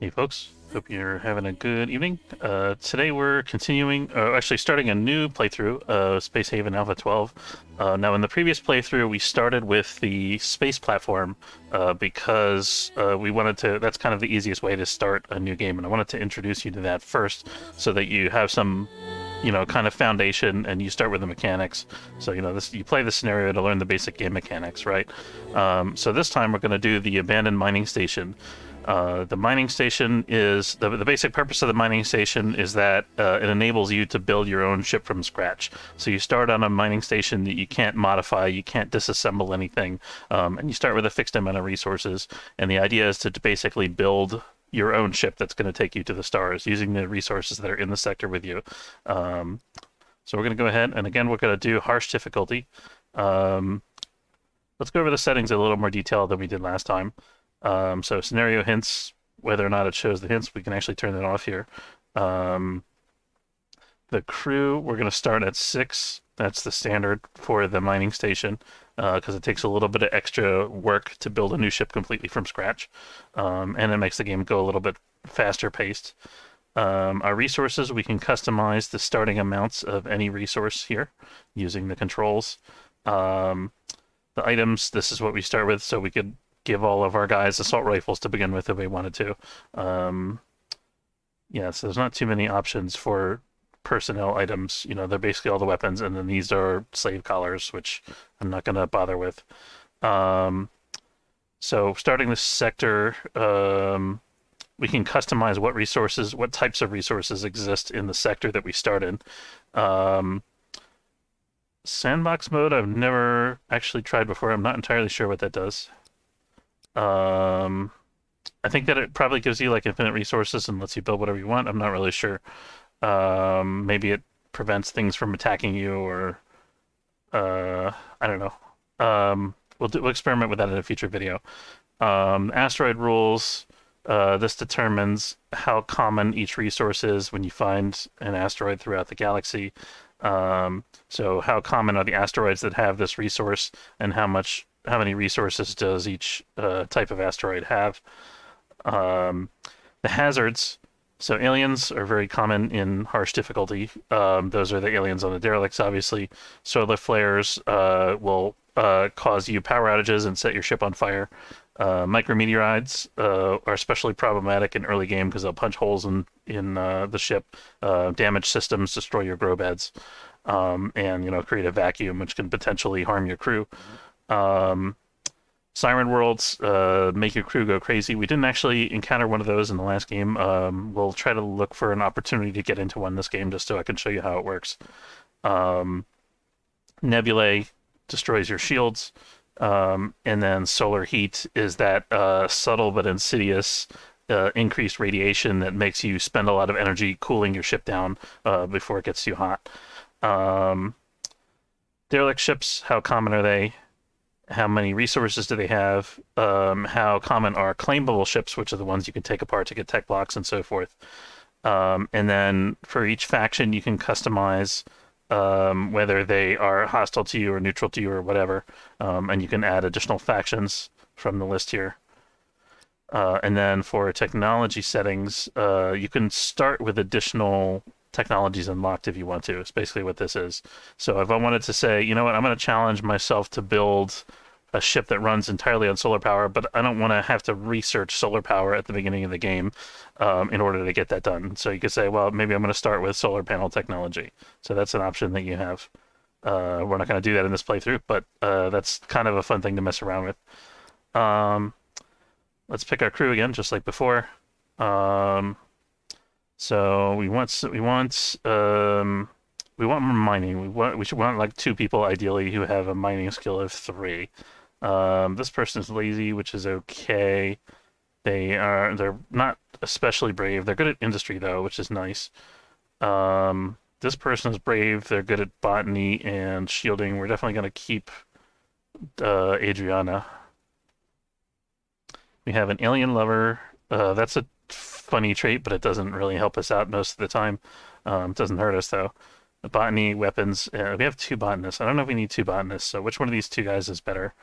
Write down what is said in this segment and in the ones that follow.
Hey folks, hope you're having a good evening. Today we're continuing, actually starting a new playthrough of Space Haven Alpha 12. Now in the previous playthrough we started with the space platform because we wanted to, that's kind of the easiest way to start a new game, and I wanted to introduce you to that first so that you have some kind of foundation, and you start with the mechanics. So, you play the scenario to learn the basic game mechanics, right? So this time we're going to do the abandoned mining station. The mining station is the basic purpose of the mining station is that it enables you to build your own ship from scratch. So you start on a mining station that you can't modify, you can't disassemble anything, and you start with a fixed amount of resources. And the idea is to basically build your own ship that's going to take you to the stars using the resources that are in the sector with you. So we're going to go ahead, and again, we're going to do harsh difficulty. Let's go over the settings in a little more detail than we did last time. So scenario hints, whether or not it shows the hints, we can actually turn that off here. The crew, we're going to start at 6. That's the standard for the mining station, because it takes a little bit of extra work to build a new ship completely from scratch, and it makes the game go a little bit faster paced. Our resources, we can customize the starting amounts of any resource here using the controls. The items, this is what we start with, so we could give all of our guys assault rifles to begin with if we wanted to. Yeah, so there's not too many options for personnel items. They're basically all the weapons, and then these are slave collars, which I'm not going to bother with. So starting this sector, we can customize what types of resources exist in the sector that we start in. Sandbox mode, I've never actually tried before. I'm not entirely sure what that does. I think that it probably gives you like infinite resources and lets you build whatever you want. I'm not really sure. Maybe it prevents things from attacking you, or I don't know. We'll experiment with that in a future video. Asteroid rules. This determines how common each resource is when you find an asteroid throughout the galaxy. So how common are the asteroids that have this resource, and how many resources does each type of asteroid have? The hazards. So aliens are very common in harsh difficulty. Those are the aliens on the derelicts, obviously. Solar flares will cause you power outages and set your ship on fire. Micrometeorites are especially problematic in early game because they'll punch holes in the ship, damage systems, destroy your grow beds, and create a vacuum which can potentially harm your crew. Siren worlds make your crew go crazy. We didn't actually encounter one of those in the last game. We'll try to look for an opportunity to get into one this game just so I can show you how it works. Nebulae destroys your shields. And then solar heat is that subtle but insidious increased radiation that makes you spend a lot of energy cooling your ship down before it gets too hot. Derelict ships, how common are they? How many resources do they have? How common are claimable ships, which are the ones you can take apart to get tech blocks and so forth. And then for each faction, you can customize whether they are hostile to you or neutral to you or whatever. And you can add additional factions from the list here. And then for technology settings, you can start with additional technologies unlocked if you want to. It's basically what this is. So if I wanted to say, you know what, I'm going to challenge myself to build a ship that runs entirely on solar power, but I don't want to have to research solar power at the beginning of the game in order to get that done. So you could say, well, maybe I'm going to start with solar panel technology. So that's an option that you have. We're not going to do that in this playthrough, but that's kind of a fun thing to mess around with. Let's pick our crew again, just like before. So we want more mining. We should want like 2 people ideally who have a mining skill of 3. This person is lazy, which is okay. They're not especially brave. They're good at industry though, which is nice. This person is brave. They're good at botany and shielding. We're definitely going to keep Adriana. We have an alien lover. That's a funny trait, but it doesn't really help us out most of the time. It doesn't hurt us though. Botany, weapons. We have 2 botanists. I don't know if we need 2 botanists. So which one of these 2 guys is better?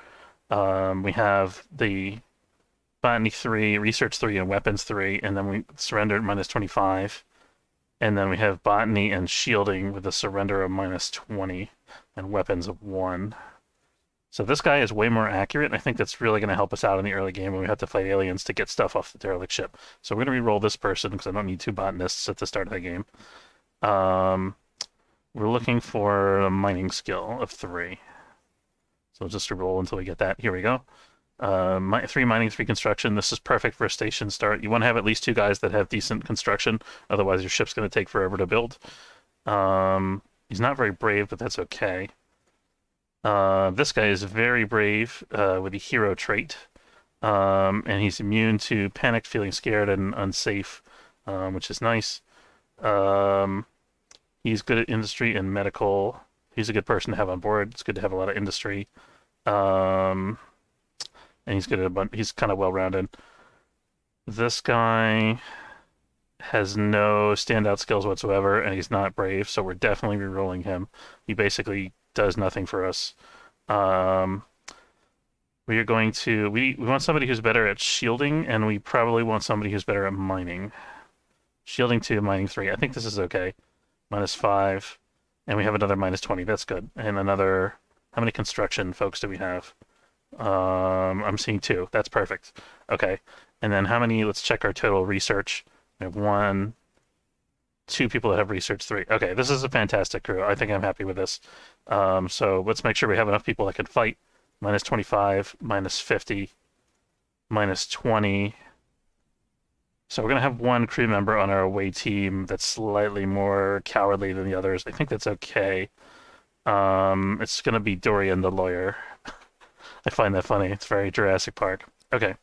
We have the botany 3, research 3, and weapons 3, and then we surrender at minus 25. And then we have botany and shielding with a surrender of minus 20 and weapons of 1. So this guy is way more accurate, and I think that's really going to help us out in the early game when we have to fight aliens to get stuff off the derelict ship. So we're going to re-roll this person because I don't need 2 botanists at the start of the game. We're looking for a mining skill of 3. So we'll just re-roll until we get that. Here we go. 3 mining, 3 construction. This is perfect for a station start. You want to have at least 2 guys that have decent construction, otherwise your ship's going to take forever to build. He's not very brave, but that's okay. This guy is very brave with the hero trait, and he's immune to panic, feeling scared, and unsafe, which is nice. He's good at industry and medical. He's a good person to have on board. It's good to have a lot of industry. And he's good at he's kind of well-rounded. This guy has no standout skills whatsoever, and he's not brave, so we're definitely re-rolling him. He basically does nothing for us. We are going to... We want somebody who's better at shielding, and we probably want somebody who's better at mining. Shielding 2, mining 3. I think this is okay. Minus 5. And we have another minus 20. That's good. And another... How many construction folks do we have? I'm seeing 2. That's perfect. Okay. And then how many... Let's check our total research. We have 1... 2 people that have research 3. Okay, this is a fantastic crew. I think I'm happy with this. So let's make sure we have enough people that can fight. Minus 25, minus 50, minus 20. So we're going to have 1 crew member on our away team that's slightly more cowardly than the others. I think that's okay. It's going to be Dorian the lawyer. I find that funny. It's very Jurassic Park. Okay.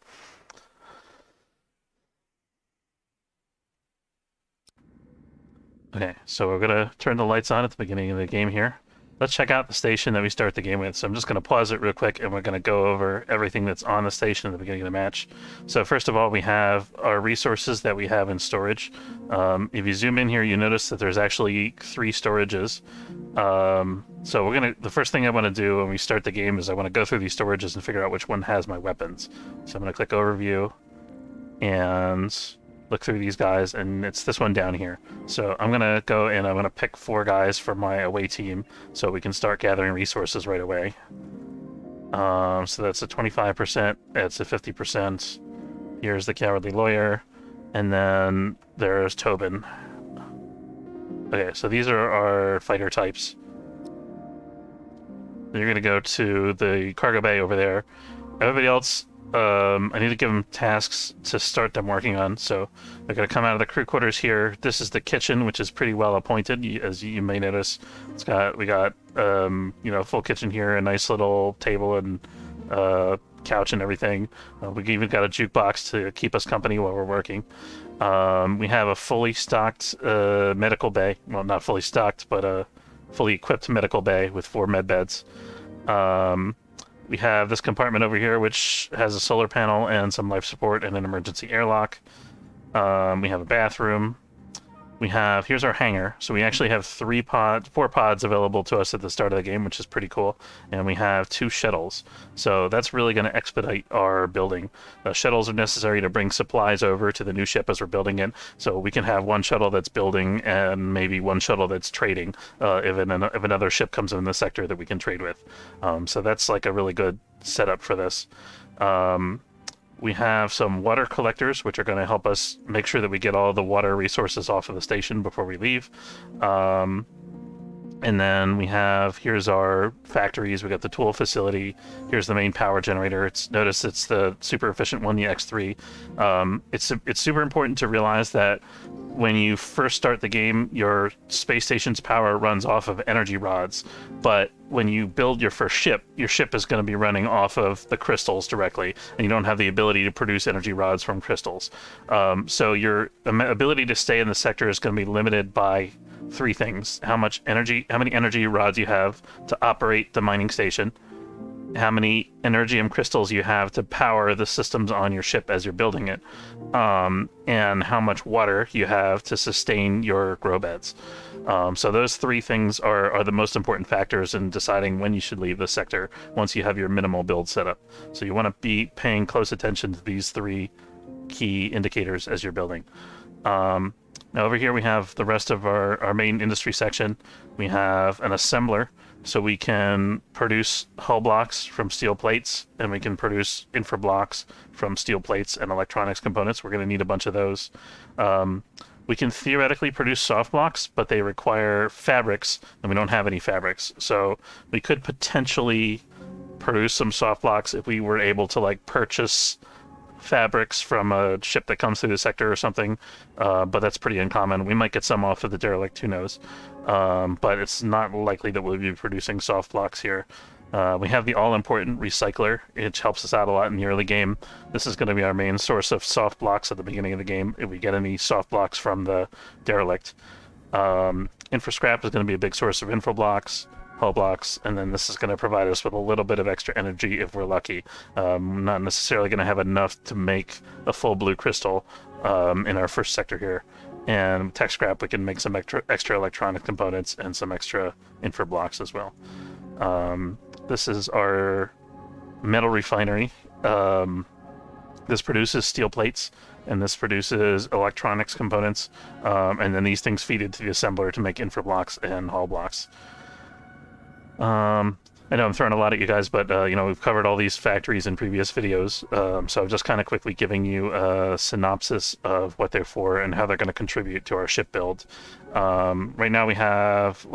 Okay, so we're gonna turn the lights on at the beginning of the game here. Let's check out the station that we start the game with. So I'm just gonna pause it real quick and we're gonna go over everything that's on the station at the beginning of the match. So first of all, we have our resources that we have in storage. If you zoom in here, you notice that there's actually 3 storages. So the first thing I wanna do when we start the game is I wanna go through these storages and figure out which one has my weapons. So I'm gonna click overview and look through these guys, and it's this one down here. So I'm gonna go and I'm gonna pick 4 guys for my away team so we can start gathering resources right away. So that's a 25%, that's a 50%. Here's the cowardly lawyer, and then there's Tobin. Okay, so these are our fighter types. You're gonna go to the cargo bay over there. Everybody else, I need to give them tasks to start them working on. So they're going to come out of the crew quarters here. This is the kitchen, which is pretty well appointed, as you may notice. We got full kitchen here, a nice little table and couch and everything. We even got a jukebox to keep us company while we're working. We have a fully stocked medical bay. Well, not fully stocked, but a fully equipped medical bay with 4 med beds. We have this compartment over here, which has a solar panel and some life support and an emergency airlock. We have a bathroom. Here's our hangar. So we actually have 4 pods available to us at the start of the game, which is pretty cool. And we have 2 shuttles. So that's really going to expedite our building. Shuttles are necessary to bring supplies over to the new ship as we're building it. So we can have 1 shuttle that's building and maybe 1 shuttle that's trading if another ship comes in the sector that we can trade with. So that's like a really good setup for this. We have some water collectors, which are going to help us make sure that we get all the water resources off of the station before we leave. And then here's our factories. We got the tool facility. Here's the main power generator. Notice it's the super efficient one, the X3. It's super important to realize that when you first start the game, your space station's power runs off of energy rods. But when you build your first ship, your ship is going to be running off of the crystals directly, and you don't have the ability to produce energy rods from crystals. So your ability to stay in the sector is going to be limited by 3 things: how many energy rods you have to operate the mining station, how many energium crystals you have to power the systems on your ship as you're building it, and how much water you have to sustain your grow beds. So those three things are the most important factors in deciding when you should leave the sector once you have your minimal build set up. So you want to be paying close attention to these three key indicators as you're building. Now over here we have the rest of our main industry section. We have an assembler, so we can produce hull blocks from steel plates, and we can produce infra blocks from steel plates and electronics components. We're going to need a bunch of those. We can theoretically produce soft blocks, but they require fabrics, and we don't have any fabrics. So we could potentially produce some soft blocks if we were able to like purchase fabrics from a ship that comes through the sector or something, but that's pretty uncommon. We might get some off of the derelict, who knows, but it's not likely that we'll be producing soft blocks here. We have the all-important recycler, which helps us out a lot in the early game. This is going to be our main source of soft blocks at the beginning of the game if we get any soft blocks from the derelict. Infra scrap is going to be a big source of infra blocks, hull blocks, and then this is going to provide us with a little bit of extra energy if we're lucky. Not necessarily going to have enough to make a full blue crystal in our first sector here. And tech scrap, we can make some extra electronic components and some extra infra blocks as well. This is our metal refinery. This produces steel plates, and this produces electronics components, and then these things feed into the assembler to make infra blocks and hull blocks. I know I'm throwing a lot at you guys, but we've covered all these factories in previous videos, so I'm just kind of quickly giving you a synopsis of what they're for and how they're going to contribute to our ship build. Right now we have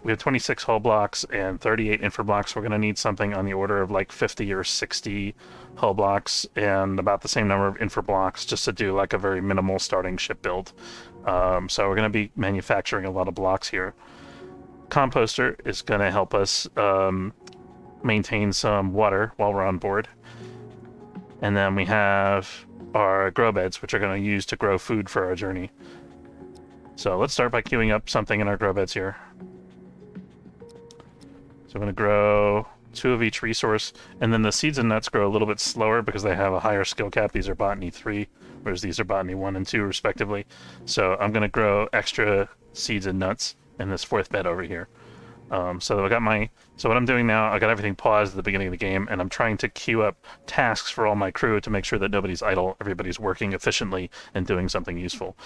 we have 26 hull blocks and 38 infra blocks. We're going to need something on the order of like 50 or 60 hull blocks and about the same number of infra blocks just to do like a very minimal starting ship build. So we're going to be manufacturing a lot of blocks here. Composter is going to help us maintain some water while we're on board. And then we have our grow beds, which are going to use to grow food for our journey. So let's start by queuing up something in our grow beds here. So I'm going to grow 2 of each resource, and then the seeds and nuts grow a little bit slower because they have a higher skill cap. These are botany 3, whereas these are botany 1 and 2 respectively. So I'm going to grow extra seeds and nuts in this 4th bed over here. So what I'm doing now, I got everything paused at the beginning of the game, and I'm trying to queue up tasks for all my crew to make sure that nobody's idle, everybody's working efficiently and doing something useful.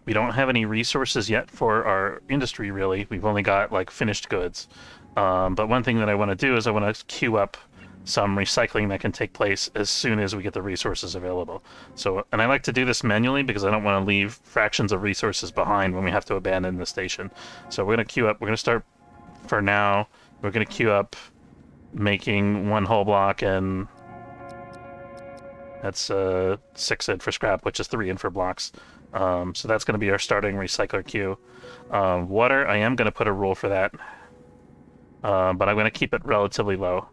We don't have any resources yet for our industry, really. We've only got like finished goods. But one thing that I want to do is I want to queue up some recycling that can take place as soon as we get the resources available. And I like to do this manually because I don't want to leave fractions of resources behind when we have to abandon the station. So we're going to queue up. We're going to start for now. We're going to queue up making 1 hull block, and that's 6 infra scrap, which is 3 infra blocks. So that's going to be our starting recycler queue. Water, I am going to put a rule for that, but I'm going to keep it relatively low.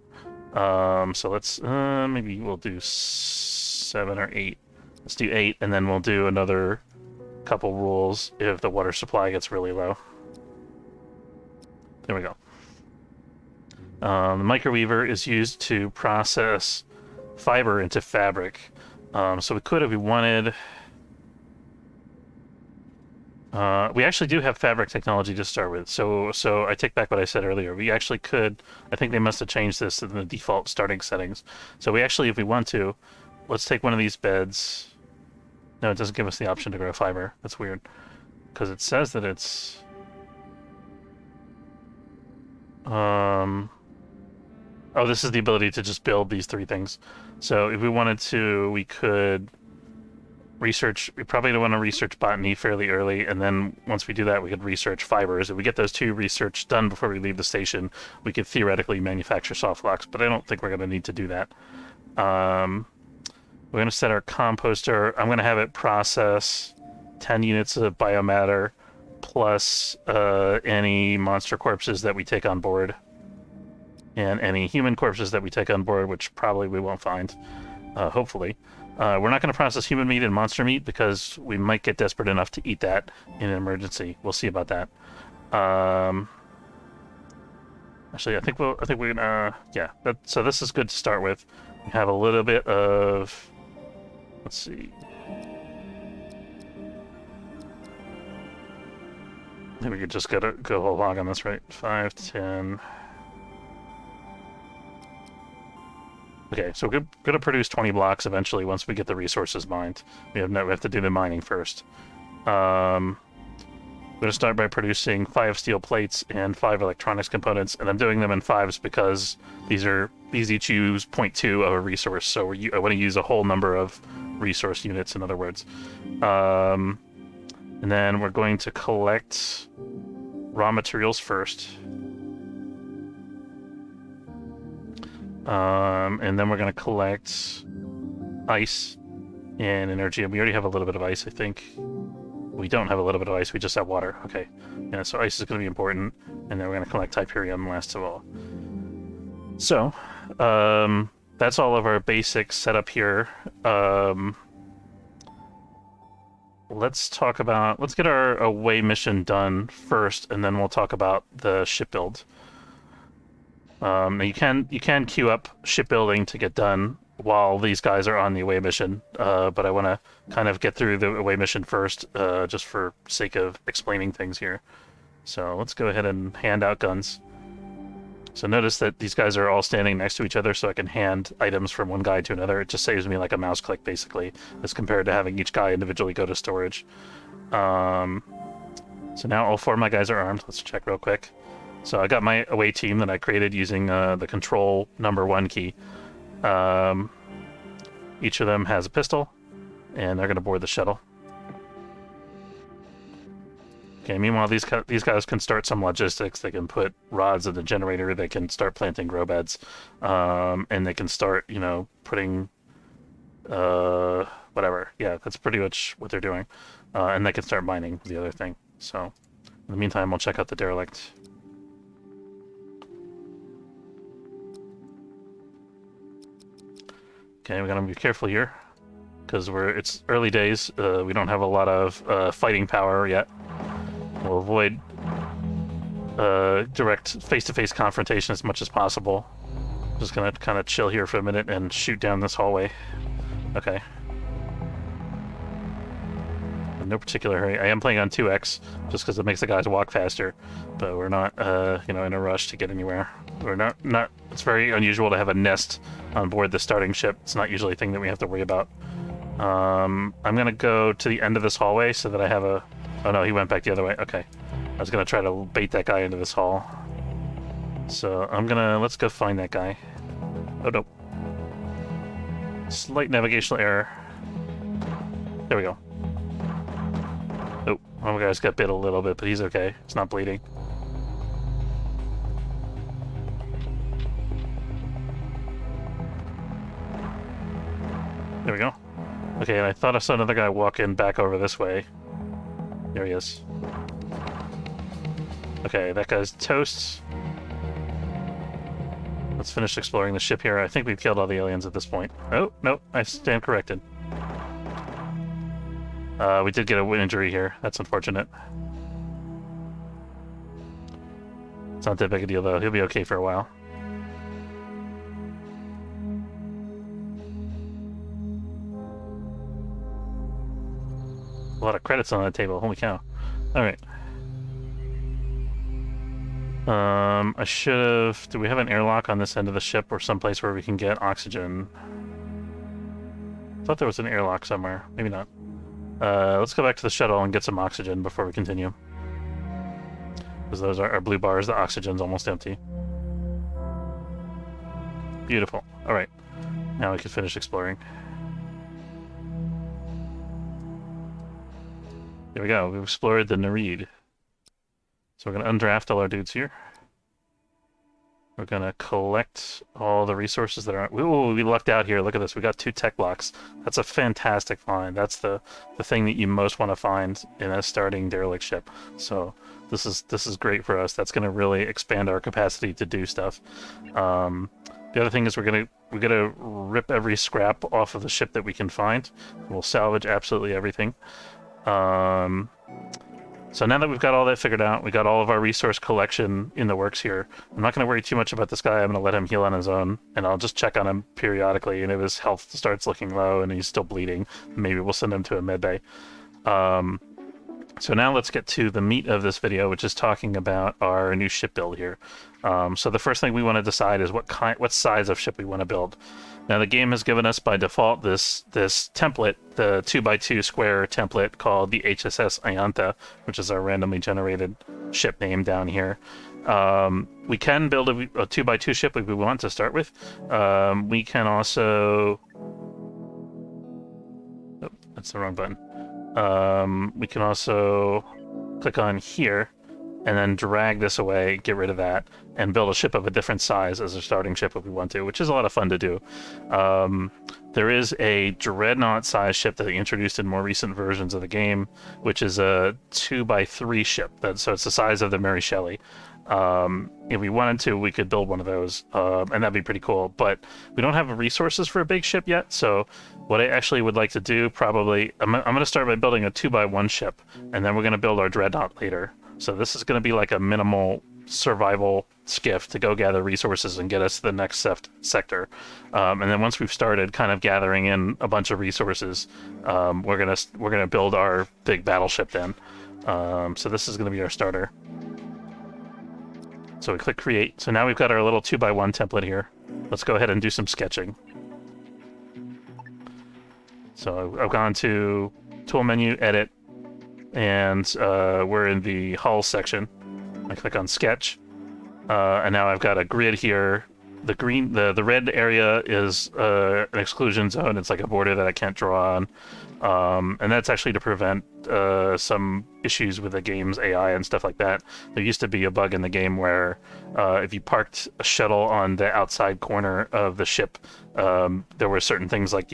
So let's maybe we'll do 7 or 8. Let's do 8, and then we'll do another couple rules if the water supply gets really low. There we go. The microweaver is used to process fiber into fabric. So we could, if we wanted. We actually do have fabric technology to start with, so I take back what I said earlier. We actually could, I think they must have changed this in the default starting settings. So we actually, if we want to, let's take one of these beds. No, it doesn't give us the option to grow fiber. That's weird, because it says that it's... Oh, this is the ability to just build these 3 things. So if we wanted to, we could... we probably don't want to research botany fairly early, and then once we do that, we could research fibers. If we get those 2 research done before we leave the station, we could theoretically manufacture soft blocks, but I don't think we're going to need to do that. We're going to set our composter. I'm going to have it process 10 units of biomatter plus any monster corpses that we take on board, and any human corpses that we take on board, which probably we won't find, hopefully. We're not going to process human meat and monster meat because we might get desperate enough to eat that in an emergency. We'll see about that. Actually, I think we're gonna, yeah. So this is good to start with. We have a little bit of, let's see. I think we could just go along on this, right? 5, 10. Okay, so we're gonna produce 20 blocks eventually once we get the resources mined. We have to do the mining first. I'm gonna start by producing 5 steel plates and 5 electronics components, and I'm doing them in 5s because these each use 0.2 of a resource. So I want to use a whole number of resource units, in other words. And then we're going to collect raw materials first. And then we're going to collect ice and energy. And we already have a little bit of ice, I think. We don't have a little bit of ice, we just have water. Okay. Yeah, so ice is going to be important. And then we're going to collect Hyperion last of all. So, that's all of our basic setup here. Let's get our away mission done first, and then we'll talk about the ship build. Now you can queue up shipbuilding to get done while these guys are on the away mission, but I want to kind of get through the away mission first, just for sake of explaining things here. So let's go ahead and hand out guns. So notice that these guys are all standing next to each other, so I can hand items from one guy to another. It just saves me like a mouse click, basically, as compared to having each guy individually go to storage. So now all 4 of my guys are armed. Let's check real quick. So I got my away team that I created using the control #1 key. Each of them has a pistol, and they're going to board the shuttle. Okay, meanwhile, these guys can start some logistics. They can put rods in the generator, they can start planting grow beds, and they can start, putting, whatever. Yeah, that's pretty much what they're doing. And they can start mining, the other thing. So, in the meantime, we'll check out the derelict. Okay, we gotta be careful here, because it's early days. We don't have a lot of fighting power yet. We'll avoid direct face-to-face confrontation as much as possible. Just gonna kind of chill here for a minute and shoot down this hallway. Okay. In no particular hurry. I am playing on 2x just because it makes the guys walk faster, but we're not, in a rush to get anywhere. We're not. It's very unusual to have a nest on board the starting ship. It's not usually a thing that we have to worry about. I'm gonna go to the end of this hallway so that I have a. Oh no, he went back the other way. Okay. I was gonna try to bait that guy into this hall. So let's go find that guy. Oh no. Slight navigational error. There we go. Oh, one of the guys got bit a little bit, but he's okay. It's not bleeding. There we go. Okay, and I thought I saw another guy walk in back over this way. There he is. Okay, that guy's toast. Let's finish exploring the ship here. I think we've killed all the aliens at this point. Oh, no, I stand corrected. We did get an injury here. That's unfortunate. It's not that big a deal, though. He'll be okay for a while. A lot of credits on that table. Holy cow. Alright. I should have... Do we have an airlock on this end of the ship or someplace where we can get oxygen? I thought there was an airlock somewhere. Maybe not. Let's go back to the shuttle and get some oxygen before we continue. Because those are our blue bars. The oxygen's almost empty. Beautiful. Alright. Now we can finish exploring. There we go. We've explored the Nereid. So we're going to undraft all our dudes here. We're going to collect all the resources that are... Ooh, we lucked out here. Look at this. We got 2 tech blocks. That's a fantastic find. That's the thing that you most want to find in a starting derelict ship. So this is great for us. That's going to really expand our capacity to do stuff. The other thing is we're gonna rip every scrap off of the ship that we can find. We'll salvage absolutely everything. So now that we've got all that figured out, we got all of our resource collection in the works here. I'm not going to worry too much about this guy. I'm going to let him heal on his own, and I'll just check on him periodically. And if his health starts looking low and he's still bleeding, maybe we'll send him to a med bay. So now let's get to the meat of this video, which is talking about our new ship build here. So the first thing we want to decide is what size of ship we want to build. Now the game has given us by default this template, the 2x2 square template called the HSS Ayanta, which is our randomly generated ship name down here. We can build a 2x2 ship if we want to start with. We can also... Oh, that's the wrong button. We can also click on here and then drag this away, get rid of that, and build a ship of a different size as a starting ship if we want to, which is a lot of fun to do. There is a Dreadnought size ship that they introduced in more recent versions of the game, which is a 2x3 ship. So it's the size of the Mary Shelley. If we wanted to, we could build one of those, and that'd be pretty cool. But we don't have resources for a big ship yet, so what I actually would like to do, probably, I'm going to start by building a 2x1 ship, and then we're going to build our Dreadnought later. So this is going to be like a minimal survival skiff to go gather resources and get us to the next sector. And then once we've started kind of gathering in a bunch of resources, we're gonna build our big battleship then. So this is going to be our starter. So we click create. So now we've got our little 2x1 template here. Let's go ahead and do some sketching. So I've gone to tool menu, edit, and we're in the hull section. I click on sketch, and now I've got a grid here. The red area is an exclusion zone. It's like a border that I can't draw on, and that's actually to prevent some issues with the game's AI and stuff like that. There used to be a bug in the game where if you parked a shuttle on the outside corner of the ship, there were certain things like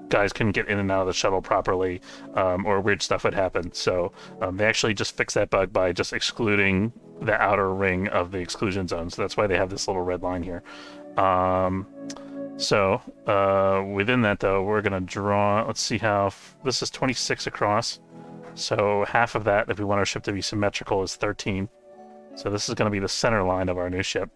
guys couldn't get in and out of the shuttle properly, or weird stuff would happen. So they actually just fixed that bug by just excluding the outer ring of the exclusion zone. So that's why they have this little red line here. Within that, though, we're going to draw, let's see how, this is 26 across. So half of that, if we want our ship to be symmetrical, is 13. So this is going to be the center line of our new ship.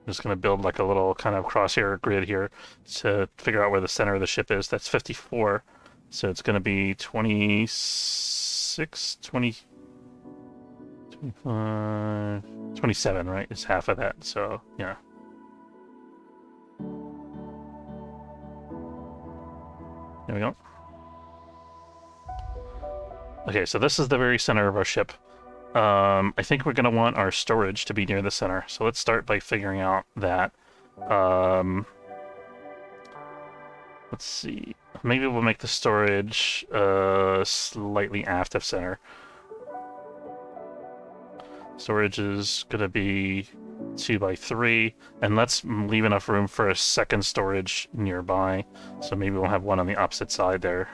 I'm just going to build like a little kind of crosshair grid here to figure out where the center of the ship is. That's 54. So it's going to be 26, 20, 25, 27, right? It's half of that. So, yeah. There we go. Okay, so this is the very center of our ship. I think we're going to want our storage to be near the center. So let's start by figuring out that. Let's see. Maybe we'll make the storage slightly aft of center. Storage is going to be 2x3. And let's leave enough room for a second storage nearby. So maybe we'll have one on the opposite side there.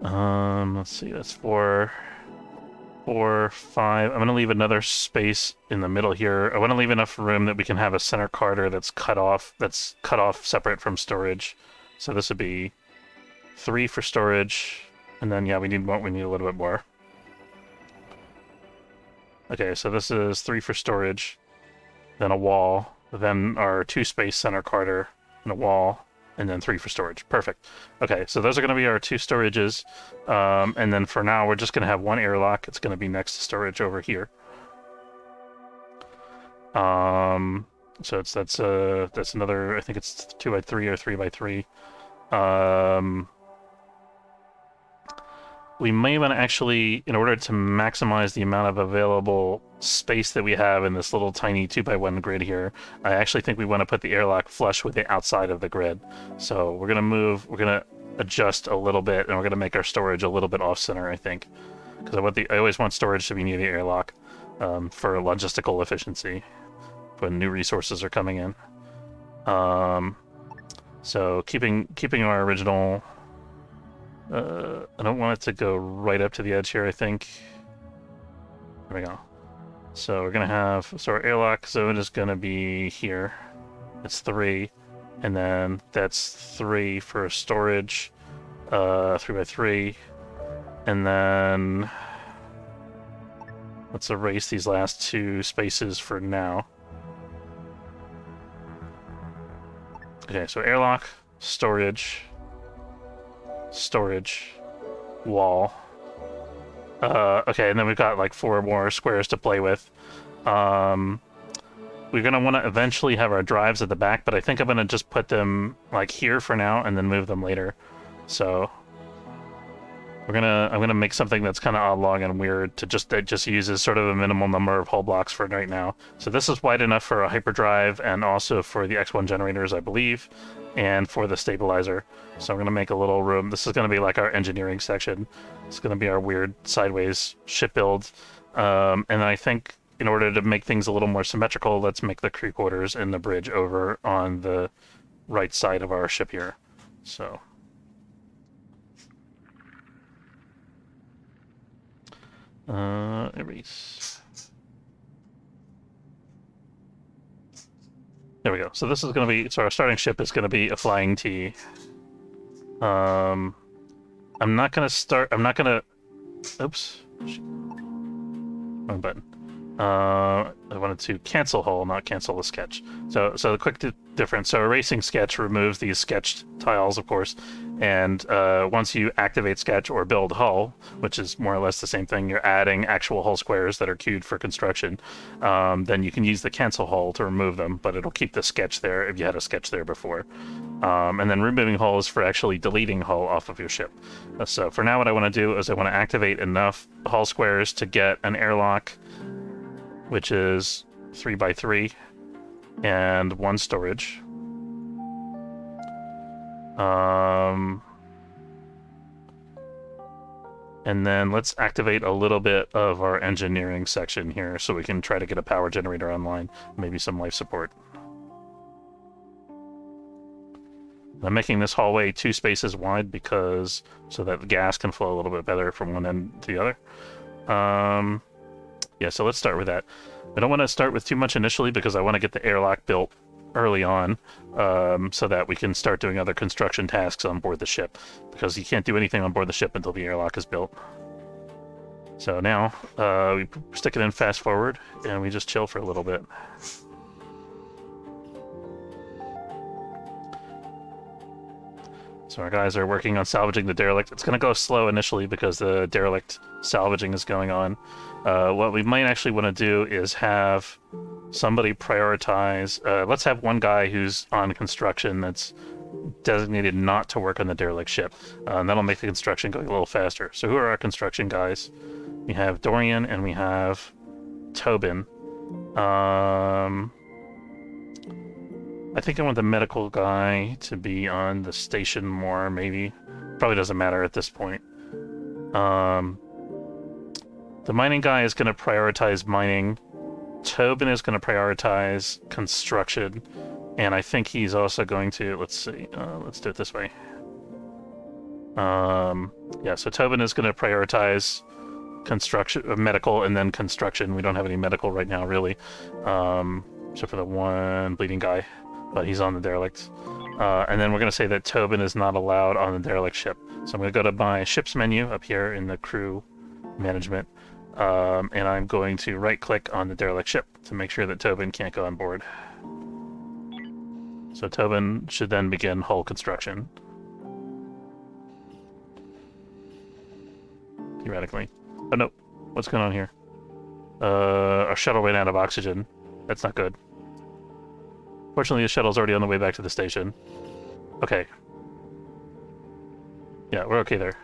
Let's see. That's 4, 5. I'm going to leave another space in the middle here. I want to leave enough room that we can have a center carter that's cut off separate from storage. So this would be 3 for storage, and then yeah, we need a little bit more. Okay, so this is 3 for storage, then a wall, then our 2-space center carter, and a wall, and then 3 for storage. Perfect. Okay, so those are going to be our 2 storages, and then for now we're just going to have 1 airlock. It's going to be next to storage over here. So that's another, I think it's 2x3 or 3x3. We may want to actually, in order to maximize the amount of available space that we have in this little tiny 2x1 grid here, I actually think we want to put the airlock flush with the outside of the grid. So we're going to adjust a little bit, and we're going to make our storage a little bit off-center, I think. Because I always want storage to be near the airlock for logistical efficiency when new resources are coming in. So keeping our original... I don't want it to go right up to the edge here, I think. There we go. So we're going to have... So our airlock zone is going to be here. It's 3. and then that's 3 for storage, 3x3, and then let's erase these last 2 spaces for now. Okay, so airlock, storage, wall. Okay, and then we've got like 4 more squares to play with. We're going to want to eventually have our drives at the back, but I think I'm going to just put them like here for now and then move them later. So I'm gonna make something that's kind of oblong and weird to just uses sort of a minimal number of hull blocks for right now. So this is wide enough for a hyperdrive and also for the X1 generators, I believe, and for the stabilizer. So I'm gonna make a little room. This is gonna be like our engineering section. It's gonna be our weird sideways ship build. And I think in order to make things a little more symmetrical, let's make the crew quarters and the bridge over on the right side of our ship here. So. Erase. There we go. So this is going to be, so our starting ship is going to be a flying T. I'm not going to, oops. Wrong button. I wanted to cancel hull, not cancel the sketch. So the quick difference. So erasing sketch removes these sketched tiles, of course, and once you activate sketch or build hull, which is more or less the same thing, you're adding actual hull squares that are queued for construction. Then you can use the cancel hull to remove them, but it'll keep the sketch there if you had a sketch there before. And then removing hull is for actually deleting hull off of your ship. So for now, what I want to do is I want to activate enough hull squares to get an airlock, which is 3x3, and 1 storage. And then let's activate a little bit of our engineering section here so we can try to get a power generator online, maybe some life support. I'm making this hallway 2 spaces wide because so that the gas can flow a little bit better from one end to the other. Yeah, so let's start with that. I don't want to start with too much initially because I want to get the airlock built early on so that we can start doing other construction tasks on board the ship, because you can't do anything on board the ship until the airlock is built. So now we stick it in fast forward and we just chill for a little bit. So our guys are working on salvaging the derelict. It's going to go slow initially because the derelict salvaging is going on. What we might actually want to do is have somebody prioritize... let's have one guy who's on construction that's designated not to work on the derelict ship. And that'll make the construction go a little faster. So who are our construction guys? We have Dorian and we have Tobin. I think I want the medical guy to be on the station more, maybe. Probably doesn't matter at this point. The mining guy is going to prioritize mining. Tobin is going to prioritize construction. And I think he's also going to, let's see, let's do it this way. Yeah, so Tobin is going to prioritize construction, medical, and then construction. We don't have any medical right now, really. Except for the one bleeding guy. But he's on the derelict. And then we're going to say that Tobin is not allowed on the derelict ship. So I'm going to go to my ship's menu up here in the crew management. And I'm going to right-click on the derelict ship to make sure that Tobin can't go on board. So Tobin should then begin hull construction. Theoretically. Oh no, what's going on here? Our shuttle ran out of oxygen. That's not good. Fortunately, the shuttle's already on the way back to the station. Okay. Yeah, we're okay there.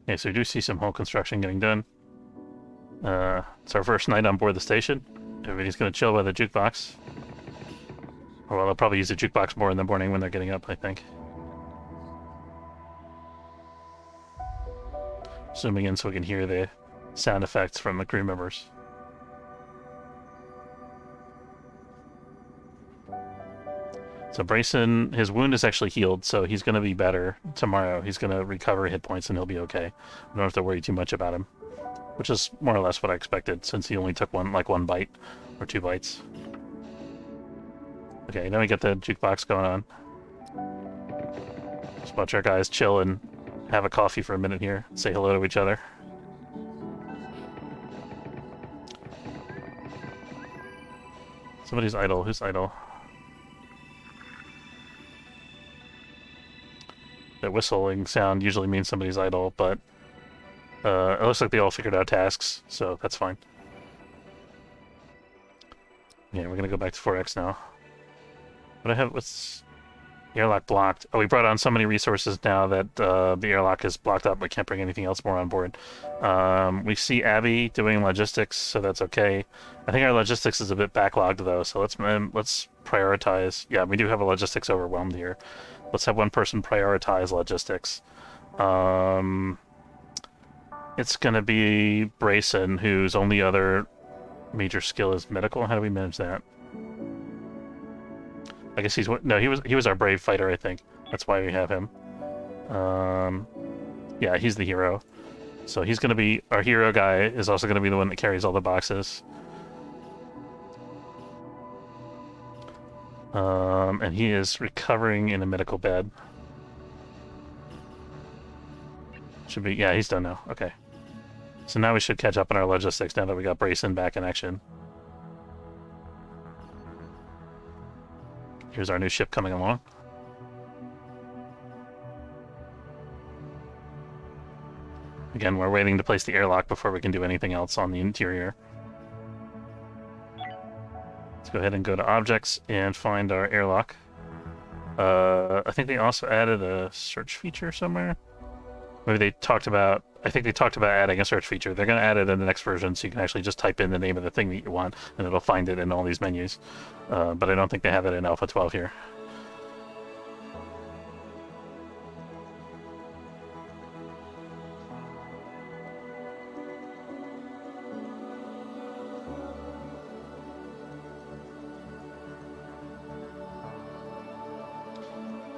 Okay, so we do see some hull construction getting done. It's our first night on board the station. Everybody's gonna chill by the jukebox. Or well, they'll probably use the jukebox more in the morning when they're getting up, I think. Zooming in so we can hear the sound effects from the crew members. So So Brayson, his wound is actually healed, so he's going to be better tomorrow. He's going to recover hit points and he'll be okay. I don't have to worry too much about him, which is more or less what I expected since he only took one bite or 2 bites. Okay, now we get the jukebox going on. Just watch our guys chill and have a coffee for a minute here, say hello to each other. Somebody's idle. Who's idle? The whistling sound usually means somebody's idle, but it looks like they all figured out tasks, so that's fine. Yeah, we're gonna go back to 4X now. What I have, what's airlock blocked? Oh, we brought on so many resources now that the airlock is blocked up. We can't bring anything else more on board. We see Abby doing logistics, so that's okay. I think our logistics is a bit backlogged though, so let's prioritize. Yeah, we do have a logistics overwhelmed here. Let's have one person prioritize logistics. It's gonna be Brayson, whose only other major skill is medical. How do we manage that? I guess he was our brave fighter, I think. That's why we have him. Yeah, he's the hero. So he's gonna be our hero guy. Is also gonna be the one that carries all the boxes. And he is recovering in a medical bed. Should be, yeah, he's done now. Okay. So now we should catch up on our logistics now that we got Brayson back in action. Here's our new ship coming along. Again, we're waiting to place the airlock before we can do anything else on the interior. Let's go ahead and go to objects and find our airlock. I think they also added a search feature somewhere. Maybe they talked about, I think they talked about adding a search feature. They're going to add it in the next version, so you can actually just type in the name of the thing that you want, and it'll find it in all these menus. But I don't think they have it in Alpha 12 here.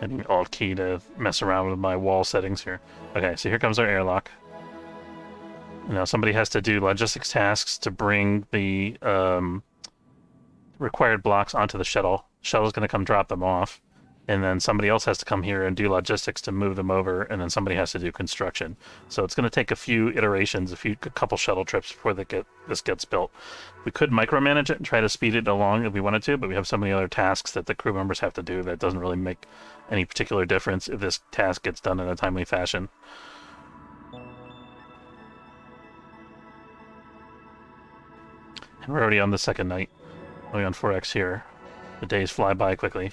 Hitting Alt key to mess around with my wall settings here. Okay, so here comes our airlock. Now somebody has to do logistics tasks to bring the required blocks onto the shuttle. Shuttle's going to come drop them off, and then somebody else has to come here and do logistics to move them over, and then somebody has to do construction. So it's going to take a few iterations, a couple shuttle trips before this gets built. We could micromanage it and try to speed it along if we wanted to, but we have so many other tasks that the crew members have to do that doesn't really make any particular difference if this task gets done in a timely fashion. And we're already on the second night. Only on 4X here. The days fly by quickly.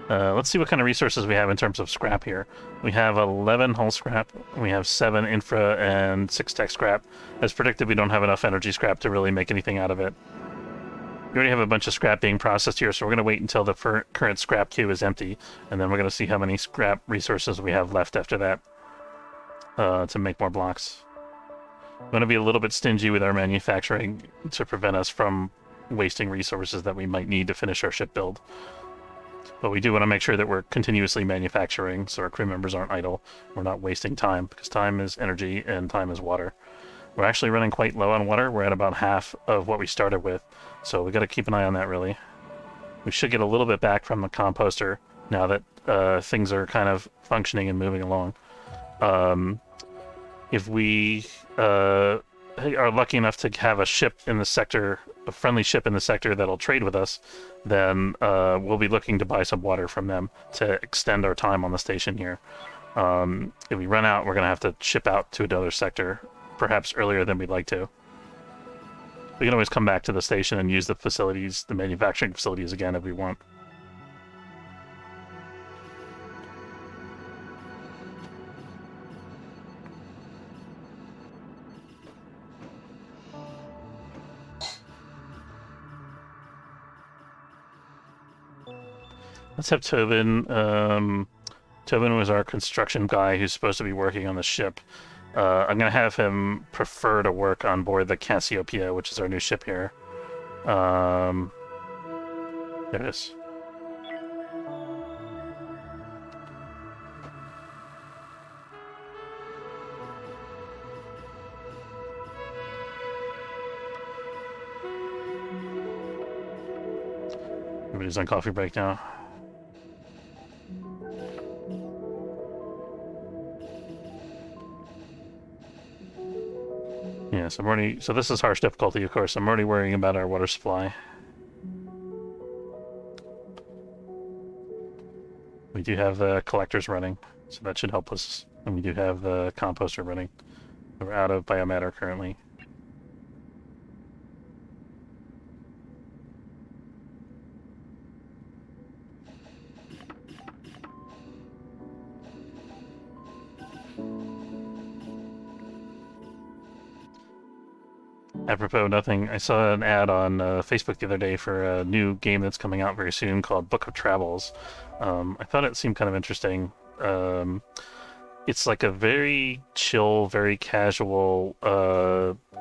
Let's see what kind of resources we have in terms of scrap here. We have 11 hull scrap, we have 7 infra and 6 tech scrap. As predicted, we don't have enough energy scrap to really make anything out of it. We already have a bunch of scrap being processed here, so we're going to wait until the current scrap queue is empty, and then we're going to see how many scrap resources we have left after that to make more blocks. I'm going to be a little bit stingy with our manufacturing to prevent us from wasting resources that we might need to finish our ship build. But we do want to make sure that we're continuously manufacturing so our crew members aren't idle. We're not wasting time, because time is energy and time is water. We're actually running quite low on water. We're at about half of what we started with, so we got to keep an eye on that, really. We should get a little bit back from the composter now that things are kind of functioning and moving along. If we are lucky enough to have a ship in the sector, a friendly ship in the sector that'll trade with us, then we'll be looking to buy some water from them to extend our time on the station here. If we run out, we're going to have to ship out to another sector, perhaps earlier than we'd like to. We can always come back to the station and use the facilities, the manufacturing facilities again if we want. Let's have Tobin Tobin was our construction guy who's supposed to be working on the ship. I'm gonna have him prefer to work on board the Cassiopeia, which is our new ship here. There it is. Everybody's on coffee break now. Yes, I'm already... So this is harsh difficulty, of course. I'm already worrying about our water supply. We do have the collectors running, so that should help us. And we do have the composter running. We're out of biomatter currently. Apropos nothing, I saw an ad on Facebook the other day for a new game that's coming out very soon called Book of Travels. I thought it seemed kind of interesting. It's like a very chill, very casual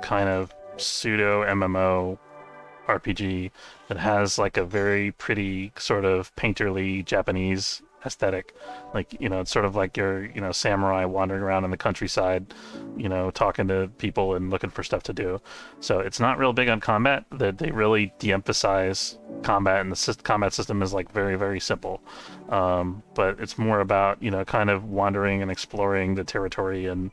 kind of pseudo MMO RPG that has like a very pretty sort of painterly Japanese aesthetic. Like, you know, it's sort of like your, you know, samurai wandering around in the countryside, you know, talking to people and looking for stuff to do. So it's not real big on combat. They really de-emphasize combat, and the combat system is like very, very simple. But it's more about, you know, kind of wandering and exploring the territory and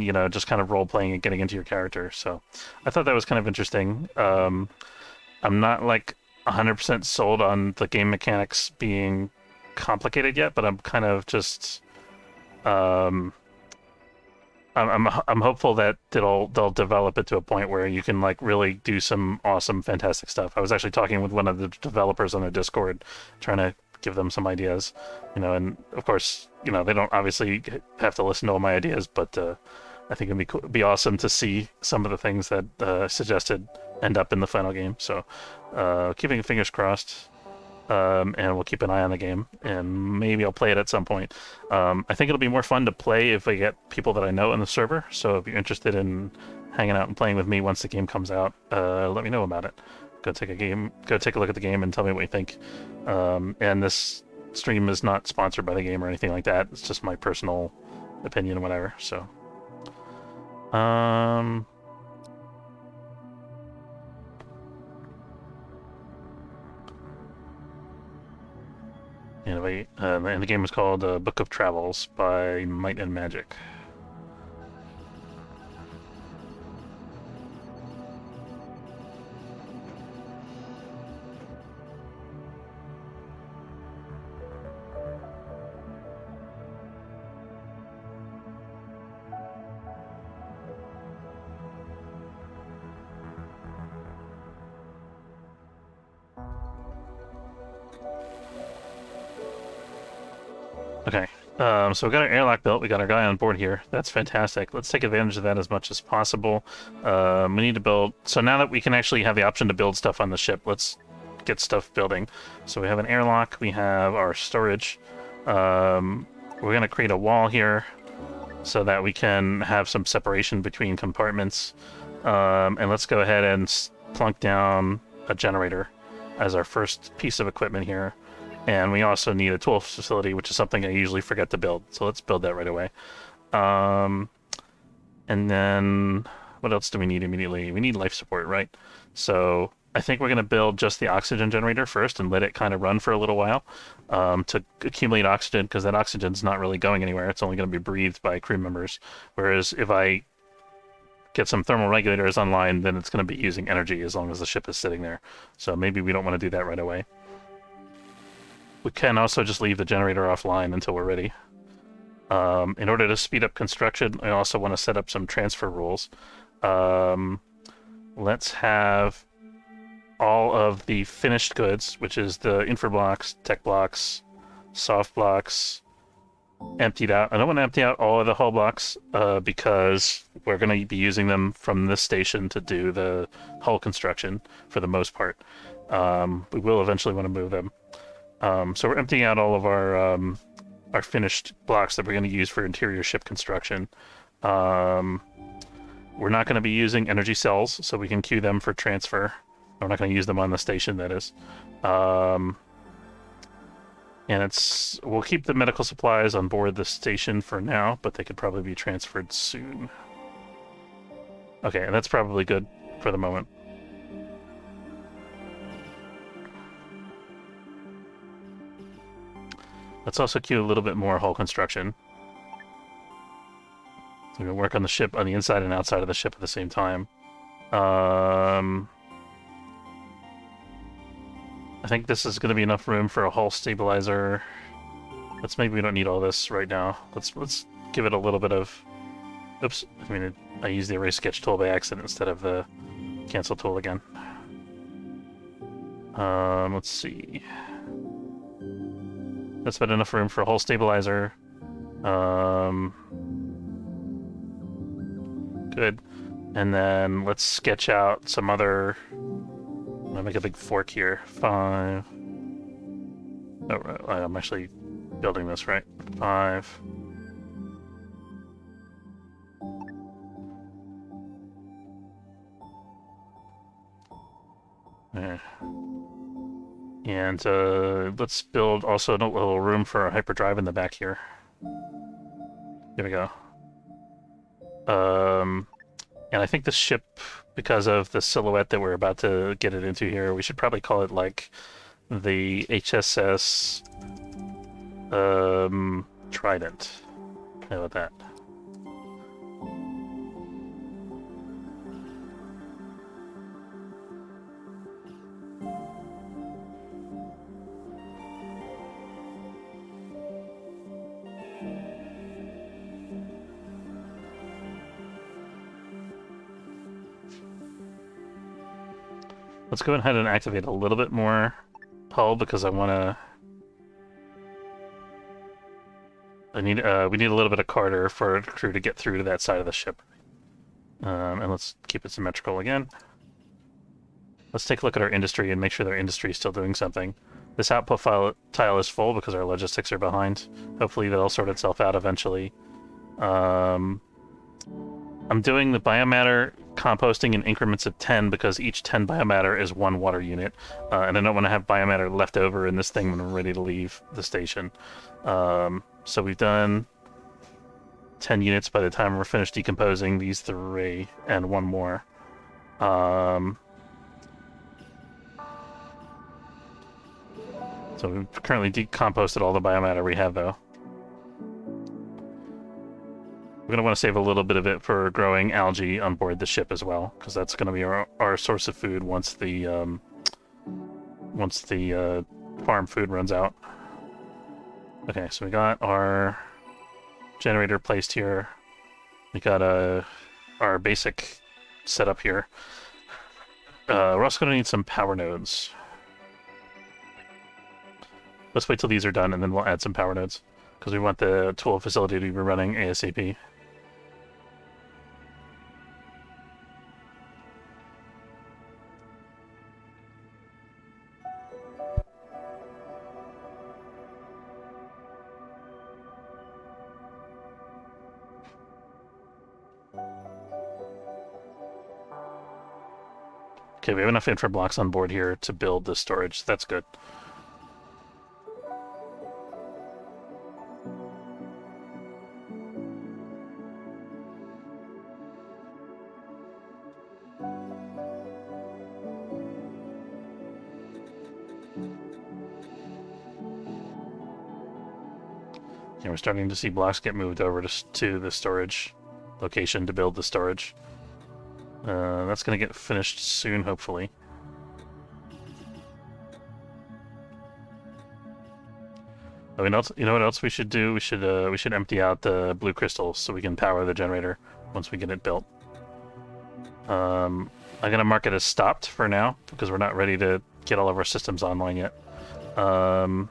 you know, just kind of role-playing and getting into your character. So I thought that was kind of interesting. I'm not like 100% sold on the game mechanics being complicated yet, but I'm kind of just I'm hopeful that they'll develop it to a point where you can like really do some awesome, fantastic stuff. I was actually talking with one of the developers on the Discord, trying to give them some ideas, you know, and of course, you know, they don't obviously have to listen to all my ideas, but I think it'd be awesome to see some of the things that suggested end up in the final game. So keeping fingers crossed. And we'll keep an eye on the game, and maybe I'll play it at some point. I think it'll be more fun to play if I get people that I know in the server, so if you're interested in hanging out and playing with me once the game comes out, let me know about it. Go take a look at the game and tell me what you think. And this stream is not sponsored by the game or anything like that. It's just my personal opinion or whatever, so... Anyway, and the game is called Book of Travels by Might and Magic. Okay, so we got our airlock built. We got our guy on board here. That's fantastic. Let's take advantage of that as much as possible. We need to build... So now that we can actually have the option to build stuff on the ship, let's get stuff building. So we have an airlock. We have our storage. We're going to create a wall here so that we can have some separation between compartments. And let's go ahead and plunk down a generator as our first piece of equipment here. And we also need a tool facility, which is something I usually forget to build. So let's build that right away. And then what else do we need immediately? We need life support, right? So I think we're going to build just the oxygen generator first and let it kind of run for a little while to accumulate oxygen, because that oxygen's not really going anywhere. It's only going to be breathed by crew members. Whereas if I get some thermal regulators online, then it's going to be using energy as long as the ship is sitting there. So maybe we don't want to do that right away. We can also just leave the generator offline until we're ready. In order to speed up construction, I also want to set up some transfer rules. Let's have all of the finished goods, which is the infra blocks, tech blocks, soft blocks, emptied out. I don't want to empty out all of the hull blocks because we're going to be using them from this station to do the hull construction for the most part. We will eventually want to move them. So we're emptying out all of our our finished blocks that we're going to use for interior ship construction. We're not going to be using energy cells, so we can queue them for transfer. We're not going to use them on the station, that is. And we'll keep the medical supplies on board the station for now, but they could probably be transferred soon. Okay, and that's probably good for the moment. Let's also queue a little bit more hull construction. So we're going to work on the ship, on the inside and outside of the ship at the same time. I think this is going to be enough room for a hull stabilizer. Maybe we don't need all this right now. Let's give it a little bit of... Oops, I mean, I used the erase sketch tool by accident instead of the cancel tool again. Let's see. That's about enough room for a hull stabilizer. Good. And then let's sketch out some other... I'm gonna make a big fork here. 5. Oh, I'm actually building this, right? 5. There. And let's build also a little room for a hyperdrive in the back here. There we go. And I think the ship, because of the silhouette that we're about to get it into here, we should probably call it like the HSS Trident. How about that? Let's go ahead and activate a little bit more hull because I want to... we need a little bit of carter for a crew to get through to that side of the ship. And let's keep it symmetrical again. Let's take a look at our industry and make sure their industry is still doing something. This output file tile is full because our logistics are behind. Hopefully that'll sort itself out eventually. I'm doing the biomatter composting in increments of 10 because each 10 biomatter is 1 water unit. And I don't want to have biomatter left over in this thing when we're ready to leave the station. So we've done 10 units by the time we're finished decomposing these 3 and 1 more. So we've currently decomposted all the biomatter we have, though. We're going to want to save a little bit of it for growing algae on board the ship as well, because that's going to be our source of food once the farm food runs out. Okay, so we got our generator placed here. We got our basic setup here. We're also going to need some power nodes. Let's wait till these are done, and then we'll add some power nodes, because we want the tool facility to be running ASAP. Okay, we have enough infra blocks on board here to build the storage. That's good. And we're starting to see blocks get moved over to the storage location to build the storage. That's going to get finished soon, hopefully. Oh, you know what else we should do? We should empty out the blue crystals so we can power the generator once we get it built. I'm going to mark it as stopped for now because we're not ready to get all of our systems online yet. I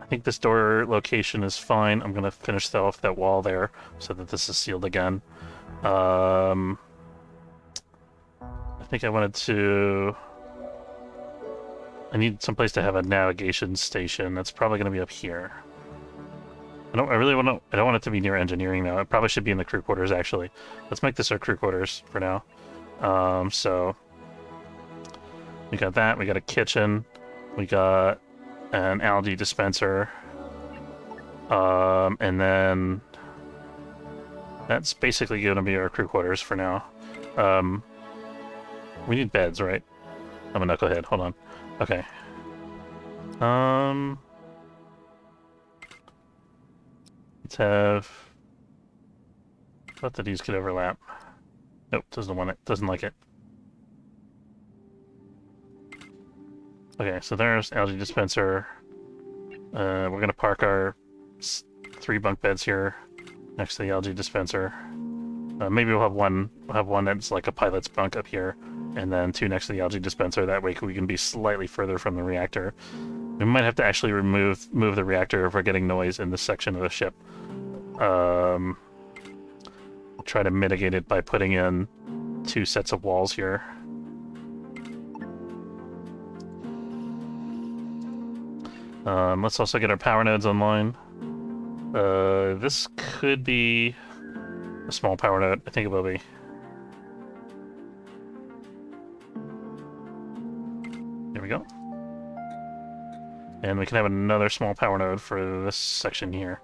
think this door location is fine. I'm going to finish off that wall there so that this is sealed again. I think I wanted to... I need someplace to have a navigation station. That's probably going to be up here. I really want to. I don't want it to be near engineering though. It probably should be in the crew quarters actually. Let's make this our crew quarters for now. So we got that. We got a kitchen. We got an algae dispenser. And then that's basically going to be our crew quarters for now. We need beds, right? I'm a knucklehead. Hold on. Okay. Let's have. I thought that these could overlap. Nope, doesn't want it. Doesn't like it. Okay, so there's algae dispenser. We're gonna park our 3 bunk beds here next to the algae dispenser. Maybe we'll have one. We'll have one that's like a pilot's bunk up here, and then 2 next to the algae dispenser. That way we can be slightly further from the reactor. We might have to actually move the reactor if we're getting noise in this section of the ship. We'll try to mitigate it by putting in 2 sets of walls here. Let's also get our power nodes online. This could be a small power node. I think it will be. There we go. And we can have another small power node for this section here.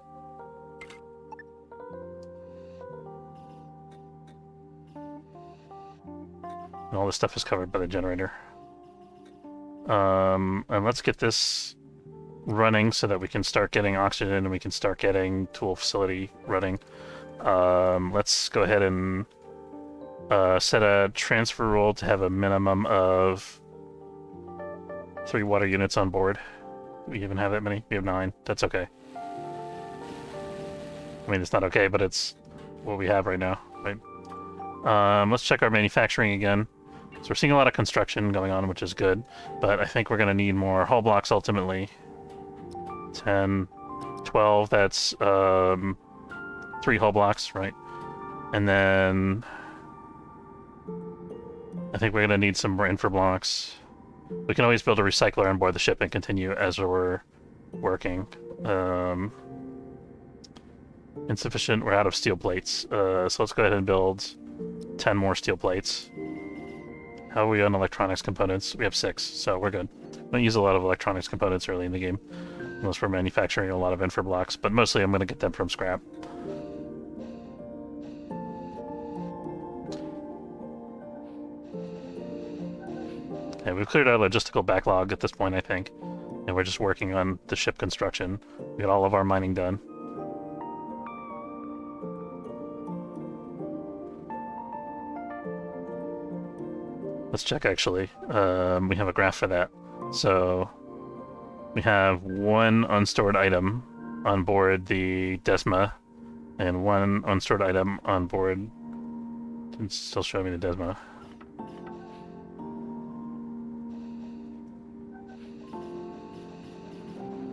And all this stuff is covered by the generator. And let's get this running so that we can start getting oxygen and we can start getting tool facility running. Let's go ahead and set a transfer rule to have a minimum of 3 water units on board. Do we even have that many? We have 9. That's okay. I mean, it's not okay, but it's what we have right now, right? Let's check our manufacturing again. So we're seeing a lot of construction going on, which is good, but I think we're going to need more hull blocks ultimately. 10, 12, that's 3 hull blocks, right? And then I think we're going to need some more infra blocks. We can always build a recycler on board the ship and continue as we're working. Insufficient, we're out of steel plates. So let's go ahead and build 10 more steel plates. How are we on electronics components? We have 6, so we're good. We don't use a lot of electronics components early in the game, unless we're manufacturing a lot of infra blocks, but mostly I'm going to get them from scrap. Okay, we've cleared our logistical backlog at this point, I think, and we're just working on the ship construction. We got all of our mining done. Let's check, actually. We have a graph for that. So we have 1 unstored item on board the Desma, and 1 unstored item on board. It's still showing me the Desma.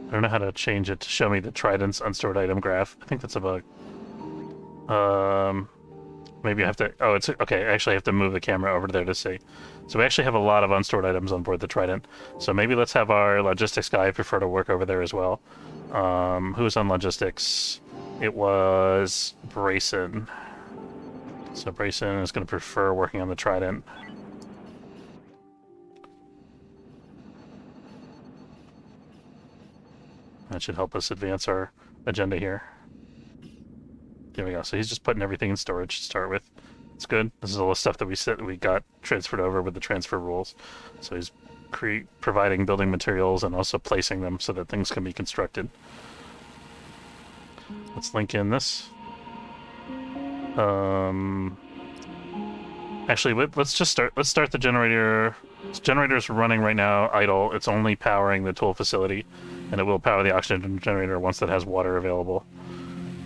I don't know how to change it to show me the Trident's unstored item graph. I think that's a bug. Maybe I have to... Oh, it's... Okay, I actually have to move the camera over there to see. So we actually have a lot of unstored items on board the Trident. So maybe let's have our logistics guy prefer to work over there as well. Who's on logistics? It was Brayson. So Brayson is going to prefer working on the Trident. That should help us advance our agenda here. There we go. So he's just putting everything in storage to start with. It's good. This is all the stuff that we got transferred over with the transfer rules. So he's providing building materials and also placing them so that things can be constructed. Let's link in this. Actually, let's start the generator. This generator's running right now, idle. It's only powering the tool facility, and it will power the oxygen generator once it has water available.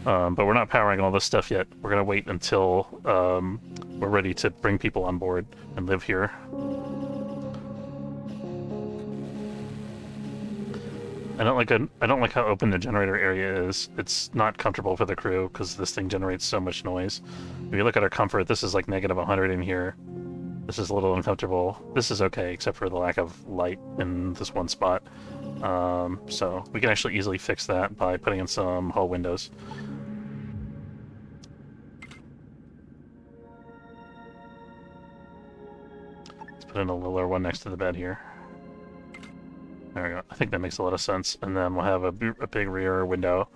But we're not powering all this stuff yet. We're going to wait until we're ready to bring people on board and live here. I don't like how open the generator area is. It's not comfortable for the crew because this thing generates so much noise. If you look at our comfort, this is like -100 in here. This is a little uncomfortable. This is okay, except for the lack of light in this one spot. So we can actually easily fix that by putting in some hull windows. Let's put in a littler one next to the bed here. There we go. I think that makes a lot of sense. And then we'll have a big rear window.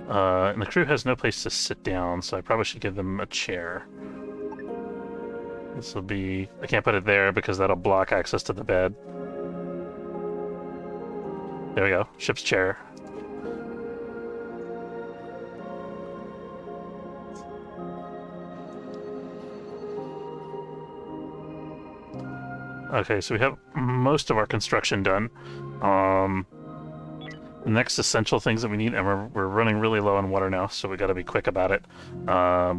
And the crew has no place to sit down, so I probably should give them a chair. This will be... I can't put it there because that'll block access to the bed. There we go. Ship's chair. Okay, so we have most of our construction done. The next essential things that we need, and we're running really low on water now, so we got to be quick about it.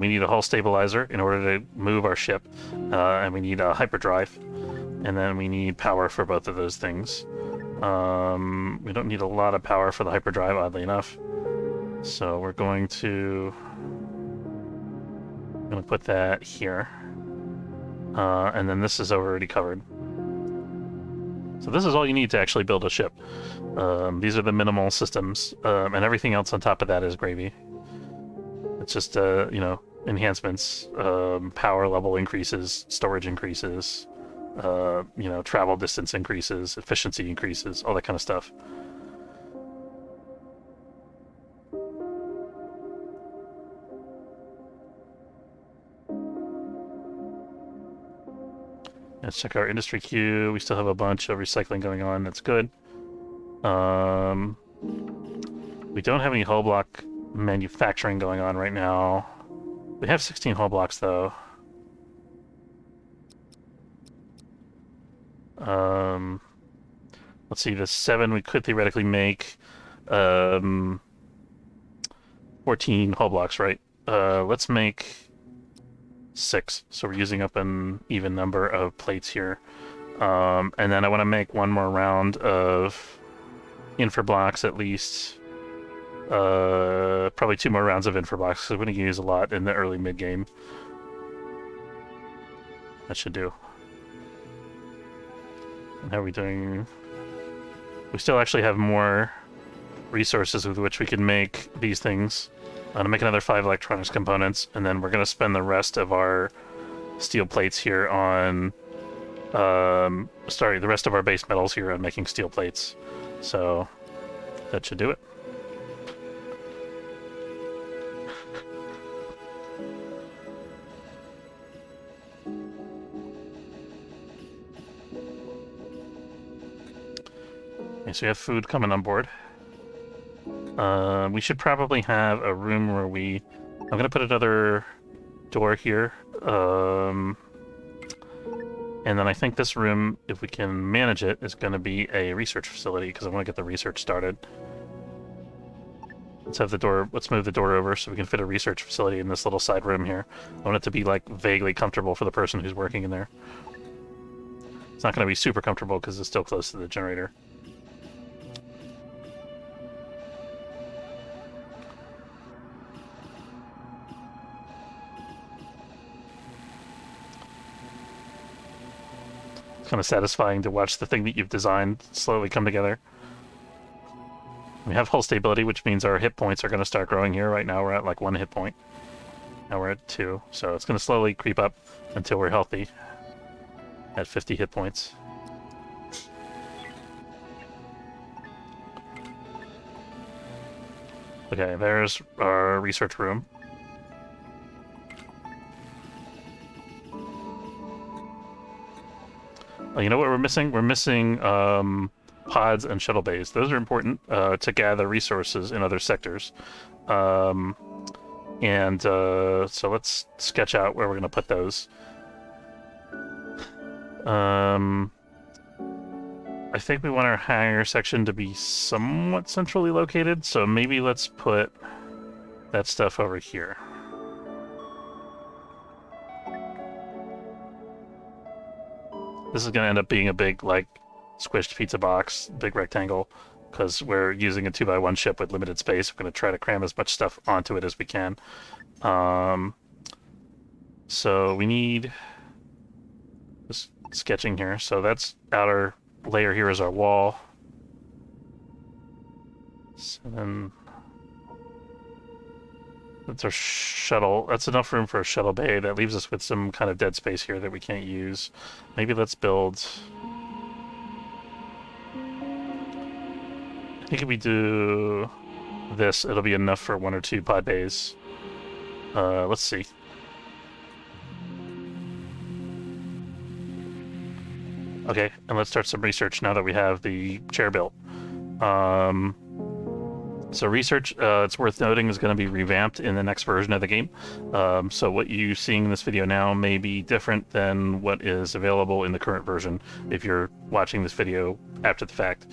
We need a hull stabilizer in order to move our ship, and we need a hyperdrive, and then we need power for both of those things. We don't need a lot of power for the hyperdrive, oddly enough, so we're going to put that here, and then this is already covered. So this is all you need to actually build a ship. These are the minimal systems, and everything else on top of that is gravy. It's just, you know, enhancements, power level increases, storage increases, you know, travel distance increases, efficiency increases, all that kind of stuff. Let's check our industry queue. We still have a bunch of recycling going on. That's good. We don't have any hull block manufacturing going on right now. We have 16 hull blocks, though. Let's see, the 7 we could theoretically make 14 hull blocks, right? Let's make 6, so we're using up an even number of plates here. And then I want to make one more round of infra blocks at least. Probably 2 more rounds of infra blocks, because we're going to use a lot in the early mid-game. That should do. And how are we doing? We still actually have more resources with which we can make these things. I'm going to make another 5 electronics components, and then we're going to spend the rest of our steel plates here on... sorry, the rest of our base metals here on making steel plates. So, that should do it. Okay, so we have food coming on board. We should probably have a room where we... I'm going to put another door here. And then I think this room, if we can manage it, is going to be a research facility, because I want to get the research started. Let's have the door... Let's move the door over so we can fit a research facility in this little side room here. I want it to be, like, vaguely comfortable for the person who's working in there. It's not going to be super comfortable because it's still close to the generator. Kind of satisfying to watch the thing that you've designed slowly come together. We have hull stability, which means our hit points are going to start growing here. Right now we're at like 1 hit point. Now we're at 2, so it's going to slowly creep up until we're healthy at 50 hit points. Okay, there's our research room. You know what we're missing? We're missing pods and shuttle bays. Those are important to gather resources in other sectors. So let's sketch out where we're going to put those. I think we want our hangar section to be somewhat centrally located, so maybe let's put that stuff over here. This is going to end up being a big, like, squished pizza box, big rectangle, because we're using a 2x1 ship with limited space. We're going to try to cram as much stuff onto it as we can. So we need Just sketching here. So that's outer layer here is our wall. So then that's our shuttle. That's enough room for a shuttle bay. That leaves us with some kind of dead space here that we can't use. Maybe let's build... I think if we do this, it'll be enough for 1 or 2 pod bays. Let's see. Okay, and let's start some research now that we have the chair built. So research, it's worth noting, is going to be revamped in the next version of the game. So what you're seeing in this video now may be different than what is available in the current version if you're watching this video after the fact.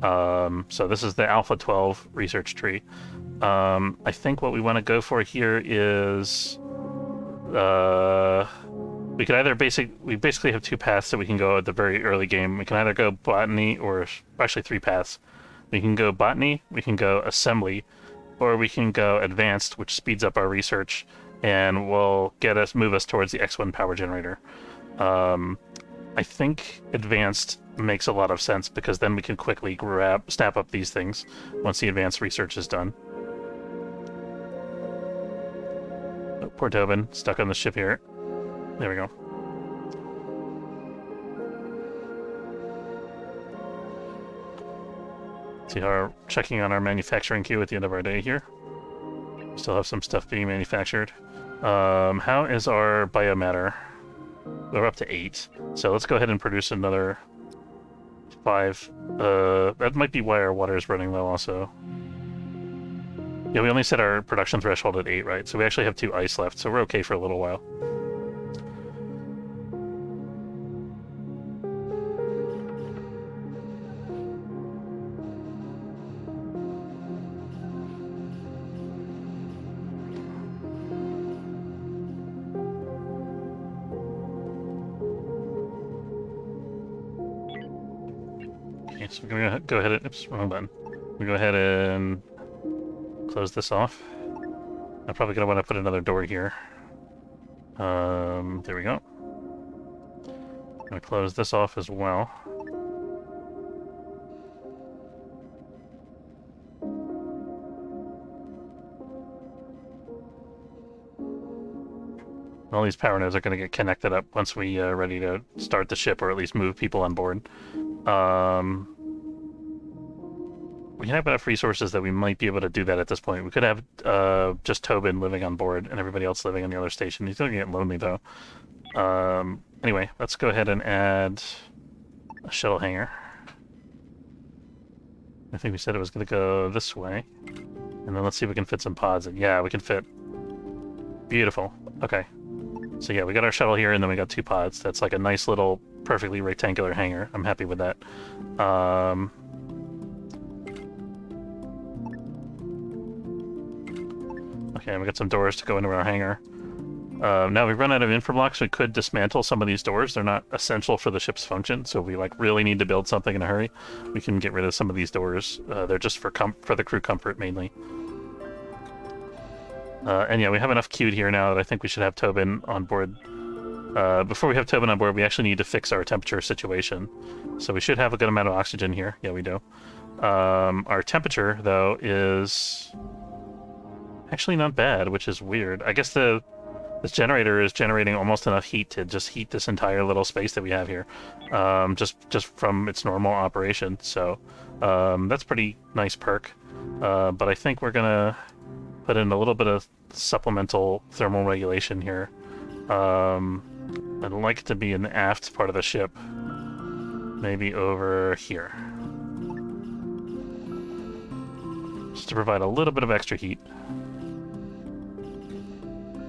So this is the Alpha 12 research tree. I think what we want to go for here is... we could either we basically have 2 paths that we can go at the very early game. We can either go botany or actually 3 paths. We can go botany, we can go assembly, or we can go advanced, which speeds up our research and will move us towards the X1 power generator. I think advanced makes a lot of sense because then we can quickly snap up these things once the advanced research is done. Oh, poor Tobin, stuck on the ship here. There we go. See how we're checking on our manufacturing queue at the end of our day here. We still have some stuff being manufactured. How is our biomatter? We're up to 8. So let's go ahead and produce another 5. That might be why our water is running low also. Yeah, we only set our production threshold at 8, right? So we actually have 2 ice left, so we're okay for a little while. So we're gonna go ahead and, oops, wrong button. We go ahead and close this off. I'm probably gonna want to put another door here. There we go. I'm gonna close this off as well. All these power nodes are going to get connected up once we are ready to start the ship, or at least move people on board. We have enough resources that we might be able to do that at this point. We could have just Tobin living on board and everybody else living on the other station. He's going to get lonely, though. Anyway, let's go ahead and add a shuttle hangar. I think we said it was going to go this way. And then let's see if we can fit some pods in. Yeah, we can fit. Beautiful. Okay. So yeah, we got our shuttle here, and then we got 2 pods. That's like a nice little, perfectly rectangular hangar. I'm happy with that. Okay, we got some doors to go into our hangar. Now we've run out of infrablocks. We could dismantle some of these doors. They're not essential for the ship's function, so if we really need to build something in a hurry, we can get rid of some of these doors. They're just for the crew comfort mainly. And yeah, we have enough queued here now that I think we should have Tobin on board. Before we have Tobin on board, we actually need to fix our temperature situation. So we should have a good amount of oxygen here. Yeah, we do. Our temperature, though, is actually not bad, which is weird. I guess this generator is generating almost enough heat to just heat this entire little space that we have here, just from its normal operation. So that's pretty nice perk. But I think we're gonna put in a little bit of supplemental thermal regulation here. I'd like it to be in the aft part of the ship, maybe over here, just to provide a little bit of extra heat.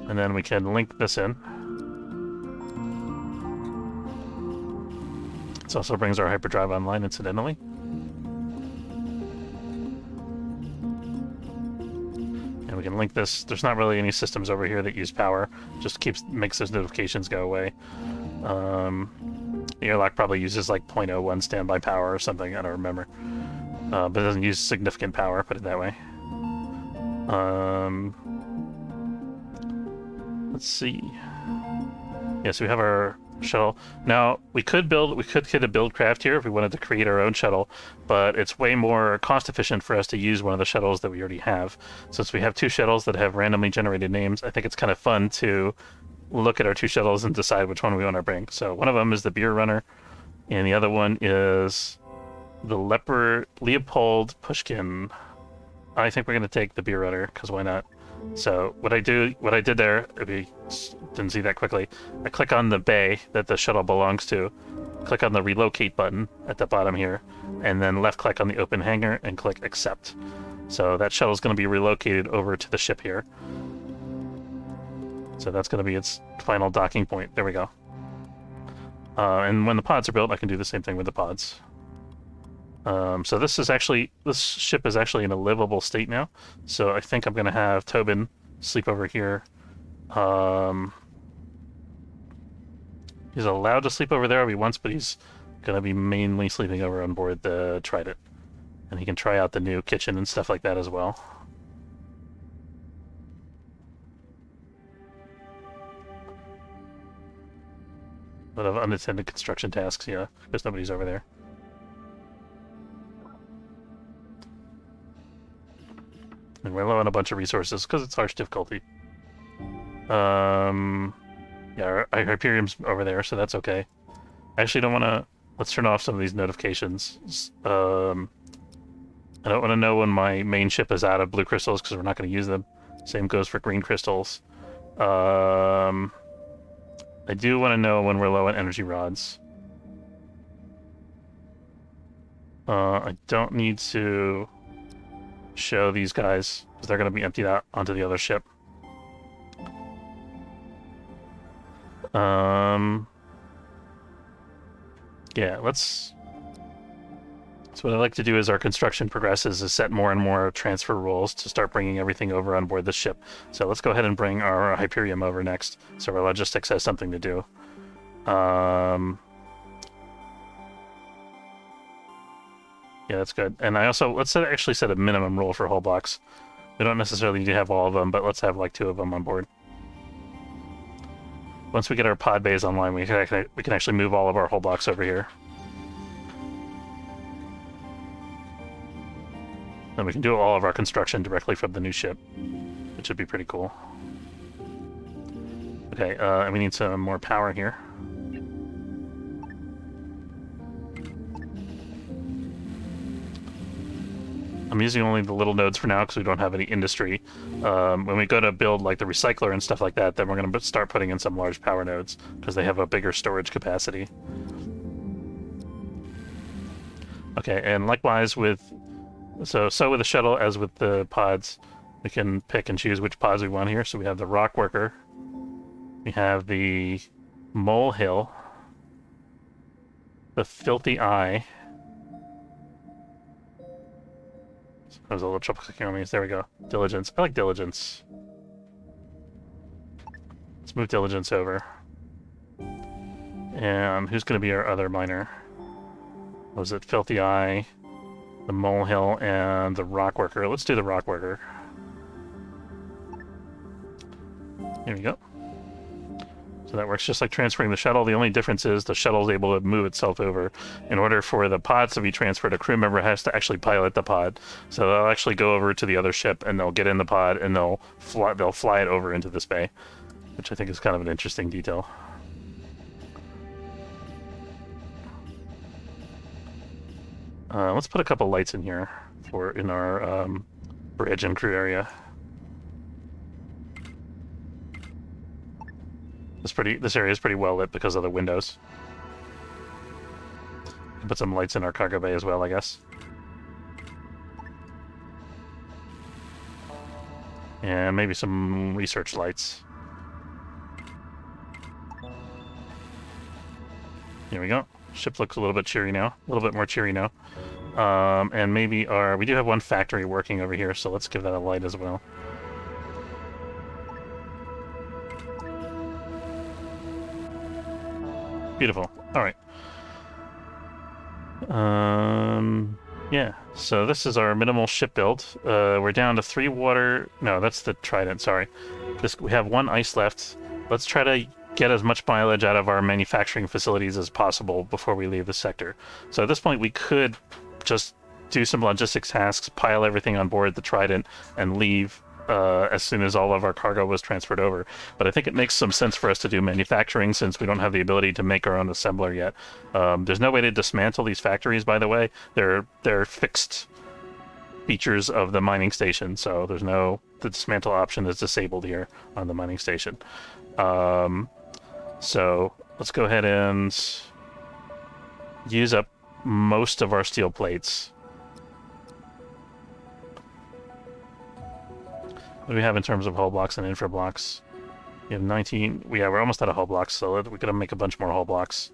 And then we can link this in. This also brings our hyperdrive online, incidentally. And we can link this. There's not really any systems over here that use power. Just makes those notifications go away. The airlock probably uses like 0.01 standby power or something. I don't remember. But it doesn't use significant power, put it that way. Let's see. Yeah, so we have our shuttle. Now we could get a build craft here if we wanted to create our own shuttle, but it's way more cost efficient for us to use one of the shuttles that we already have. Since we have two shuttles that have randomly generated names, I think it's kind of fun to look at our two shuttles and decide which one we want to bring. So one of them is the Beer Runner, and the other one is the Leopold Pushkin. I think we're going to take the Beer Runner, because why not? So what I did there, if you didn't see that quickly, I click on the bay that the shuttle belongs to, click on the relocate button at the bottom here, and then left click on the open hangar and click accept. So that shuttle is going to be relocated over to the ship here. So that's going to be its final docking point. There we go. And when the pods are built, I can do the same thing with the pods. So this ship is actually in a livable state now. So I think I'm going to have Tobin sleep over here. He's allowed to sleep over there if he wants, but he's going to be mainly sleeping over on board the Trident. And he can try out the new kitchen and stuff like that as well. A lot of unattended construction tasks, yeah, because nobody's over there. And we're low on a bunch of resources because it's harsh difficulty. Yeah, our Hyperium's over there, so that's okay. I actually don't want to... Let's turn off some of these notifications. I don't want to know when my main ship is out of blue crystals because we're not going to use them. Same goes for green crystals. I do want to know when we're low on energy rods. I don't need to show these guys because they're going to be emptied out onto the other ship. Yeah, let's... So what I like to do as our construction progresses is set more and more transfer rules to start bringing everything over on board the ship. So let's go ahead and bring our Hyperium over next, so our logistics has something to do. Yeah, that's good. And I also, let's actually set a minimum rule for hull blocks. We don't necessarily need to have all of them, but let's have like 2 of them on board. Once we get our pod bays online, we can actually move all of our hull blocks over here. Then we can do all of our construction directly from the new ship, which would be pretty cool. Okay, and we need some more power here. I'm using only the little nodes for now because we don't have any industry. When we go to build like the recycler and stuff like that, then we're going to start putting in some large power nodes because they have a bigger storage capacity. Okay, and likewise with... So with the shuttle, as with the pods, we can pick and choose which pods we want here. So we have the Rock Worker, we have the Molehill, the Filthy Eye. I was a little trouble clicking on these. There we go. Diligence. I like Diligence. Let's move Diligence over. And who's going to be our other miner? Was it Filthy Eye, the Molehill, and the Rock Worker? Let's do the Rock Worker. Here we go. So that works just like transferring the shuttle. The only difference is the shuttle is able to move itself over. In order for the pods to be transferred, a crew member has to actually pilot the pod. So they'll actually go over to the other ship and they'll get in the pod and they'll fly it over into this bay, which I think is kind of an interesting detail. Let's put a couple lights in here in our bridge and crew area. This area is pretty well lit because of the windows. Put some lights in our cargo bay as well, I guess. And maybe some research lights. Here we go. Ship looks a little bit cheery now. A little bit more cheery now. And maybe we do have one factory working over here, so let's give that a light as well. Beautiful. All right. Yeah. So this is our minimal ship build. We're down to 3 water. No, that's the Trident. Sorry. We have 1 ice left. Let's try to get as much mileage out of our manufacturing facilities as possible before we leave the sector. So at this point, we could just do some logistics tasks, pile everything on board the Trident, and leave as soon as all of our cargo was transferred over. But I think it makes some sense for us to do manufacturing since we don't have the ability to make our own assembler yet. There's no way to dismantle these factories, by the way. They're fixed features of the mining station, so there's no... the dismantle option is disabled here on the mining station. So let's go ahead and use up most of our steel plates. What do we have in terms of hull blocks and infra blocks? We have 19. Yeah, we're almost out of hull blocks, so we're gonna make a bunch more hull blocks.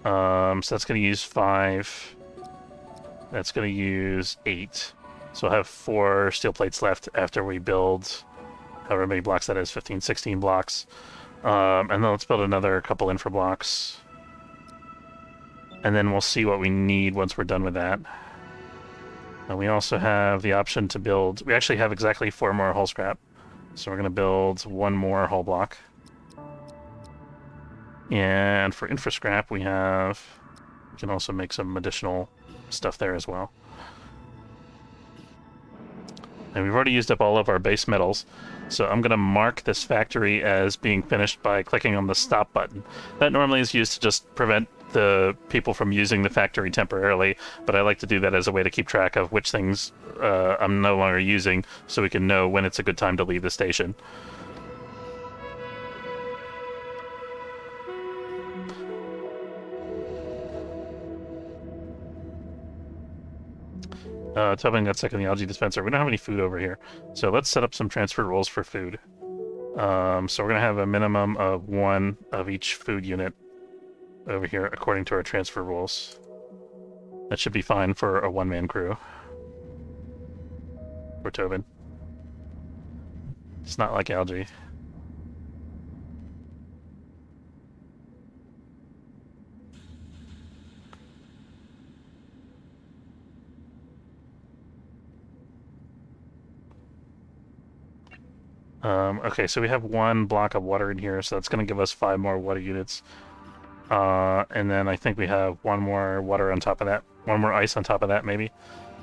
So that's gonna use 5. That's gonna use 8. So I'll have 4 steel plates left after we build however many blocks that is, 15, 16 blocks. And then let's build another couple infra blocks. And then we'll see what we need once we're done with that. And we also have the option to build... we actually have exactly 4 more hull scrap. So we're going to build 1 more hull block. And for infra scrap, we have... we can also make some additional stuff there as well. And we've already used up all of our base metals, so I'm going to mark this factory as being finished by clicking on the stop button. That normally is used to just prevent the people from using the factory temporarily, but I like to do that as a way to keep track of which things I'm no longer using, so we can know when it's a good time to leave the station. Tobin got sick in the algae dispenser. We don't have any food over here, so let's set up some transfer rules for food. So we're going to have a minimum of 1 of each food unit over here according to our transfer rules. That should be fine for a one-man crew. For Tobin. It's not like algae. Okay, so we have 1 block of water in here, so that's going to give us 5 more water units. And then I think we have 1 more water on top of that. 1 more ice on top of that, maybe.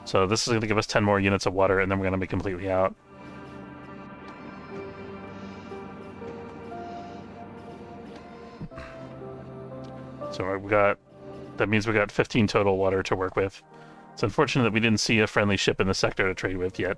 So this is going to give us 10 more units of water, and then we're going to be completely out. So we got... that means we got 15 total water to work with. It's unfortunate that we didn't see a friendly ship in the sector to trade with yet.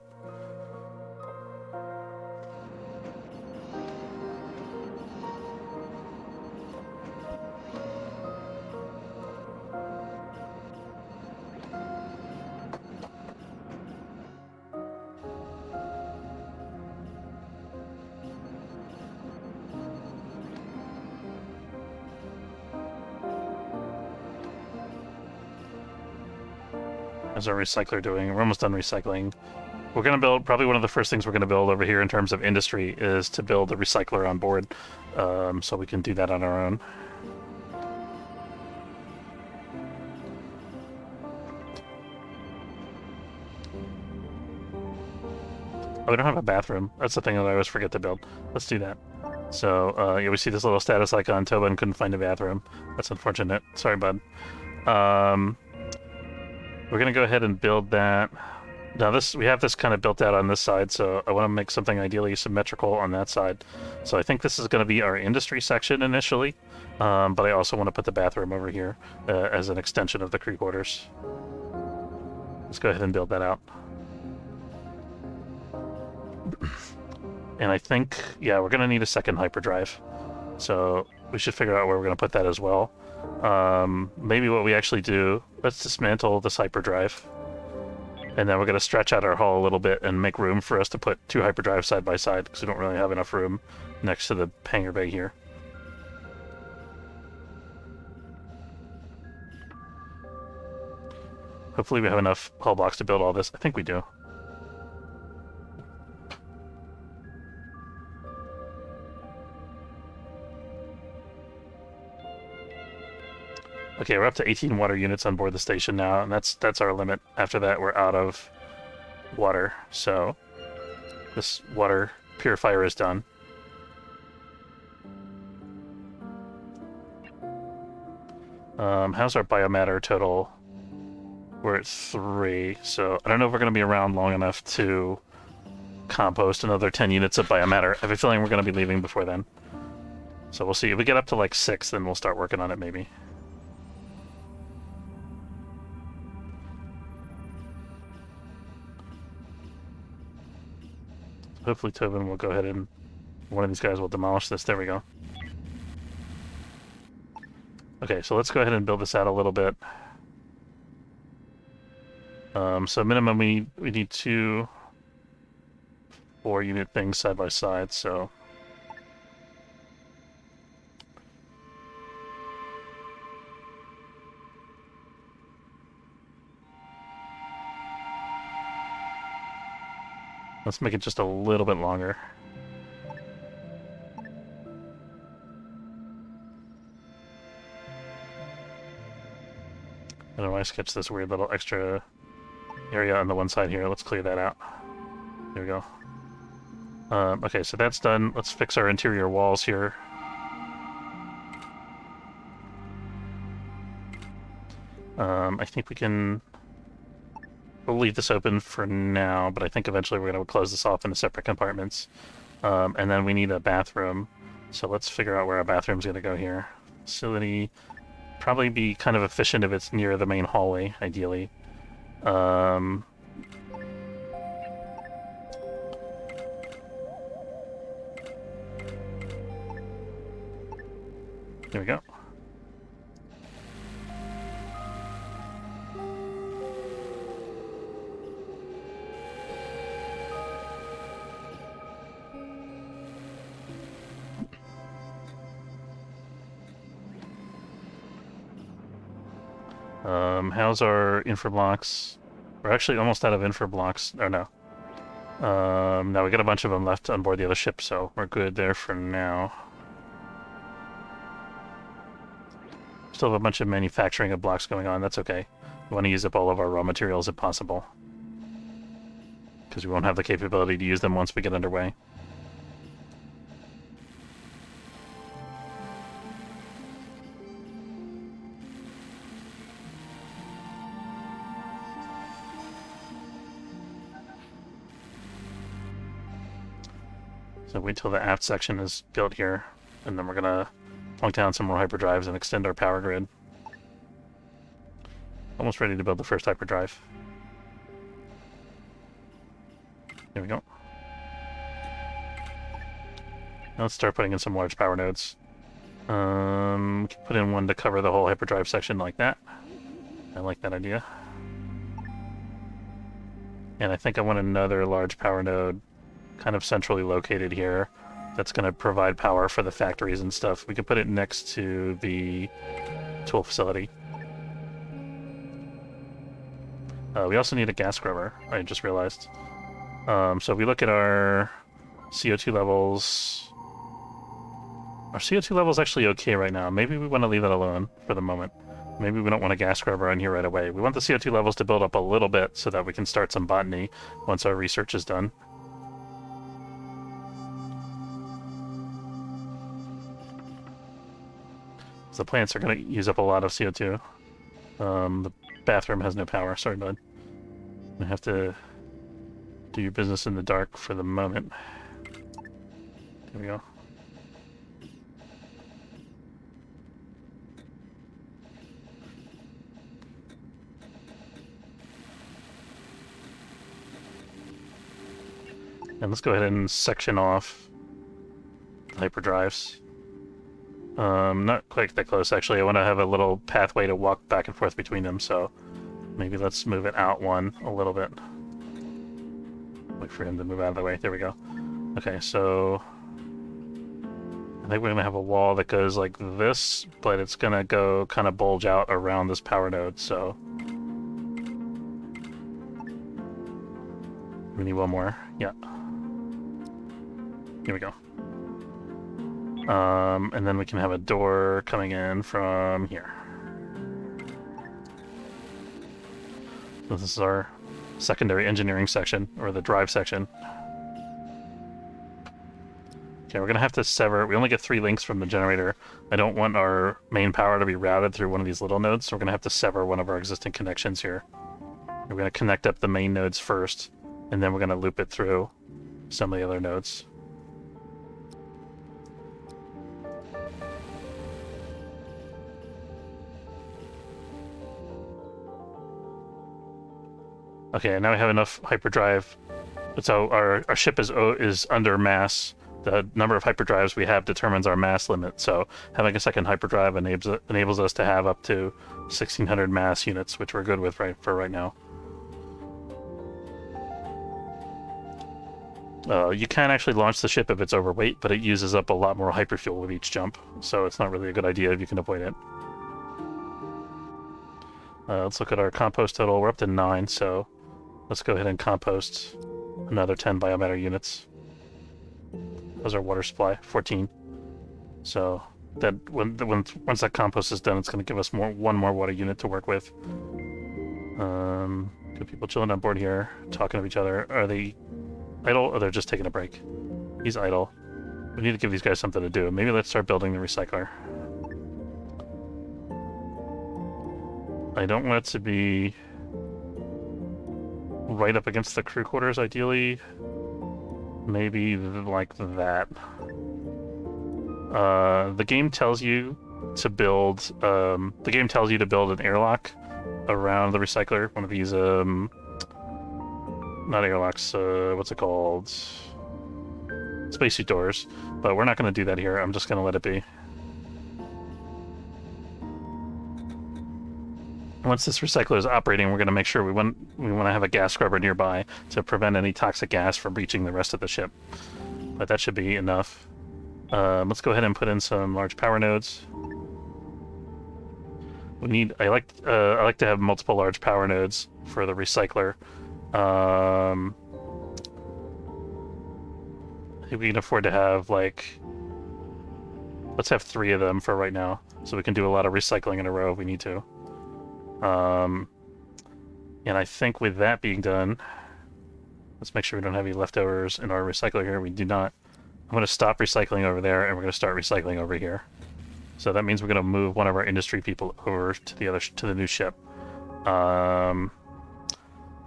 How's our recycler doing? We're almost done recycling. We're going to build, probably one of the first things we're going to build over here in terms of industry is to build a recycler on board, so we can do that on our own. Oh, we don't have a bathroom. That's the thing that I always forget to build. Let's do that. So, yeah, we see this little status icon. Tobin couldn't find a bathroom. That's unfortunate. Sorry, bud. We're going to go ahead and build that. Now we have this kind of built out on this side, so I want to make something ideally symmetrical on that side. So I think this is going to be our industry section initially, but I also want to put the bathroom over here as an extension of the crew quarters. Let's go ahead and build that out. And I think, yeah, we're going to need a second hyperdrive. So we should figure out where we're going to put that as well. Maybe what we actually do, let's dismantle this hyperdrive. And then we're going to stretch out our hull a little bit and make room for us to put 2 hyperdrives side by side, because we don't really have enough room next to the hangar bay here. Hopefully we have enough hull blocks to build all this. I think we do. Okay, we're up to 18 water units on board the station now, and that's our limit. After that, we're out of water, so this water purifier is done. How's our biomatter total? We're at 3, so I don't know if we're going to be around long enough to compost another 10 units of biomatter. I have a feeling we're going to be leaving before then. So we'll see. If we get up to like 6, then we'll start working on it maybe. Hopefully Tobin will go ahead and one of these guys will demolish this. There we go. Okay, so let's go ahead and build this out a little bit. So minimum we need 2 4-unit things side by side, so let's make it just a little bit longer. I don't know why I sketched this weird little extra area on the one side here. Let's clear that out. There we go. Okay, so that's done. Let's fix our interior walls here. I think we'll leave this open for now, but I think eventually we're going to close this off into separate compartments. And then we need a bathroom. So let's figure out where our bathroom's going to go here. Facility. Probably be kind of efficient if it's near the main hallway, ideally. There we go. How's our infra blocks? We're actually almost out of infra blocks. Or no. No, we got a bunch of them left on board the other ship, so we're good there for now. Still have a bunch of manufacturing of blocks going on. That's okay. We want to use up all of our raw materials if possible, because we won't have the capability to use them once we get underway. So wait till the aft section is built here, and then we're gonna plunk down some more hyperdrives and extend our power grid. Almost ready to build the first hyperdrive. There we go. Now let's start putting in some large power nodes. Put in one to cover the whole hyperdrive section like that. I like that idea. And I think I want another large power node kind of centrally located here that's going to provide power for the factories and stuff. We could put it next to the tool facility. We also need a gas scrubber, I just realized. So if we look at our CO2 levels, our CO2 level is actually okay right now. Maybe we want to leave that alone for the moment. Maybe we don't want a gas scrubber in here right away. We want the CO2 levels to build up a little bit so that we can start some botany once our research is done. So the plants are going to use up a lot of CO2. The bathroom has no power. Sorry, bud. I have to do your business in the dark for the moment. There we go. And let's go ahead and section off the hyperdrives. Not quite that close, actually. I want to have a little pathway to walk back and forth between them, so maybe let's move it out one a little bit. Wait for him to move out of the way. There we go. Okay, so I think we're going to have a wall that goes like this, but it's going to go kind of bulge out around this power node, so we need one more. Yeah. Here we go. And then we can have a door coming in from here. So this is our secondary engineering section, or the drive section. Okay, we're gonna have to sever. We only get 3 links from the generator. I don't want our main power to be routed through one of these little nodes, so we're gonna have to sever one of our existing connections here. We're gonna connect up the main nodes first, and then we're gonna loop it through some of the other nodes. Okay, now we have enough hyperdrive. So our ship is under mass. The number of hyperdrives we have determines our mass limit. So having a second hyperdrive enables us to have up to 1,600 mass units, which we're good with for right now. You can actually launch the ship if it's overweight, but it uses up a lot more hyperfuel with each jump, so it's not really a good idea if you can avoid it. Let's look at our compost total. We're up to 9, so let's go ahead and compost another 10 biomatter units. How's our water supply? 14. So that once that compost is done, it's going to give us one more water unit to work with. Good people chilling on board here, talking to each other. Are they idle, or they're just taking a break? He's idle. We need to give these guys something to do. Maybe let's start building the recycler. I don't want it to be right up against the crew quarters, ideally. Maybe like that. The game tells you to build. The game tells you to build an airlock around the recycler. One of these, not airlocks. What's it called? Spacesuit doors. But we're not going to do that here. I'm just going to let it be. Once this recycler is operating, we're going to make sure we want to have a gas scrubber nearby to prevent any toxic gas from reaching the rest of the ship. But that should be enough. Let's go ahead and put in some large power nodes. We need. I like to have multiple large power nodes for the recycler. I think we can afford to have like. Let's have 3 of them for right now, so we can do a lot of recycling in a row if we need to. And I think with that being done, let's make sure we don't have any leftovers in our recycler here. We do not. I'm going to stop recycling over there, and we're going to start recycling over here. So that means we're going to move one of our industry people over to the new ship. The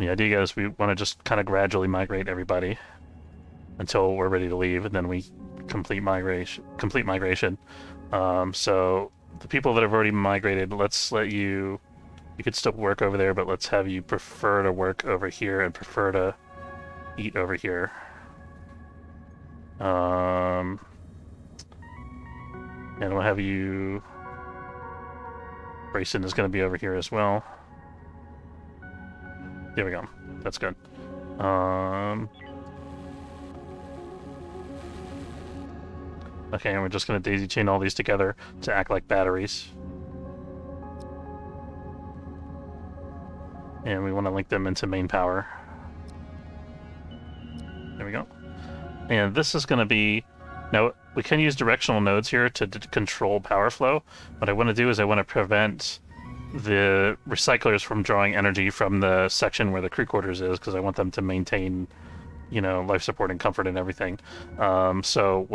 idea is we want to just kind of gradually migrate everybody until we're ready to leave, and then we complete migration. So the people that have already migrated, let's let you. You could still work over there, but let's have you prefer to work over here and prefer to eat over here. And we'll have you... Brayson is going to be over here as well. There we go. That's good. Okay, and we're just going to daisy chain all these together to act like batteries. And we want to link them into main power. There we go. And this is going to be... Now, we can use directional nodes here to control power flow. What I want to do is I want to prevent the recyclers from drawing energy from the section where the crew quarters is, because I want them to maintain, you know, life support and comfort and everything. So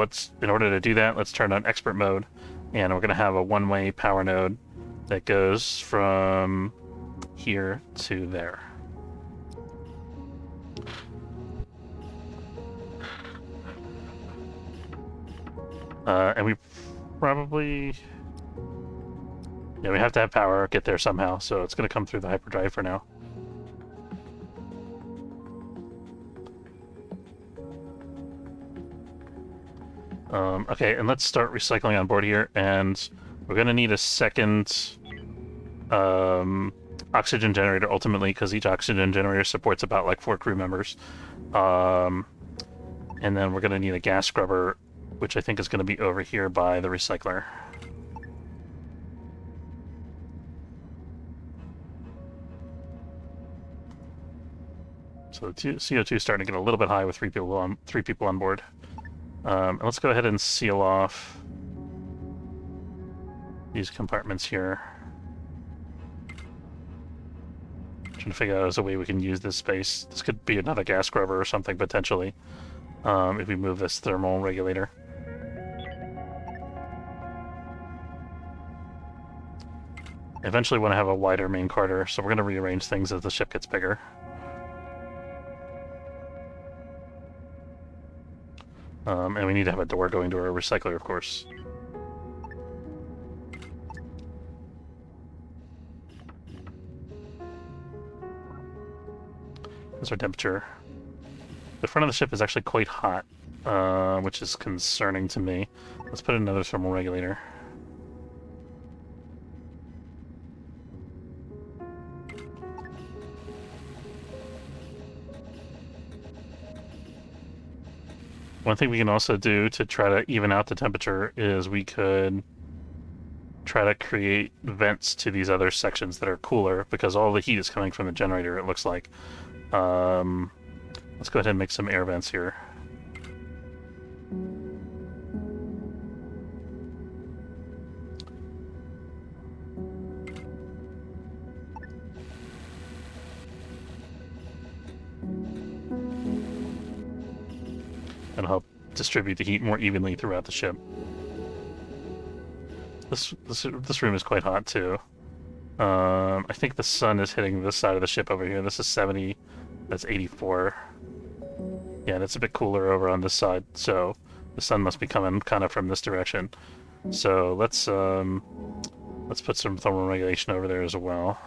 in order to do that, let's turn on expert mode, and we're going to have a one-way power node that goes from here to there. And we probably... Yeah, we have to have power, get there somehow, so it's going to come through the hyperdrive for now. Okay, and let's start recycling on board here, and we're going to need a second oxygen generator ultimately, because each oxygen generator supports about like 4 crew members. And then we're going to need a gas scrubber, which I think is going to be over here by the recycler. So CO2 is starting to get a little bit high with 3 people on board. And let's go ahead and seal off these compartments here. Trying to figure out as a way we can use this space. This could be another gas scrubber or something potentially, if we move this thermal regulator. Eventually want to have a wider main corridor, so we're going to rearrange things as the ship gets bigger. And we need to have a door going to our recycler, of course. That's our temperature. The front of the ship is actually quite hot, which is concerning to me. Let's put in another thermal regulator. One thing we can also do to try to even out the temperature is we could try to create vents to these other sections that are cooler, because all the heat is coming from the generator, it looks like. Let's go ahead and make some air vents here. That'll help distribute the heat more evenly throughout the ship. This room is quite hot too. I think the sun is hitting this side of the ship over here. This is 70. That's 84. Yeah, that's a bit cooler over on this side. So the sun must be coming kind of from this direction. So let's put some thermal regulation over there as well.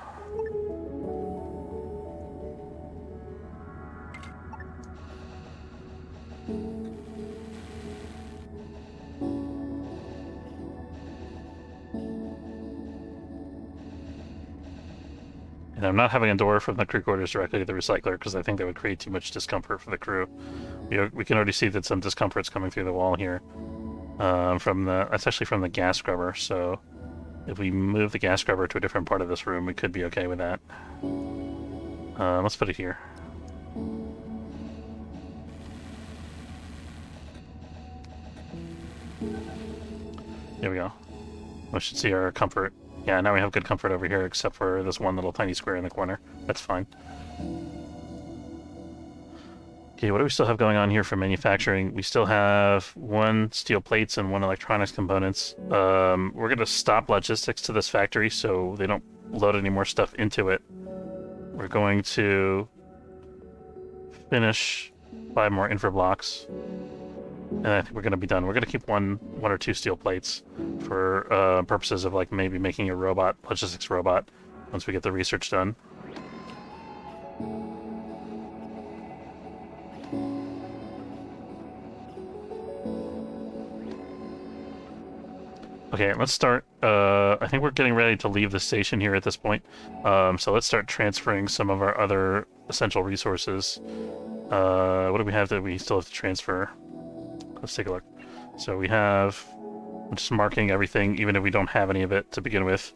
And I'm not having a door from the crew quarters directly to the recycler because I think that would create too much discomfort for the crew. We can already see that some discomfort's coming through the wall here. That's actually from the gas scrubber, so if we move the gas scrubber to a different part of this room, we could be okay with that. Let's put it here. There we go. We should see our comfort. Yeah, now we have good comfort over here, except for this one little tiny square in the corner. That's fine. Okay, what do we still have going on here for manufacturing? We still have 1 steel plates and 1 electronics components. We're going to stop logistics to this factory so they don't load any more stuff into it. We're going to finish 5 more infra blocks. And I think we're going to be done. We're going to keep one or 2 steel plates for purposes of like maybe making a robot, logistics robot, once we get the research done. Okay, let's start. I think we're getting ready to leave the station here at this point. So let's start transferring some of our other essential resources. What do we have that we still have to transfer? Let's take a look. So we have, I'm just marking everything, even if we don't have any of it to begin with.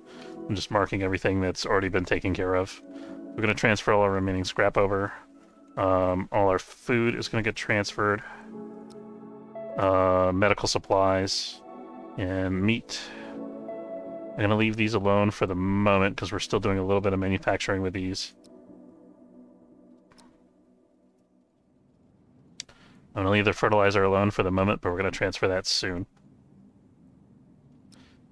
I'm just marking everything that's already been taken care of. We're going to transfer all our remaining scrap over. All our food is going to get transferred. Medical supplies and meat. I'm going to leave these alone for the moment because we're still doing a little bit of manufacturing with these. I'm going to leave the fertilizer alone for the moment, but we're going to transfer that soon.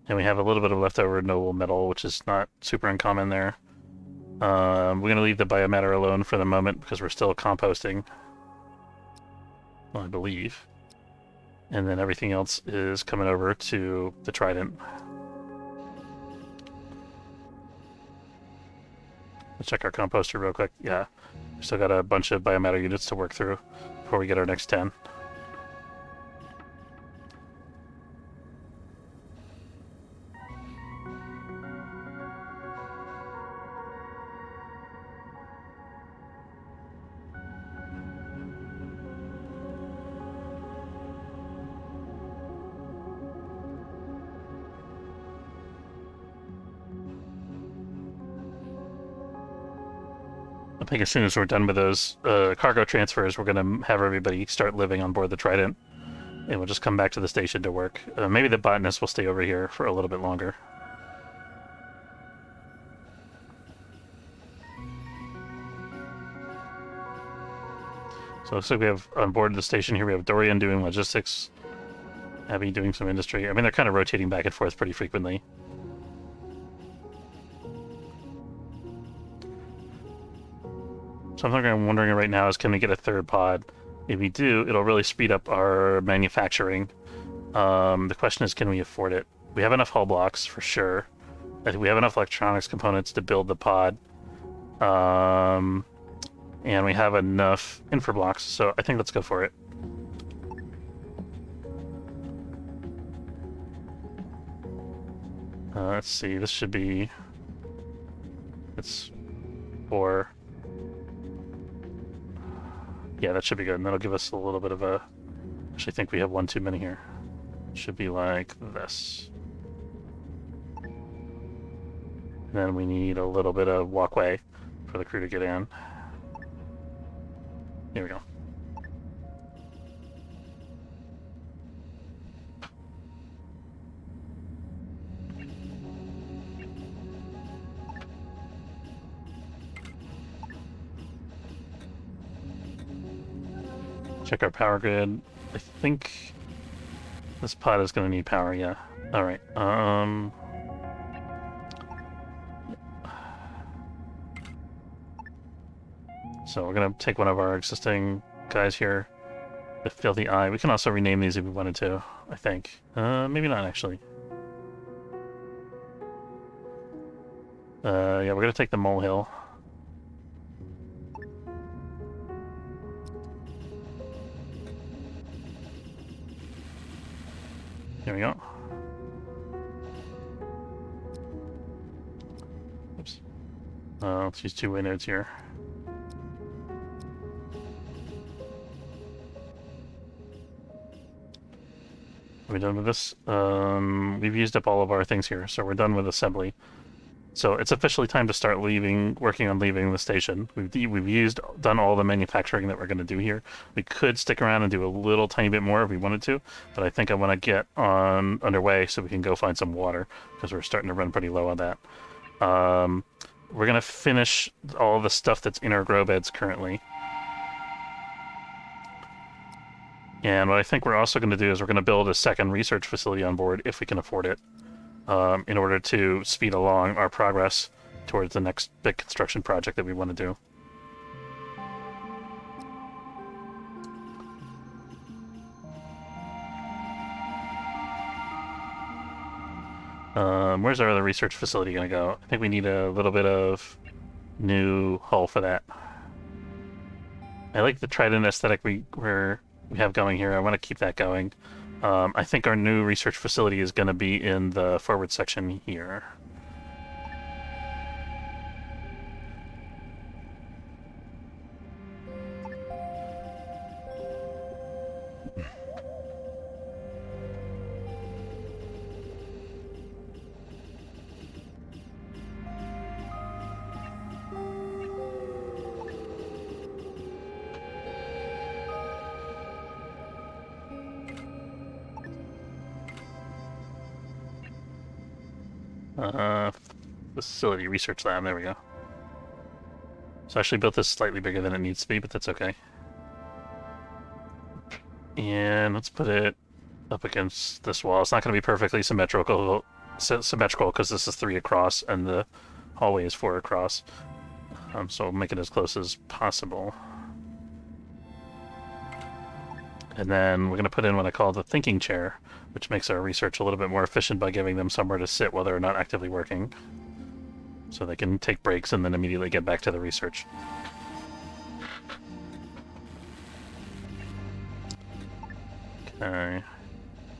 And we have a little bit of leftover noble metal, which is not super uncommon there. We're going to leave the biomatter alone for the moment because we're still composting. Well, I believe. And then everything else is coming over to the Trident. Let's check our composter real quick. Yeah, we still got a bunch of biomatter units to work through before we get our next 10. I think as soon as we're done with those cargo transfers, we're going to have everybody start living on board the Trident. And we'll just come back to the station to work. Maybe the botanist will stay over here for a little bit longer. So it looks like we have on board the station here, we have Dorian doing logistics, Abby doing some industry. I mean, they're kind of rotating back and forth pretty frequently. Something I'm wondering right now is, can we get a third pod? If we do, it'll really speed up our manufacturing. The question is, can we afford it? We have enough hull blocks for sure. I think we have enough electronics components to build the pod. And we have enough infra blocks, so I think let's go for it. Let's see, this should be... It's 4. Yeah, that should be good, and that'll give us a little bit of a... Actually, I think we have one too many here. It should be like this. And then we need a little bit of walkway for the crew to get in. Here we go. Check our power grid. I think this pod is going to need power, yeah. Alright, so we're going to take one of our existing guys here, the Filthy Eye. We can also rename these if we wanted to, I think. Maybe not, actually. Yeah, we're going to take the Molehill. There we go. Oops. Let's use two-way nodes here. Are we done with this? We've used up all of our things here, so we're done with assembly. So it's officially time to start working on leaving the station. We've done all the manufacturing that we're going to do here. We could stick around and do a little tiny bit more if we wanted to, but I think I want to get underway so we can go find some water, because we're starting to run pretty low on that. We're going to finish all the stuff that's in our grow beds currently. And what I think we're also going to do is we're going to build a second research facility on board, if we can afford it, in order to speed along our progress towards the next big construction project that we want to do. Where's our other research facility going to go? I think we need a little bit of new hull for that. I like the trident aesthetic we have going here. I want to keep that going. I think our new research facility is going to be in the forward section here. Facility research lab, there we go. So I actually built this slightly bigger than it needs to be, but that's okay. And let's put it up against this wall. It's not going to be perfectly symmetrical because this is 3 across and the hallway is 4 across. So we'll make it as close as possible. And then we're going to put in what I call the thinking chair, which makes our research a little bit more efficient by giving them somewhere to sit while they're not actively working. So they can take breaks and then immediately get back to the research. Okay.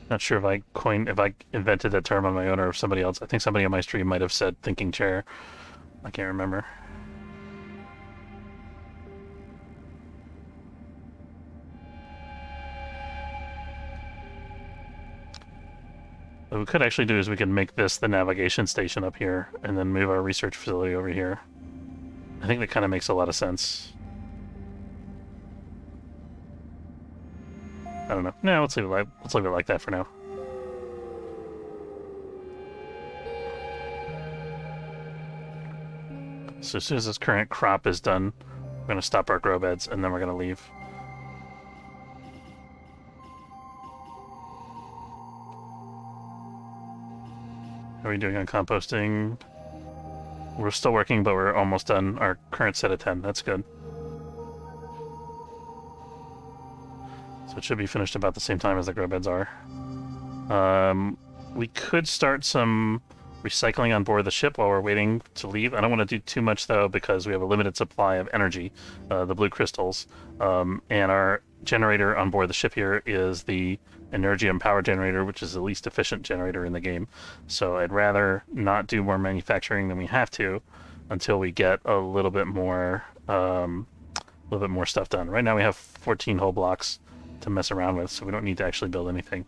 Not sure if I invented that term on my own or if somebody else. I think somebody on my stream might have said thinking chair. I can't remember. What we could actually do is we could make this the navigation station up here and then move our research facility over here. I think that kind of makes a lot of sense. I don't know. No, let's leave it like that for now. So as soon as this current crop is done, we're going to stop our grow beds and then we're going to leave. How are we doing on composting? We're still working, but we're almost done our current set of 10. That's good. So it should be finished about the same time as the grow beds are. We could start some recycling on board the ship while we're waiting to leave. I don't want to do too much, though, because we have a limited supply of energy, the blue crystals. And our generator on board the ship here is the Energium power generator, which is the least efficient generator in the game. So I'd rather not do more manufacturing than we have to until we get a little bit more stuff done. Right now we have 14 whole blocks to mess around with, so we don't need to actually build anything.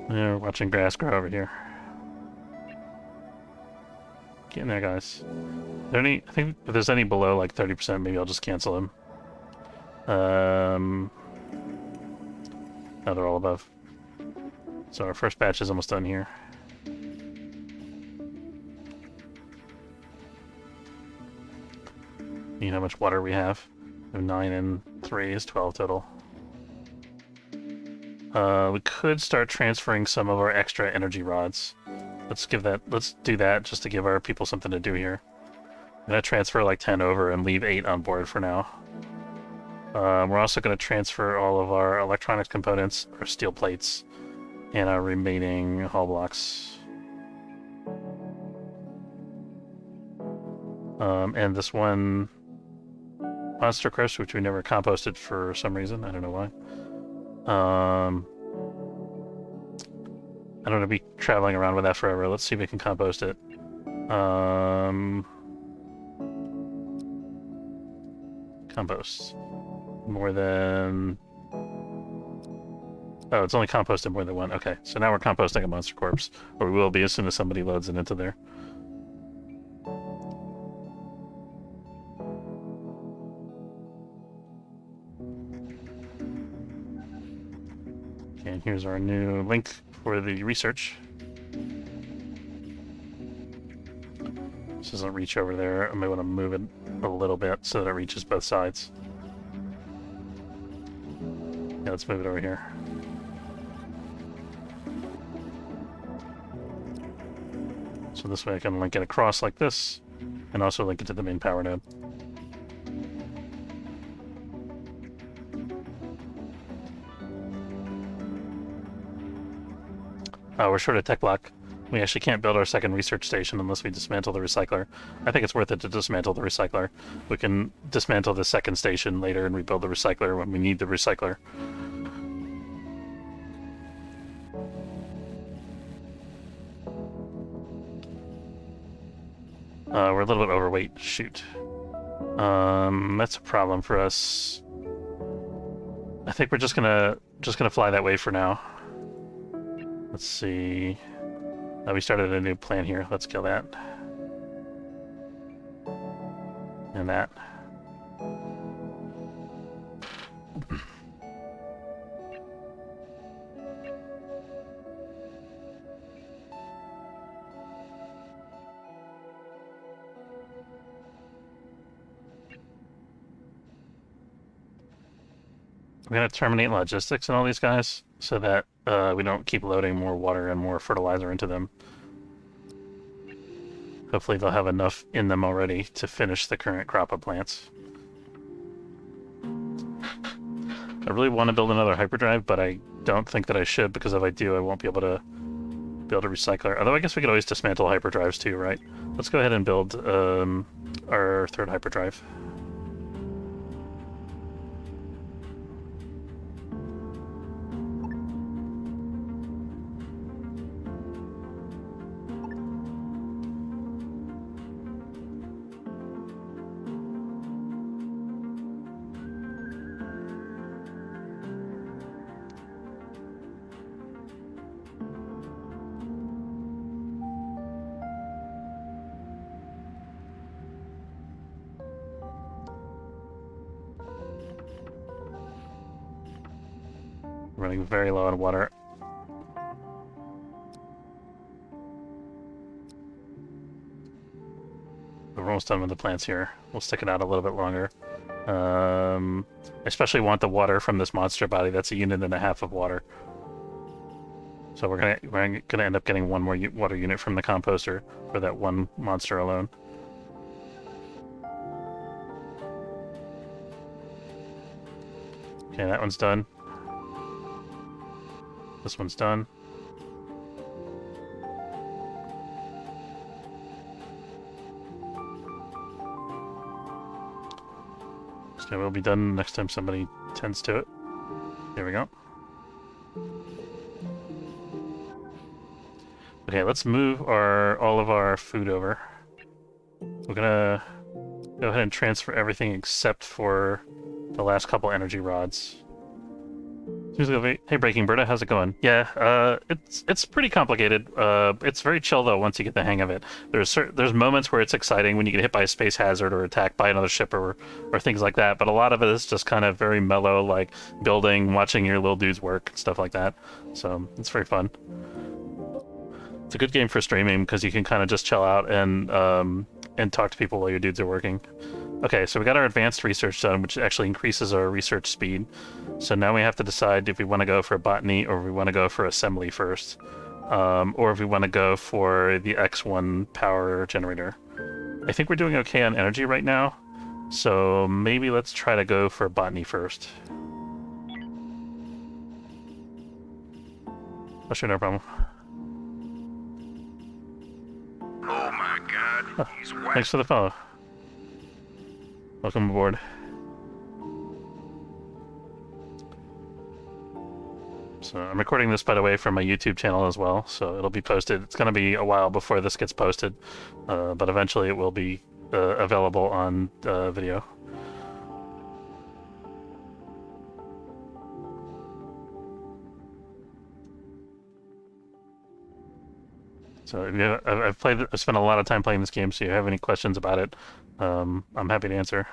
Yeah, we're watching grass grow over here. Get in there, guys. I think if there's any below like 30%, maybe I'll just cancel them. No, they're all above. So our first batch is almost done here. You know how much water we have? We have 9 and 3 is 12 total. We could start transferring some of our extra energy rods. Let's do that just to give our people something to do here. I'm gonna transfer like 10 over and leave 8 on board for now. We're also gonna transfer all of our electronics components, our steel plates, and our remaining hull blocks. And this one monster crush, which we never composted for some reason, I don't know why. I don't want to be traveling around with that forever. Let's see if we can compost it. Compost. More than... Oh, it's only composted more than one. Okay, so now we're composting a monster corpse. Or we will be as soon as somebody loads it into there. Okay, and here's our new link for the research. This doesn't reach over there. I may want to move it a little bit so that it reaches both sides. Yeah, let's move it over here. So this way I can link it across like this, and also link it to the main power node. Oh, we're short of tech block. We actually can't build our second research station unless we dismantle the recycler. I think it's worth it to dismantle the recycler. We can dismantle the second station later and rebuild the recycler when we need the recycler. We're a little bit overweight. Shoot. That's a problem for us. I think we're just gonna fly that way for now. Let's see. We started a new plan here. Let's kill that. And that. We're going to terminate logistics and all these guys so that we don't keep loading more water and more fertilizer into them. Hopefully they'll have enough in them already to finish the current crop of plants. I really want to build another hyperdrive, but I don't think that I should, because if I do, I won't be able to build a recycler. Although I guess we could always dismantle hyperdrives too, right? Let's go ahead and build our third hyperdrive. Running very low on water. We're almost done with the plants here. We'll stick it out a little bit longer. I especially want the water from this monster body. That's 1.5 units of water. So So we're gonna end up getting one more water unit from the composter for that one monster alone. Okay, that one's done. This one's done. So we'll be done next time somebody tends to it. There we go. Okay, let's move all of our food over. We're gonna go ahead and transfer everything except for the last couple energy rods. Hey, Breaking Berta, how's it going? Yeah, it's pretty complicated. It's very chill though once you get the hang of it. There's moments where it's exciting when you get hit by a space hazard or attacked by another ship or things like that. But a lot of it is just kind of very mellow, like building, watching your little dudes work, and stuff like that. So it's very fun. It's a good game for streaming because you can kind of just chill out and talk to people while your dudes are working. Okay, so we got our advanced research done, which actually increases our research speed. So now we have to decide if we want to go for botany or if we want to go for assembly first. Or if we want to go for the X1 power generator. I think we're doing okay on energy right now, so maybe let's try to go for botany first. Oh, sure, no problem. Oh my god, he's whack. Thanks for the follow. Welcome aboard. So I'm recording this, by the way, from my YouTube channel as well, so it'll be posted. It's going to be a while before this gets posted, but eventually it will be available on video. So if I've spent a lot of time playing this game, so if you have any questions about it, I'm happy to answer.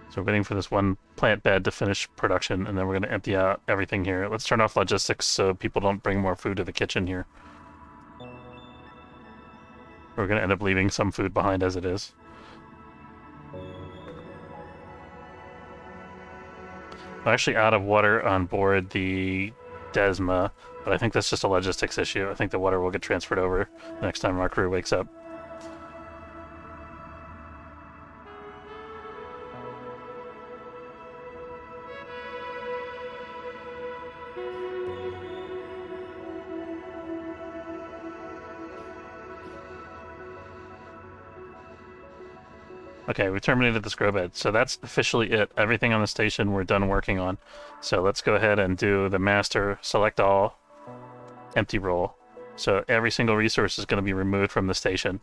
So we're waiting for this one plant bed to finish production, and then we're going to empty out everything here. Let's turn off logistics so people don't bring more food to the kitchen here. We're going to end up leaving some food behind as it is. We're actually out of water on board the Desma, but I think that's just a logistics issue. I think the water will get transferred over next time our crew wakes up. Okay, we terminated the scroll bed, so that's officially it. Everything on the station we're done working on. So let's go ahead and do the master, select all, empty roll. So every single resource is going to be removed from the station.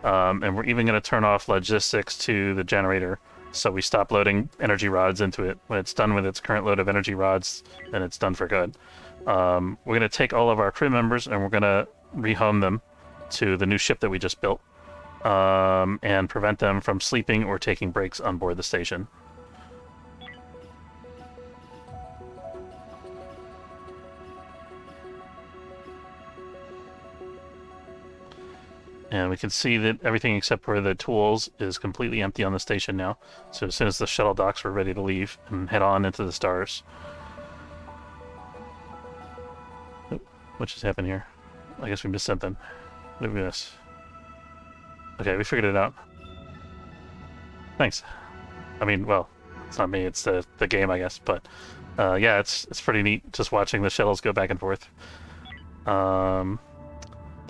And we're even going to turn off logistics to the generator, so we stop loading energy rods into it. When it's done with its current load of energy rods, then it's done for good. We're going to take all of our crew members and we're going to rehome them to the new ship that we just built. And prevent them from sleeping or taking breaks on board the station. And we can see that everything except for the tools is completely empty on the station now. So as soon as the shuttle docks, we're ready to leave and head on into the stars. Oh, what just happened here? I guess we missed something. What did we miss? Okay, we figured it out. Thanks. I mean, well, it's not me, it's the game, I guess, but yeah, it's pretty neat just watching the shuttles go back and forth.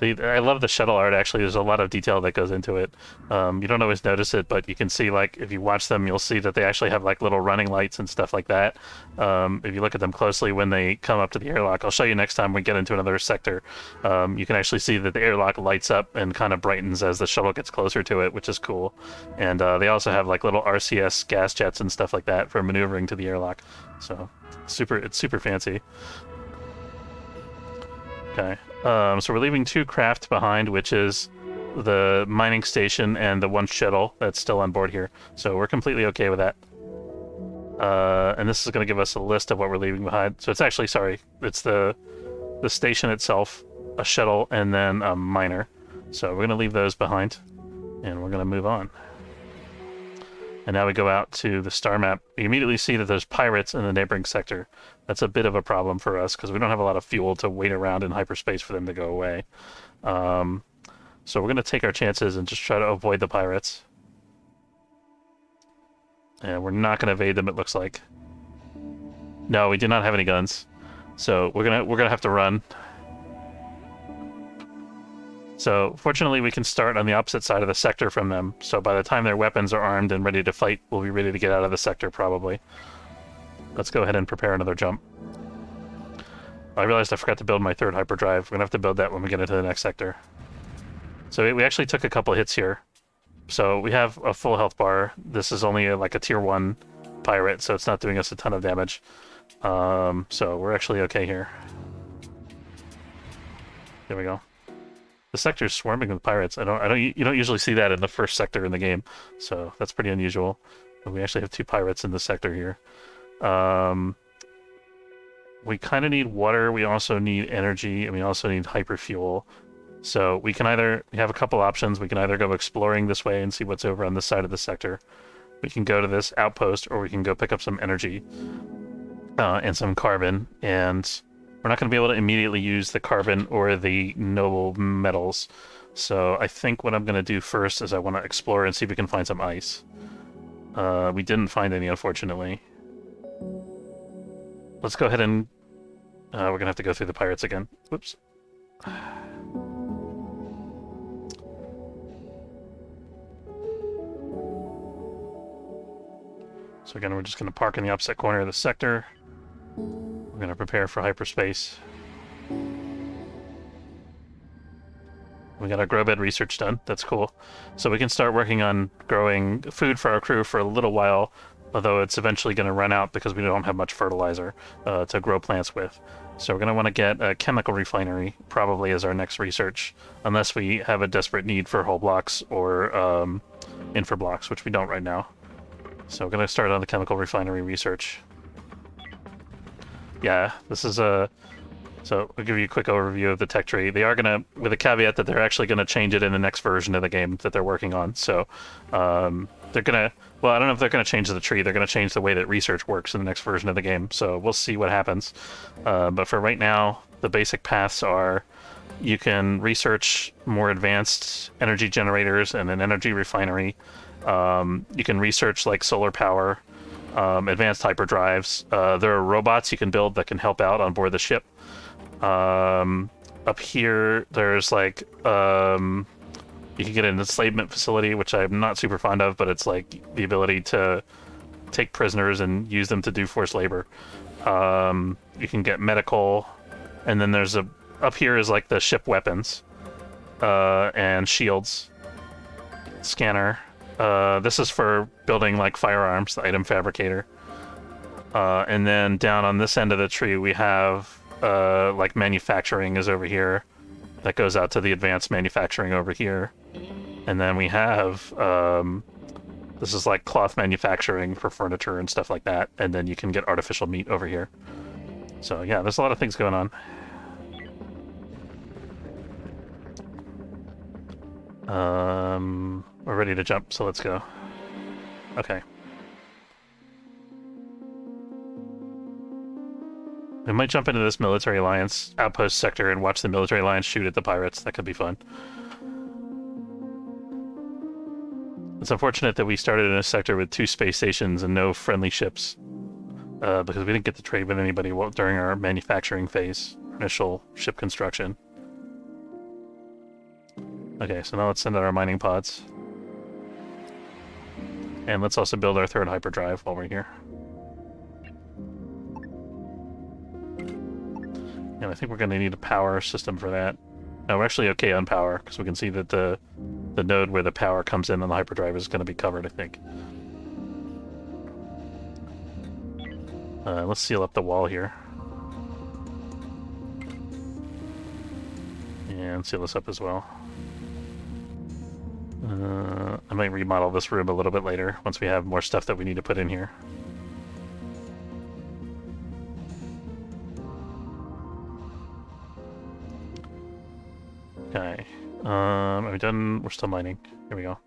I love the shuttle art, actually. There's a lot of detail that goes into it. You don't always notice it, but you can see, like, if you watch them, you'll see that they actually have, like, little running lights and stuff like that. If you look at them closely when they come up to the airlock, I'll show you next time we get into another sector. You can actually see that the airlock lights up and kind of brightens as the shuttle gets closer to it, which is cool. And they also have, like, little RCS gas jets and stuff like that for maneuvering to the airlock. So, it's super fancy. Okay. So we're leaving 2 craft behind, which is the mining station and the 1 shuttle that's still on board here. So we're completely okay with that. And this is going to give us a list of what we're leaving behind. So it's actually, sorry, it's the station itself, a shuttle, and then a miner. So we're going to leave those behind. And we're going to move on. And now we go out to the star map. We immediately see that there's pirates in the neighboring sector. That's a bit of a problem for us because we don't have a lot of fuel to wait around in hyperspace for them to go away. So we're going to take our chances and just try to avoid the pirates. And we're not going to evade them, it looks like. No, we do not have any guns. So we're gonna have to run. So fortunately we can start on the opposite side of the sector from them. So by the time their weapons are armed and ready to fight, we'll be ready to get out of the sector probably. Let's go ahead and prepare another jump. I realized I forgot to build my third hyperdrive. We're gonna have to build that when we get into the next sector. So we actually took a couple hits here. So we have a full health bar. This is only like a tier 1 pirate, so it's not doing us a ton of damage. So we're actually okay here. There we go. The sector is swarming with pirates. You don't usually see that in the first sector in the game, so that's pretty unusual. But we actually have 2 pirates in the sector here. We kind of need water. We also need energy, and we also need hyperfuel. So we have a couple options. We can either go exploring this way and see what's over on this side of the sector. We can go to this outpost, or we can go pick up some energy and some carbon. And we're not going to be able to immediately use the carbon or the noble metals. So I think what I'm going to do first is I want to explore and see if we can find some ice. We didn't find any, unfortunately. Let's go ahead and... we're going to have to go through the pirates again. Whoops. So again, we're just going to park in the opposite corner of the sector. We're going to prepare for hyperspace. We got our grow bed research done. That's cool. So we can start working on growing food for our crew for a little while, although it's eventually going to run out because we don't have much fertilizer to grow plants with. So we're going to want to get a chemical refinery probably as our next research, unless we have a desperate need for whole blocks or infra blocks, which we don't right now. So we're going to start on the chemical refinery research. Yeah, this is a... So I'll give you a quick overview of the tech tree. They are going to, with a caveat that they're actually going to change it in the next version of the game that they're working on. So they're going to... Well, I don't know if they're going to change the tree. They're going to change the way that research works in the next version of the game. So we'll see what happens. But for right now, the basic paths are you can research more advanced energy generators and an energy refinery. You can research like solar power, advanced hyperdrives. There are robots you can build that can help out on board the ship. Up here, there's like you can get an enslavement facility, which I'm not super fond of, but it's like the ability to take prisoners and use them to do forced labor. You can get medical, and then there's up here is like the ship weapons and shields, scanner. This is for building like firearms, the item fabricator. And then down on this end of the tree we have like manufacturing is over here. That goes out to the advanced manufacturing over here. And then we have this is like cloth manufacturing for furniture and stuff like that. And then you can get artificial meat over here. So yeah, there's a lot of things going on. We're ready to jump, so let's go. Okay. We might jump into this military alliance outpost sector and watch the military alliance shoot at the pirates. That could be fun. It's unfortunate that we started in a sector with 2 space stations and no friendly ships, because we didn't get to trade with anybody during our manufacturing phase, initial ship construction. Okay, so now let's send out our mining pods. And let's also build our third hyperdrive while we're here. And I think we're going to need a power system for that. No, we're actually okay on power, because we can see that the node where the power comes in on the hyperdrive is going to be covered, I think. Let's seal up the wall here. And seal this up as well. I might remodel this room a little bit later, once we have more stuff that we need to put in here. Okay. Are we done? We're still mining. Here we go.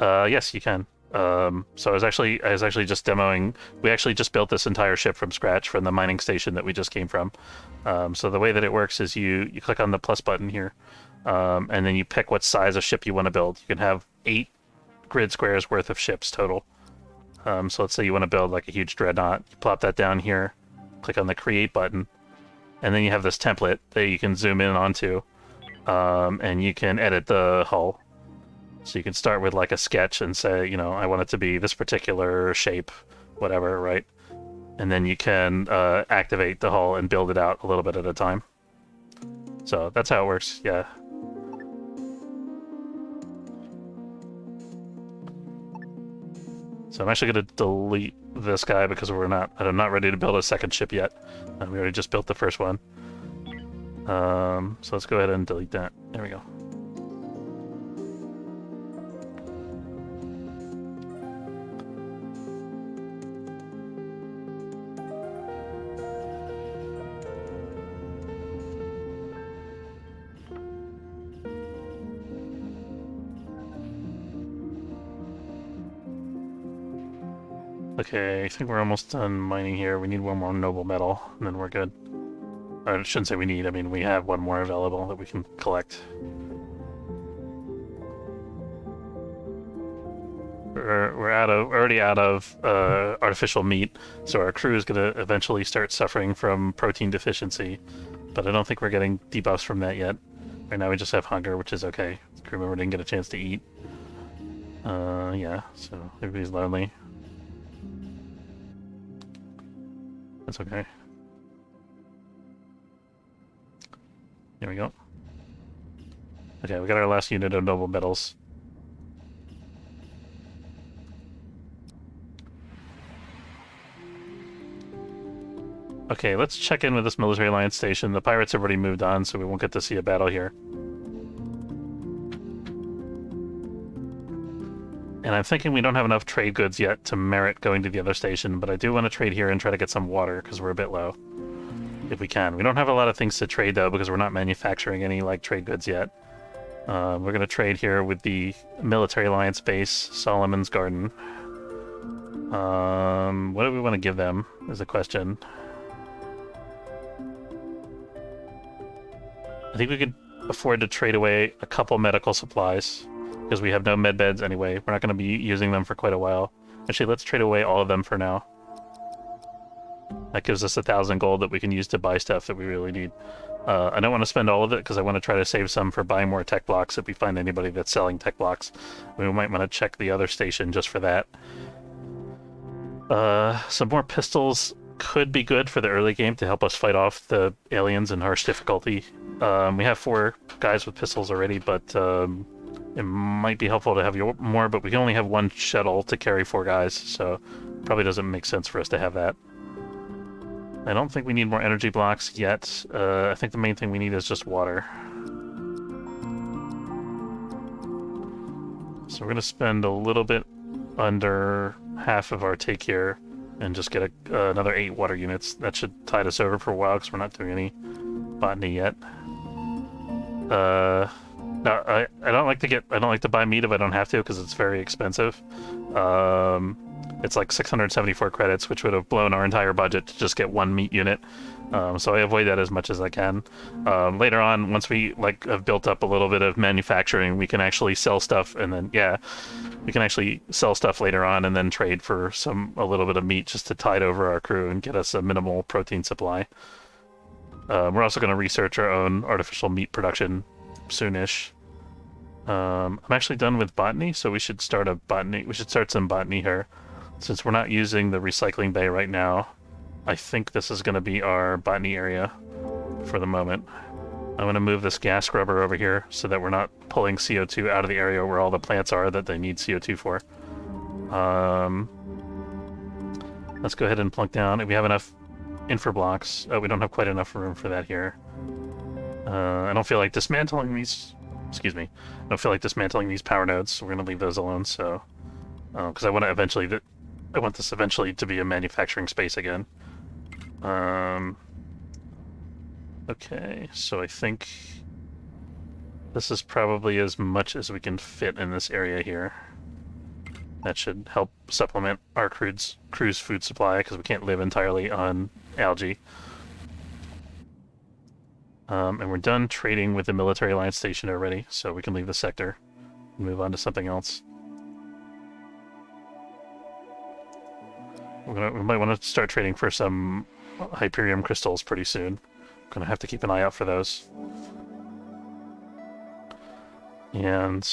Yes, you can. So I was actually just demoing. We actually just built this entire ship from scratch from the mining station that we just came from. So the way that it works is you click on the plus button here, and then you pick what size of ship you want to build. You can have 8 grid squares worth of ships total. So let's say you want to build like a huge dreadnought. You plop that down here, click on the create button, and then you have this template that you can zoom in onto, and you can edit the hull. So you can start with like a sketch and say, you know, I want it to be this particular shape, whatever, right? And then you can activate the hull and build it out a little bit at a time. So that's how it works, yeah. So I'm actually going to delete this guy because I'm not ready to build a second ship yet. We already just built the first one. So let's go ahead and delete that. There we go. Okay, I think we're almost done mining here. We need one more noble metal, and then we're good. Or I shouldn't say we need, I mean we have one more available that we can collect. We're already out of artificial meat, so our crew is going to eventually start suffering from protein deficiency, but I don't think we're getting debuffs from that yet. Right now we just have hunger, which is okay. The crew member didn't get a chance to eat. Yeah, so everybody's lonely. That's okay. Here we go. Okay, we got our last unit of noble metals. Okay, let's check in with this military alliance station. The pirates have already moved on, so we won't get to see a battle here. And I'm thinking we don't have enough trade goods yet to merit going to the other station, but I do want to trade here and try to get some water, because we're a bit low. If we can. We don't have a lot of things to trade, though, because we're not manufacturing any, like, trade goods yet. We're going to trade here with the military alliance base, Solomon's Garden. What do we want to give them, is the question. I think we could afford to trade away a couple medical supplies, because we have no med beds anyway. We're not going to be using them for quite a while. Actually, let's trade away all of them for now. That gives us 1,000 gold that we can use to buy stuff that we really need. I don't want to spend all of it because I want to try to save some for buying more tech blocks if we find anybody that's selling tech blocks. We might want to check the other station just for that. Some more pistols could be good for the early game to help us fight off the aliens in harsh difficulty. We have 4 guys with pistols already, but it might be helpful to have more, but we can only have 1 shuttle to carry 4 guys, so probably doesn't make sense for us to have that. I don't think we need more energy blocks yet. I think the main thing we need is just water. So we're going to spend a little bit under half of our take here and just get another 8 water units. That should tide us over for a while because we're not doing any botany yet. No, I don't like to buy meat if I don't have to because it's very expensive. It's like 674 credits, which would have blown our entire budget to just get 1 meat unit. So I avoid that as much as I can. Later on, once we have built up a little bit of manufacturing, we can actually sell stuff, and then we can actually sell stuff later on, and then trade for a little bit of meat just to tide over our crew and get us a minimal protein supply. We're also going to research our own artificial meat production soonish. I'm actually done with botany, so we should start some botany here. Since we're not using the recycling bay right now, I think this is going to be our botany area for the moment. I'm going to move this gas scrubber over here so that we're not pulling CO2 out of the area where all the plants are that they need CO2 for. Let's go ahead and plunk down. If we have enough infra blocks. Oh, we don't have quite enough room for that here. I don't feel like dismantling these... Excuse me. I don't feel like dismantling these power nodes, so we're going to leave those alone, so... Because I want this eventually to be a manufacturing space again. Okay, so I think this is probably as much as we can fit in this area here. That should help supplement our crew's food supply, because we can't live entirely on algae. And we're done trading with the military alliance station already, so we can leave the sector and move on to something else. We might want to start trading for some Hyperium crystals pretty soon. Gonna have to keep an eye out for those. And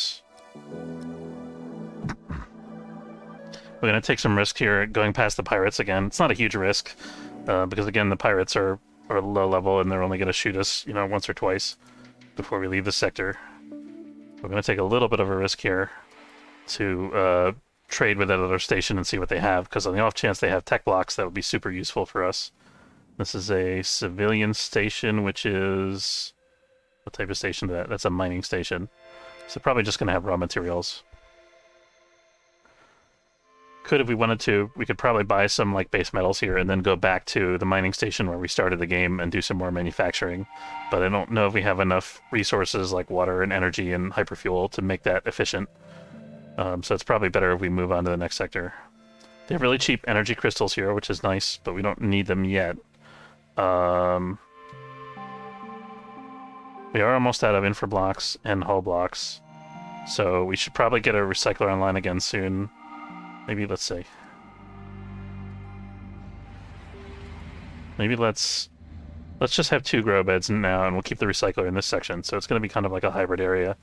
we're gonna take some risk here going past the pirates again. It's not a huge risk, because again the pirates are low level and they're only gonna shoot us, once or twice before we leave the sector. We're gonna take a little bit of a risk here to trade with that other station and see what they have, because on the off chance they have tech blocks, that would be super useful for us. This is a civilian station, which is... what type of station is that? That's a mining station. So probably just going to have raw materials. If we wanted to, we could probably buy some like base metals here and then go back to the mining station where we started the game and do some more manufacturing. But I don't know if we have enough resources like water and energy and hyperfuel to make that efficient. So it's probably better if we move on to the next sector. They have really cheap energy crystals here, which is nice, but we don't need them yet. We are almost out of infra blocks and hull blocks, so we should probably get a recycler online again soon. Maybe, let's see. Maybe let's just have 2 grow beds now, and we'll keep the recycler in this section, so it's going to be kind of like a hybrid area.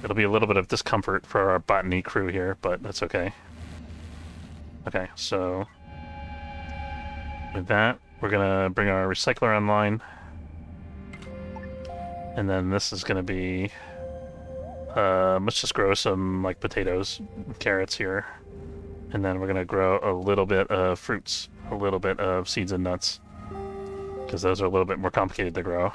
It'll be a little bit of discomfort for our botany crew here, but that's okay. Okay, so with that, we're gonna bring our recycler online. And then this is gonna be... let's just grow some, like, potatoes, carrots here. And then we're gonna grow a little bit of fruits, a little bit of seeds and nuts, because those are a little bit more complicated to grow.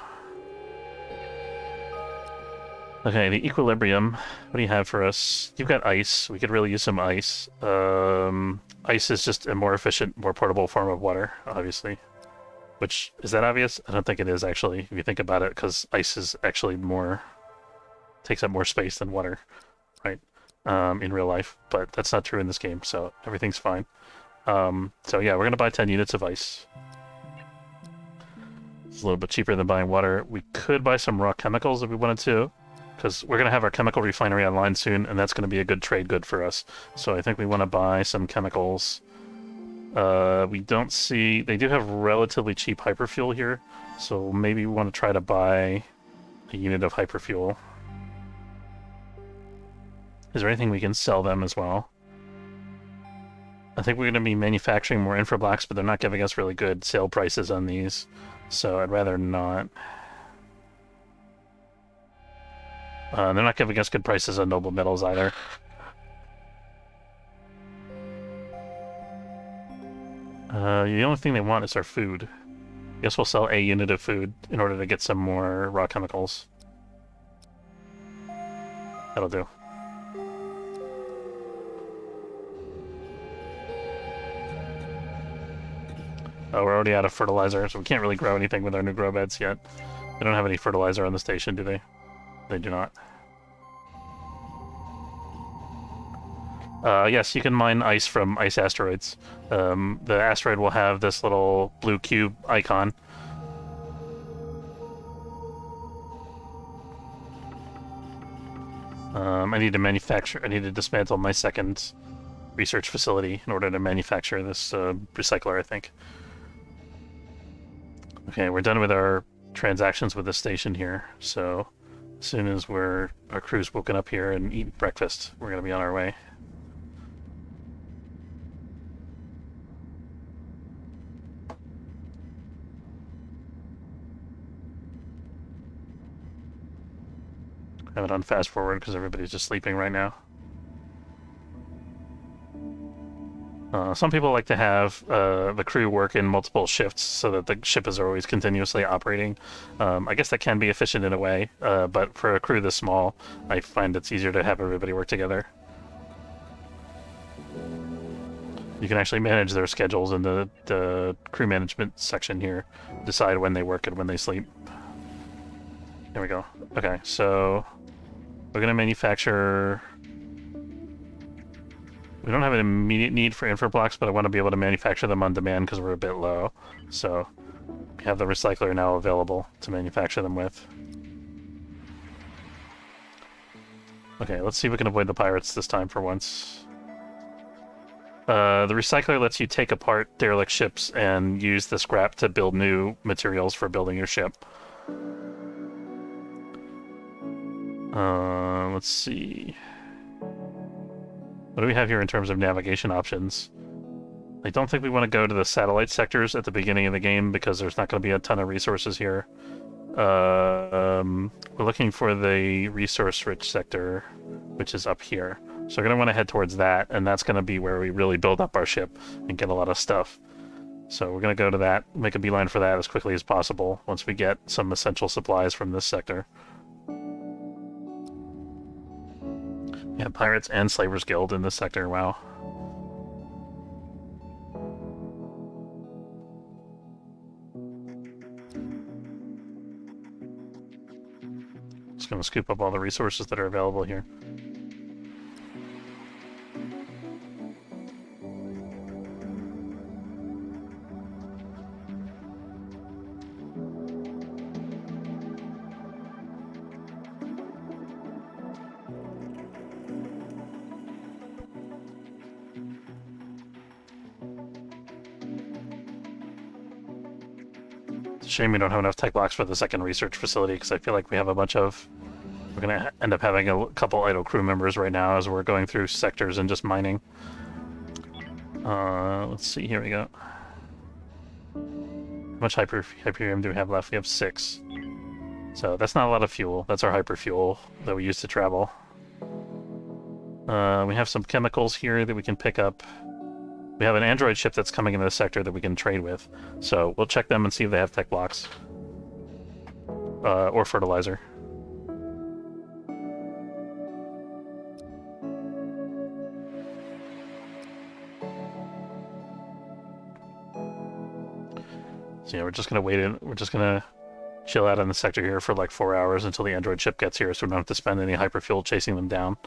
Okay, the equilibrium. What do you have for us? You've got ice. We could really use some ice. Ice is just a more efficient, more portable form of water, obviously. Which, is that obvious? I don't think it is, actually, if you think about it, because ice is actually takes up more space than water, right? In real life, but that's not true in this game, so everything's fine. So yeah, we're gonna buy 10 units of ice. It's a little bit cheaper than buying water. We could buy some raw chemicals if we wanted to, because we're going to have our chemical refinery online soon, and that's going to be a good trade good for us. So I think we want to buy some chemicals. We don't see... They do have relatively cheap hyperfuel here, so maybe we want to try to buy a unit of hyperfuel. Is there anything we can sell them as well? I think we're going to be manufacturing more infra blocks, but they're not giving us really good sale prices on these, so I'd rather not. They're not giving us good prices on noble metals either. The only thing they want is our food. I guess we'll sell a unit of food in order to get some more raw chemicals. That'll do. Oh, we're already out of fertilizer, so we can't really grow anything with our new grow beds yet. They don't have any fertilizer on the station, do they? They do not. Yes, you can mine ice from ice asteroids. The asteroid will have this little blue cube icon. I need to dismantle my second research facility in order to manufacture this recycler, I think. Okay, we're done with our transactions with the station here, so as soon as our crew's woken up here and eat breakfast, we're going to be on our way. I have it on fast forward because everybody's just sleeping right now. Some people like to have the crew work in multiple shifts so that the ship is always continuously operating. I guess that can be efficient in a way, but for a crew this small, I find it's easier to have everybody work together. You can actually manage their schedules in the crew management section here, decide when they work and when they sleep. There we go. Okay, so we're going to manufacture We don't have an immediate need for infra blocks, but I want to be able to manufacture them on demand because we're a bit low. So we have the recycler now available to manufacture them with. Okay, let's see if we can avoid the pirates this time for once. The recycler lets you take apart derelict ships and use the scrap to build new materials for building your ship. Let's see. What do we have here in terms of navigation options? I don't think we want to go to the satellite sectors at the beginning of the game because there's not going to be a ton of resources here. We're looking for the resource-rich sector, which is up here. So we're going to want to head towards that, and that's going to be where we really build up our ship and get a lot of stuff. So we're going to go to that, make a beeline for that as quickly as possible once we get some essential supplies from this sector. Yeah, Pirates and Slavers Guild in this sector, wow. Just gonna scoop up all the resources that are available here. Shame we don't have enough tech blocks for the second research facility because I feel like we have a bunch of... We're going to end up having a couple idle crew members right now as we're going through sectors and just mining. Let's see, here we go. How much Hyperium do we have left? We have 6. So that's not a lot of fuel. That's our hyperfuel that we use to travel. We have some chemicals here that we can pick up. We have an android ship that's coming into the sector that we can trade with. So we'll check them and see if they have tech blocks. Or fertilizer. So yeah, we're just gonna wait in. We're just gonna chill out in the sector here for like 4 hours until the android ship gets here, so we don't have to spend any hyperfuel chasing them down.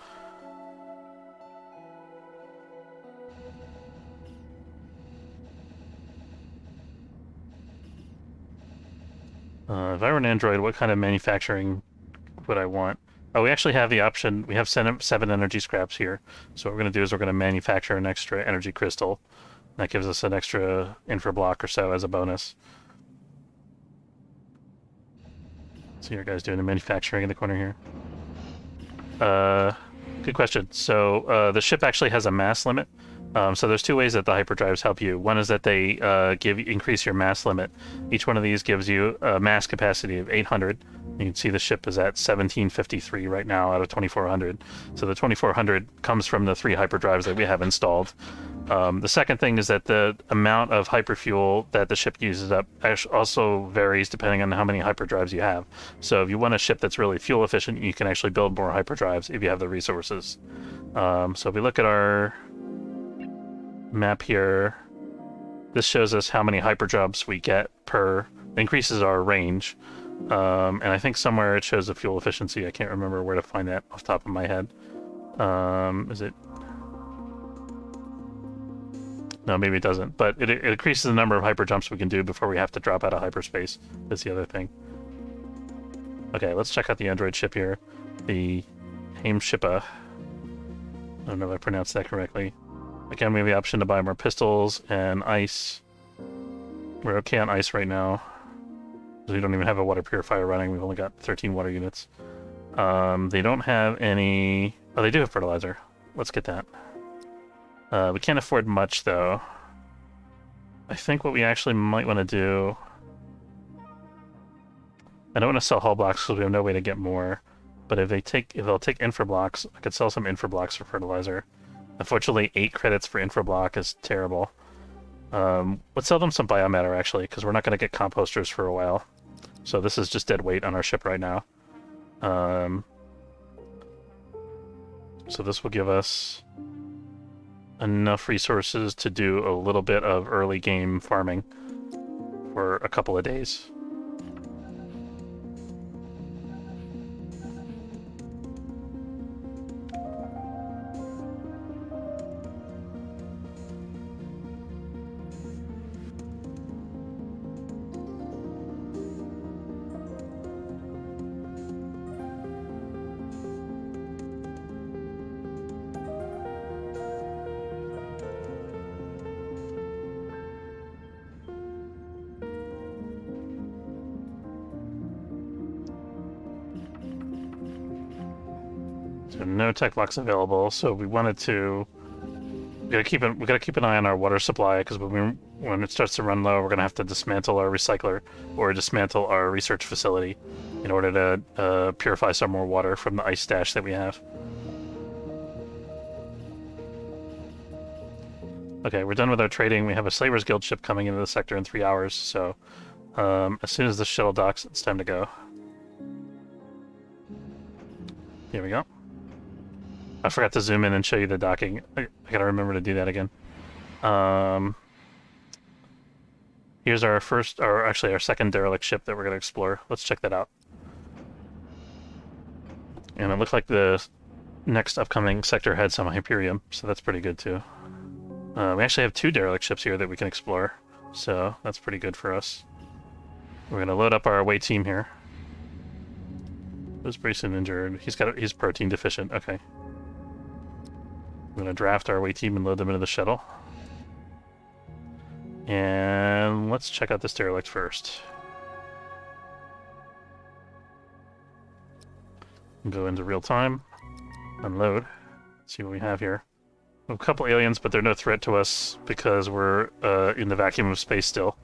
If I were an android, what kind of manufacturing would I want? Oh, we actually have the option. We have 7 energy scraps here. So what we're going to do is we're going to manufacture an extra energy crystal. That gives us an extra infra block or so as a bonus. So your guy's doing the manufacturing in the corner here. Good question. So the ship actually has a mass limit. So there's 2 ways that the hyperdrives help you. One is that they increase your mass limit. Each one of these gives you a mass capacity of 800. You can see the ship is at 1753 right now out of 2400. So the 2400 comes from the 3 hyperdrives that we have installed. The second thing is that the amount of hyperfuel that the ship uses up also varies depending on how many hyperdrives you have. So if you want a ship that's really fuel efficient, you can actually build more hyperdrives if you have the resources. So if we look at our map here, this shows us how many hyperdrives we get per, increases our range. And I think somewhere it shows the fuel efficiency. I can't remember where to find that off the top of my head. Is it? No, maybe it doesn't. But it increases the number of hyper jumps we can do before we have to drop out of hyperspace. That's the other thing. Okay, let's check out the android ship here. The Heimshippa. I don't know if I pronounced that correctly. Again, we have the option to buy more pistols and ice. We're okay on ice right now. We don't even have a water purifier running. We've only got 13 water units. They don't have any... Oh, they do have fertilizer. Let's get that. We can't afford much, though. I think what we actually might want to do... I don't want to sell hull blocks because we have no way to get more. But if they'll take infra blocks, I could sell some infra blocks for fertilizer. Unfortunately, 8 credits for infra block is terrible. Let's sell them some biomatter, actually, because we're not going to get composters for a while. So this is just dead weight on our ship right now. So this will give us enough resources to do a little bit of early game farming for a couple of days. So no tech blocks available. So we wanted to. We gotta keep an eye on our water supply because when it starts to run low, we're gonna have to dismantle our recycler or dismantle our research facility in order to purify some more water from the ice stash that we have. Okay, we're done with our trading. We have a Slavers Guild ship coming into the sector in 3 hours, so as soon as the shuttle docks, it's time to go. Here we go. I forgot to zoom in and show you the docking. I gotta remember to do that again. Here's our first, or actually our second derelict ship that we're gonna explore. Let's check that out. And it looks like the next upcoming sector had some Hyperium, so that's pretty good too. We actually have 2 derelict ships here that we can explore, so that's pretty good for us. We're gonna load up our away team here. Was Brayson injured? He's protein deficient. Okay. I'm gonna draft our away team and load them into the shuttle. And let's check out this derelict first. Go into real time, unload, see what we have here. A couple aliens, but they're no threat to us because we're in the vacuum of space still.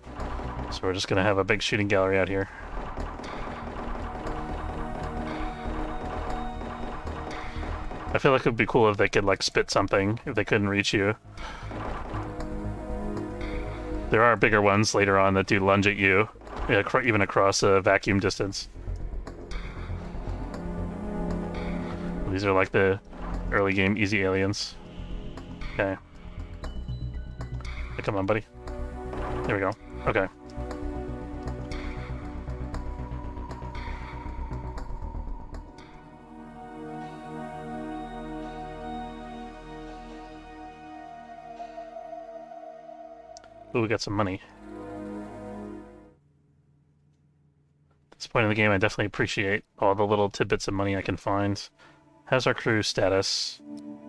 So we're just gonna have a big shooting gallery out here. I feel like it would be cool if they could like spit something if they couldn't reach you. There are bigger ones later on that do lunge at you, even across a vacuum distance. These are like the early game easy aliens. Okay. Hey, come on, buddy. There we go. Okay. Ooh, we got some money. At this point in the game, I definitely appreciate all the little tidbits of money I can find. How's our crew status?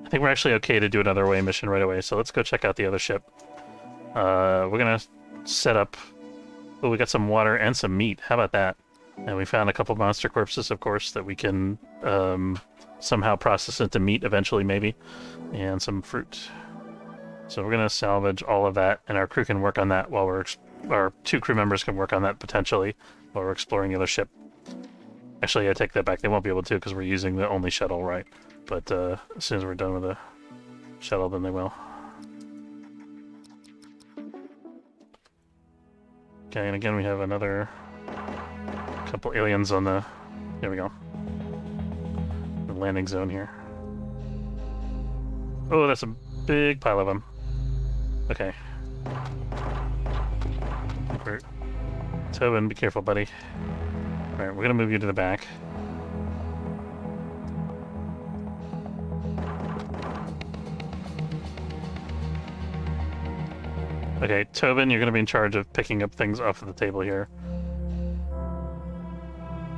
I think we're actually okay to do another away mission right away, so let's go check out the other ship. We're gonna set up... Oh, we got some water and some meat. How about that? And we found a couple monster corpses, of course, that we can somehow process into meat eventually, maybe. And some fruit. So we're gonna salvage all of that, and our crew can work on that while our 2 crew members can work on that potentially while we're exploring the other ship. Actually, I take that back. They won't be able to because we're using the only shuttle, right? But as soon as we're done with the shuttle, then they will. Okay, and again we have another couple aliens on the... There we go. The landing zone here. Oh, that's a big pile of them. Okay. Tobin, be careful, buddy. Alright, we're gonna move you to the back. Okay, Tobin, you're gonna be in charge of picking up things off of the table here.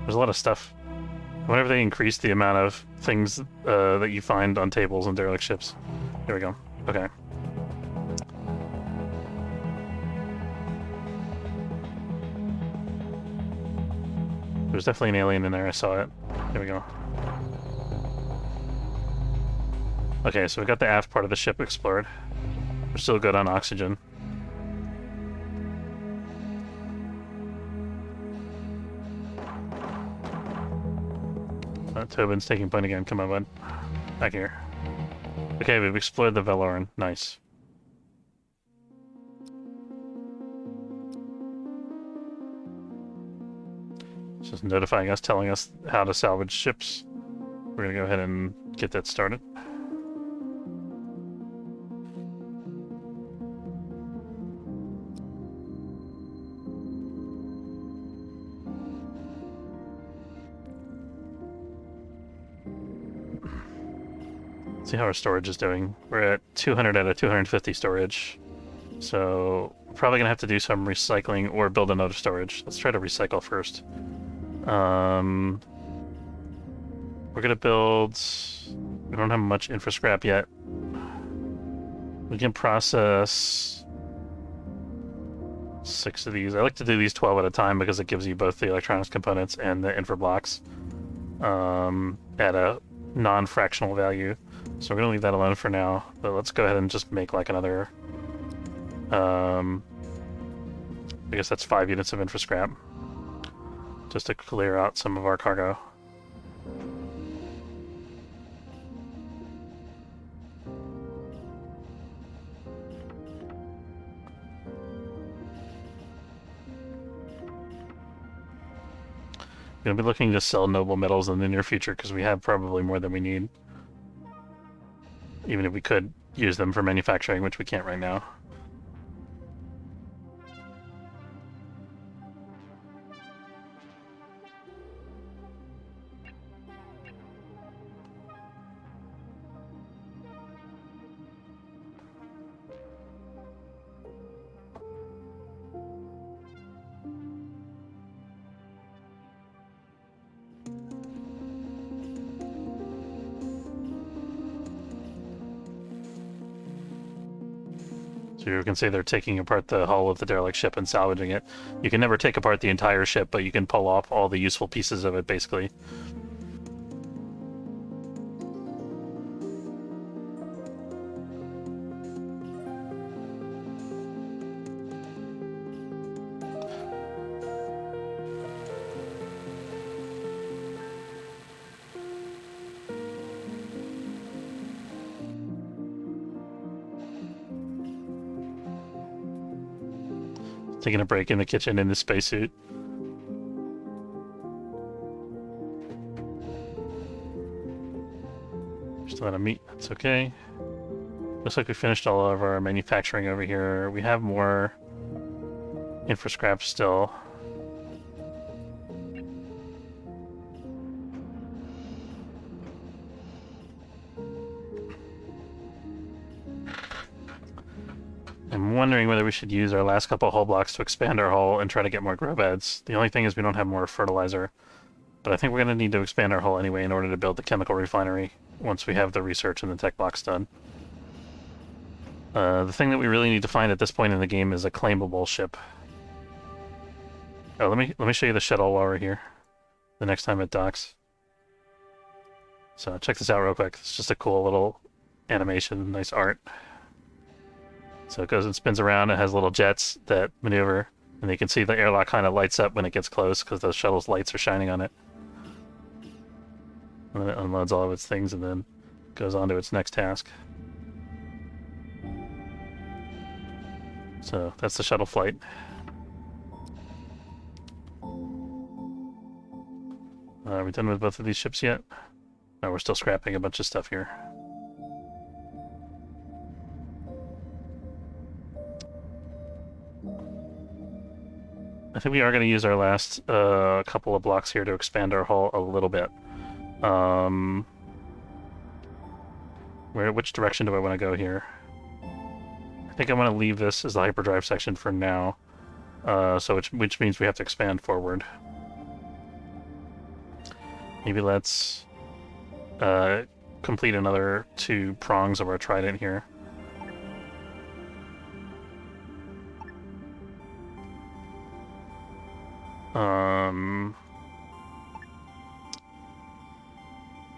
There's a lot of stuff. Whenever they increase the amount of things that you find on tables and derelict ships. There we go. Okay. There's definitely an alien in there, I saw it. There we go. Okay, so we got the aft part of the ship explored. We're still good on oxygen. Tobin's taking point again. Come on, bud. Back here. Okay, we've explored the Veloran. Nice. It's just notifying us, telling us how to salvage ships. We're gonna go ahead and get that started. See how our storage is doing. We're at 200 out of 250 storage. So we're probably gonna have to do some recycling or build another storage. Let's try to recycle first. We're gonna build... We don't have much infra scrap yet. We can process 6 of these. I like to do these 12 at a time because it gives you both the electronics components and the infra blocks at a non-fractional value. So we're going to leave that alone for now. But let's go ahead and just make like another... I guess that's 5 units of infrascrap. Just to clear out some of our cargo. We're going to be looking to sell noble metals in the near future because we have probably more than we need. Even if we could use them for manufacturing, which we can't right now. So you can say they're taking apart the hull of the derelict ship and salvaging it. You can never take apart the entire ship, but you can pull off all the useful pieces of it, basically. Taking a break in the kitchen in the spacesuit. Still out of meat, that's okay. Looks like we finished all of our manufacturing over here. We have more infrascrap still. I'm wondering whether we should use our last couple hull blocks to expand our hull and try to get more grow beds. The only thing is we don't have more fertilizer. But I think we're going to need to expand our hull anyway in order to build the chemical refinery once we have the research and the tech blocks done. The thing that we really need to find at this point in the game is a claimable ship. Oh, let me show you the shuttle while we're here. The next time it docks. So check this out real quick. It's just a cool little animation, nice art. So it goes and spins around. It has little jets that maneuver, and you can see the airlock kind of lights up when it gets close because the shuttle's lights are shining on it. And then it unloads all of its things and then goes on to its next task. So that's the shuttle flight. Are we done with both of these ships yet? No, we're still scrapping a bunch of stuff here. I think we are going to use our last couple of blocks here to expand our hull a little bit. Which direction do I want to go here? I think I want to leave this as the hyperdrive section for now, which means we have to expand forward. Maybe let's complete another 2 prongs of our trident here.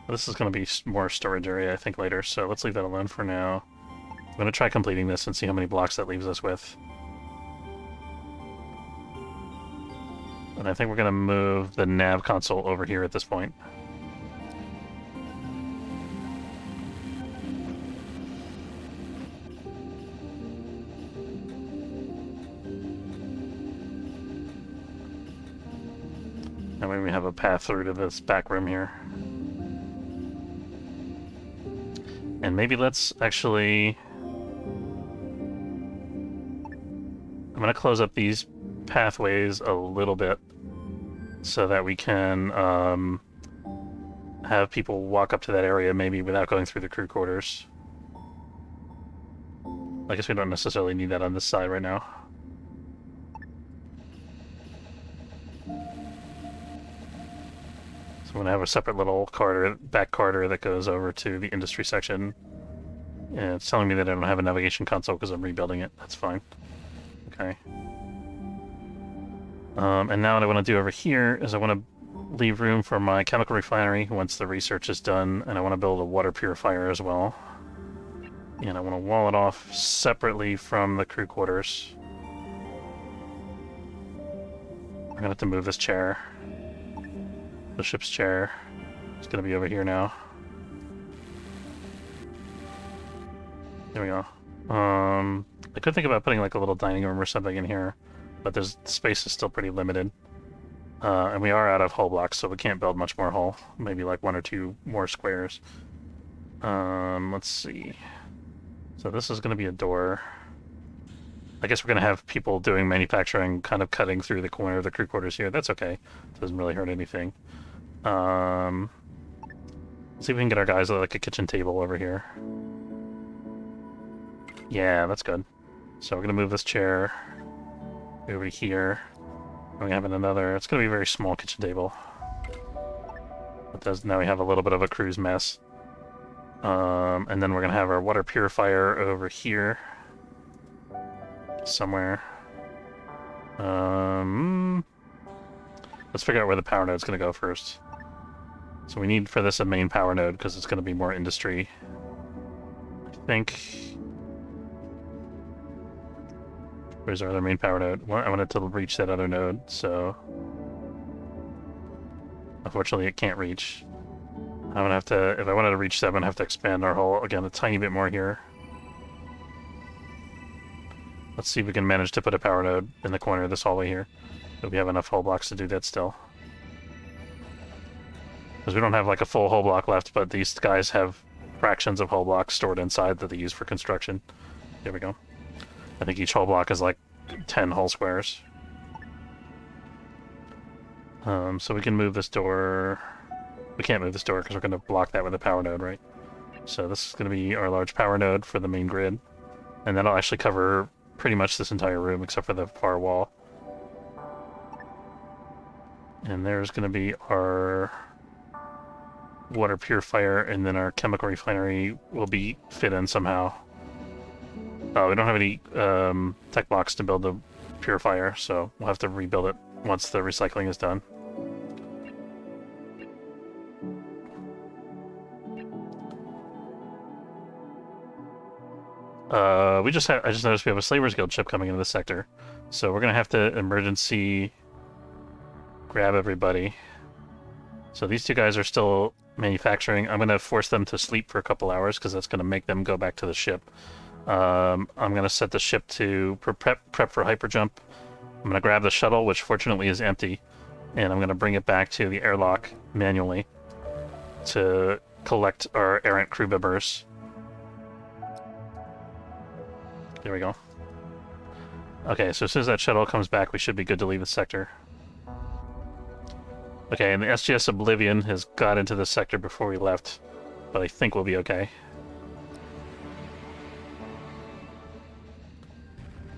This is going to be more storage area, I think, later, so let's leave that alone for now. I'm going to try completing this and see how many blocks that leaves us with. And I think we're going to move the nav console over here at this point. That way we have a path through to this back room here. And maybe let's actually... I'm going to close up these pathways a little bit so that we can have people walk up to that area maybe without going through the crew quarters. I guess we don't necessarily need that on this side right now. I'm going to have a separate little back corridor that goes over to the industry section. And it's telling me that I don't have a navigation console because I'm rebuilding it. That's fine. Okay. And now what I want to do over here is I want to leave room for my chemical refinery once the research is done, and I want to build a water purifier as well. And I want to wall it off separately from the crew quarters. I'm gonna have to move this chair. The ship's chair. It's gonna be over here now. There we go. I could think about putting like a little dining room or something in here, but the space is still pretty limited. And we are out of hull blocks, so we can't build much more hull. Maybe like 1 or 2 more squares. Let's see. So this is going to be a door. I guess we're going to have people doing manufacturing kind of cutting through the corner of the crew quarters here. That's okay. Doesn't really hurt anything. Let's see if we can get our guys like a kitchen table over here. Yeah, that's good. So we're going to move this chair over here. We have another. It's going to be a very small kitchen table. Now we have a little bit of a crew's mess. And then we're going to have our water purifier over here. Somewhere. Let's figure out where the power node's going to go first. So we need for this a main power node because it's going to be more industry. I think... Where's our other main power node? I wanted to reach that other node, so... Unfortunately, it can't reach. I'm gonna have to... If I wanted to reach 7, I have to expand our hull again a tiny bit more here. Let's see if we can manage to put a power node in the corner of this hallway here. If we have enough hull blocks to do that still. Because we don't have like a full hull block left, but these guys have fractions of hull blocks stored inside that they use for construction. There we go. I think each hull block is like 10 hull squares. So we can move this door. We can't move this door because we're going to block that with a power node, right? So this is going to be our large power node for the main grid. And that'll actually cover pretty much this entire room except for the far wall. And there's going to be our water purifier, and then our chemical refinery will be fit in somehow. Oh, we don't have any tech blocks to build the purifier, so we'll have to rebuild it once the recycling is done. I just noticed we have a Slavers Guild ship coming into the sector, so we're gonna have to emergency grab everybody. So these two guys are still manufacturing. I'm gonna force them to sleep for a couple hours because that's gonna make them go back to the ship. I'm gonna set the ship to prep for hyperjump. I'm gonna grab the shuttle, which fortunately is empty, and I'm gonna bring it back to the airlock manually to collect our errant crew members. There we go. Okay, so as soon as that shuttle comes back, we should be good to leave the sector. Okay, and the SGS Oblivion has got into the sector before we left, but I think we'll be okay.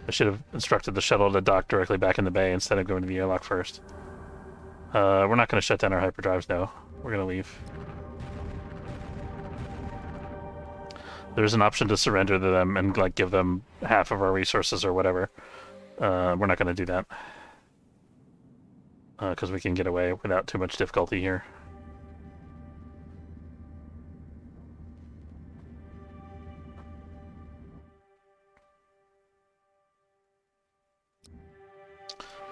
I should have instructed the shuttle to dock directly back in the bay instead of going to the airlock first. We're not going to shut down our hyperdrives, no. We're going to leave. There's an option to surrender to them and like give them half of our resources or whatever. We're not going to do that. Because we can get away without too much difficulty here.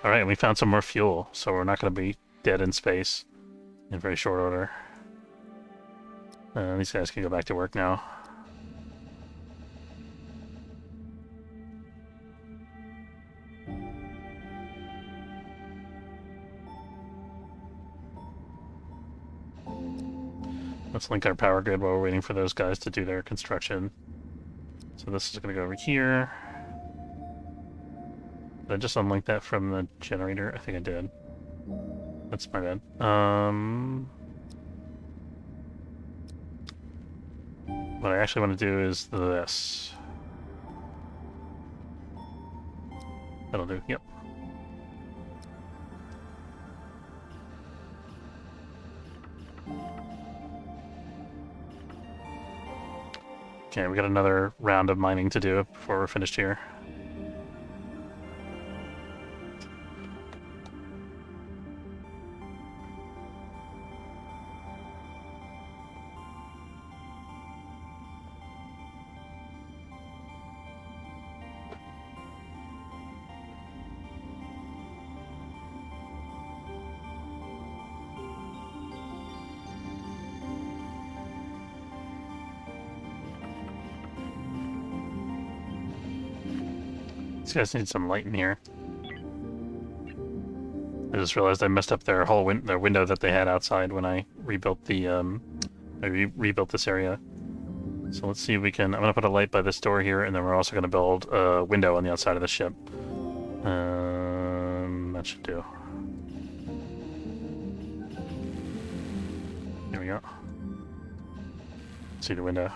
Alright, we found some more fuel, so we're not going to be dead in space in very short order. These guys can go back to work now. Let's link our power grid while we're waiting for those guys to do their construction. So this is going to go over here. Did I just unlink that from the generator? I think I did. That's my bad. What I actually want to do is this. That'll do, yep. Okay, we got another round of mining to do before we're finished here. These guys need some light in here. I just realized I messed up their whole their window that they had outside when I rebuilt the rebuilt this area. So let's see if we can. I'm gonna put a light by this door here, and then we're also gonna build a window on the outside of the ship. That should do. Here we go. See the window.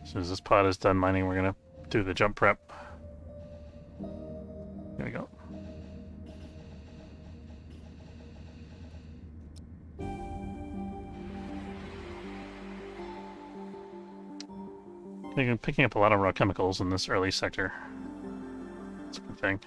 As soon as this pod is done mining, we're gonna do the jump prep. Here we go. I'm picking up a lot of raw chemicals in this early sector. That's a good thing.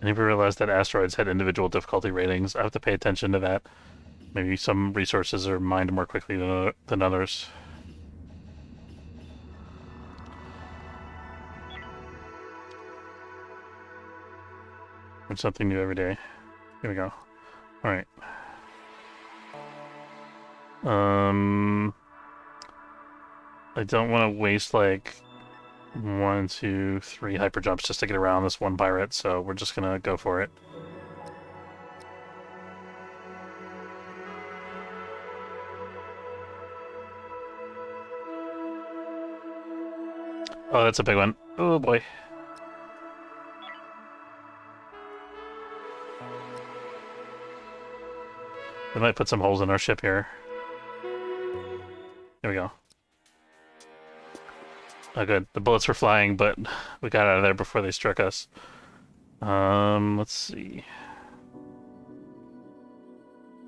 I never realized that asteroids had individual difficulty ratings. I have to pay attention to that. Maybe some resources are mined more quickly than others. Learn something new every day. Here we go. Alright. I don't want to waste like 1, 2, 3 hyper jumps just to get around this one pirate, so we're just gonna go for it. Oh, that's a big one. Oh boy. We might put some holes in our ship here. Here we go. Oh good, the bullets were flying, but we got out of there before they struck us. Let's see.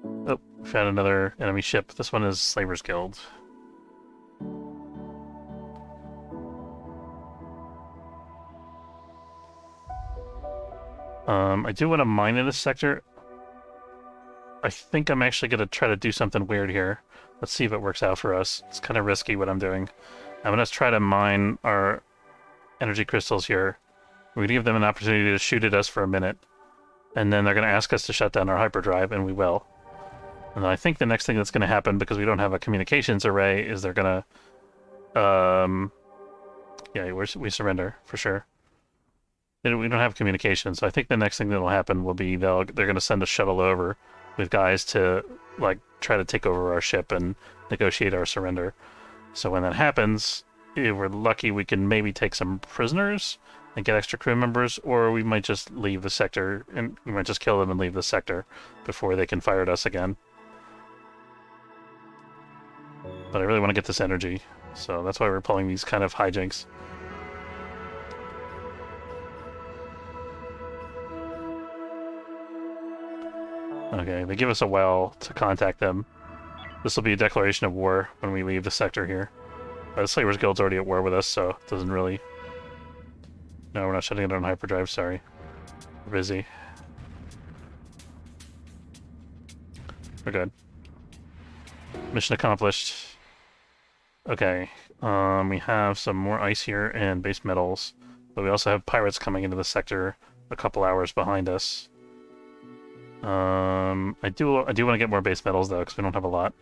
Oh, we found another enemy ship. This one is Slaver's Guild. I do want to mine in this sector. I think I'm actually going to try to do something weird here. Let's see if it works out for us. It's kind of risky what I'm doing. I'm going to try to mine our energy crystals here. We're going to give them an opportunity to shoot at us for a minute. And then they're going to ask us to shut down our hyperdrive, and we will. And I think the next thing that's going to happen, because we don't have a communications array, is they're going to... yeah, we surrender, for sure. We don't have communication, so I think the next thing that'll happen will be they're going to send a shuttle over with guys to like try to take over our ship and negotiate our surrender. So when that happens, if we're lucky, we can maybe take some prisoners and get extra crew members, or we might just leave the sector and we might just kill them and leave the sector before they can fire at us again. But I really want to get this energy, so that's why we're pulling these kind of hijinks. Okay, they give us a while to contact them. This will be a declaration of war when we leave the sector here. The Slavers Guild's already at war with us, so it doesn't really... No, we're not shutting it on hyperdrive, sorry. We're busy. We're good. Mission accomplished. Okay, we have some more ice here and base metals, but we also have pirates coming into the sector a couple hours behind us. I do want to get more base metals though, because we don't have a lot.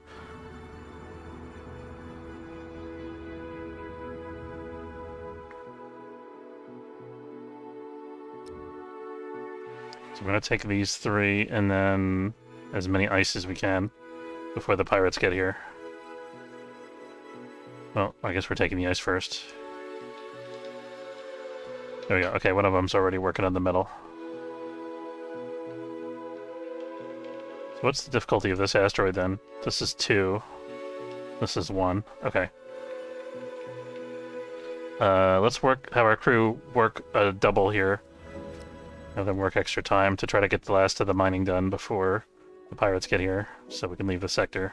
So we're gonna take these 3 and then as many ice as we can before the pirates get here. Well, I guess we're taking the ice first. There we go. Okay, one of them's already working on the metal. So what's the difficulty of this asteroid then? This is 2. This is 1. Okay. Let's have our crew work a double here. Have them work extra time to try to get the last of the mining done before the pirates get here, so we can leave the sector.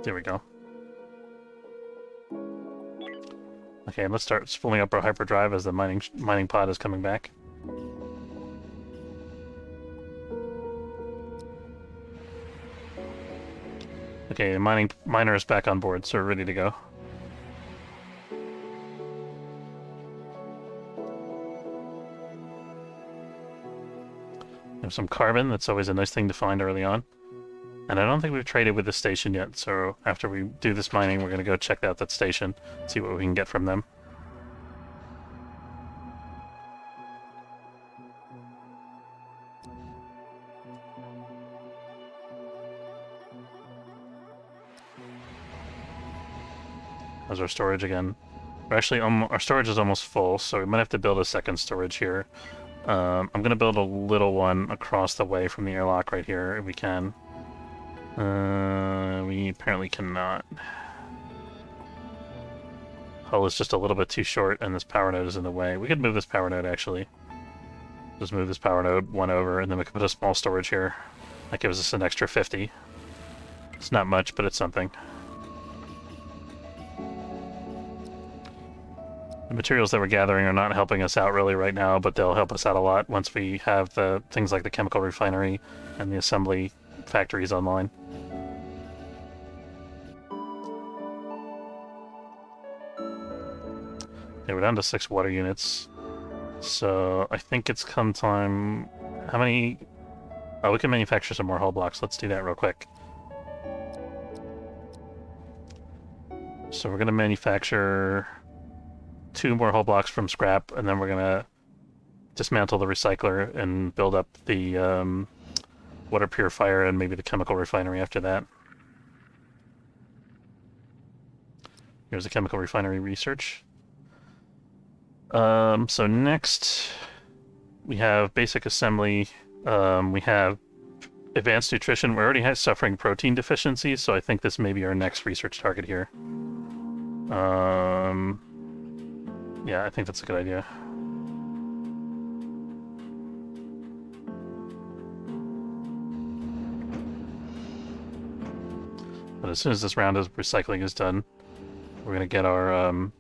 There we go. Okay, let's start spooling up our hyperdrive as the mining pod is coming back. Okay, the miner is back on board, so we're ready to go. There's some carbon, that's always a nice thing to find early on. And I don't think we've traded with the station yet, so after we do this mining, we're going to go check out that station, see what we can get from them. How's our storage again? We're actually, our storage is almost full, so we might have to build a second storage here. I'm going to build a little one across the way from the airlock right here, if we can. We apparently cannot. Hull is just a little bit too short, and this power node is in the way. We could move this power node, actually. Just move this power node one over, and then we could put a small storage here. That gives us an extra 50. It's not much, but it's something. The materials that we're gathering are not helping us out really right now, but they'll help us out a lot once we have the things like the chemical refinery and the assembly factories online. Okay, we're down to 6 water units. So I think it's come time... How many... Oh, we can manufacture some more hull blocks. Let's do that real quick. So we're going to manufacture 2 more hull blocks from scrap, and then we're going to dismantle the recycler and build up the water purifier and maybe the chemical refinery after that. Here's the chemical refinery research. So next we have basic assembly. We have advanced nutrition. We're already suffering protein deficiencies, so I think this may be our next research target here. Yeah, I think that's a good idea. But as soon as this round of recycling is done, we're gonna get our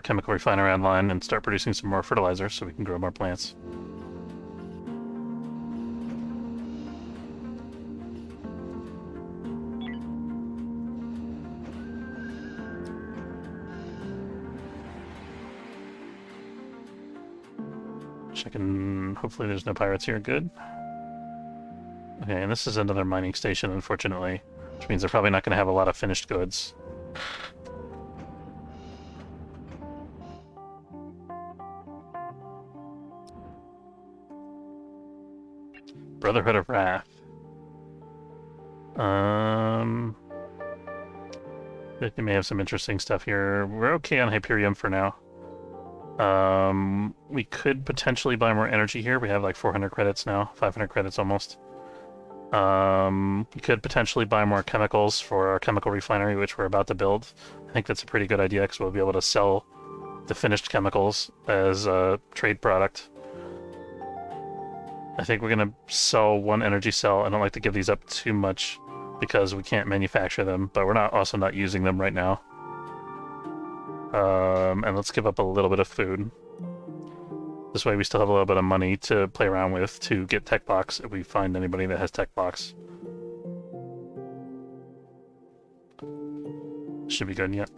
chemical refinery online and start producing some more fertilizer so we can grow more plants. Checking, hopefully there's no pirates here, good. Okay, and this is another mining station, unfortunately, which means they're probably not going to have a lot of finished goods. Brotherhood of Wrath. They may have some interesting stuff here. We're okay on Hyperium for now. We could potentially buy more energy here. We have like 400 credits now, 500 credits almost. We could potentially buy more chemicals for our chemical refinery, which we're about to build. I think that's a pretty good idea because we'll be able to sell the finished chemicals as a trade product. I think we're going to sell 1 energy cell. I don't like to give these up too much because we can't manufacture them, but we're also not using them right now. And let's give up a little bit of food. This way we still have a little bit of money to play around with to get tech blocks if we find anybody that has tech blocks. Should be good, yep.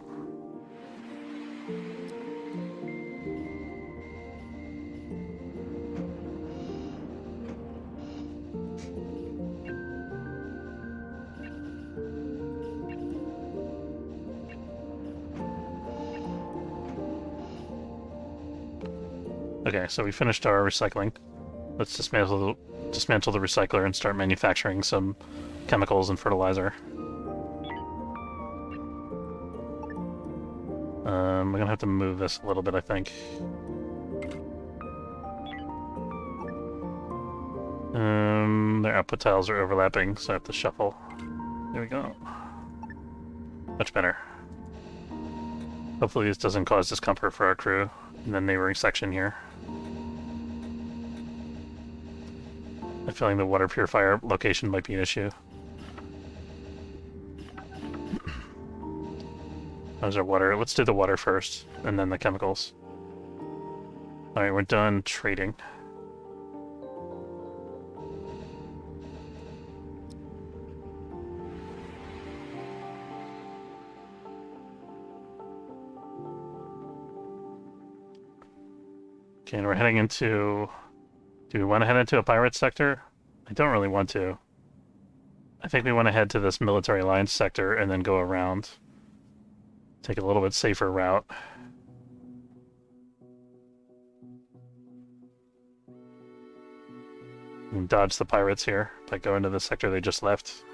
Okay, so we finished our recycling. Let's dismantle the recycler and start manufacturing some chemicals and fertilizer. We're gonna have to move this a little bit, I think. Their output tiles are overlapping, so I have to shuffle. There we go. Much better. Hopefully this doesn't cause discomfort for our crew in the neighboring section here. I'm feeling the water purifier location might be an issue. How's our water? Let's do the water first, and then the chemicals. Alright, we're done trading. Okay, and we're heading into... Do we want to head into a pirate sector? I don't really want to. I think we want to head to this military alliance sector and then go around. Take a little bit safer route. And dodge the pirates here by going to the sector they just left.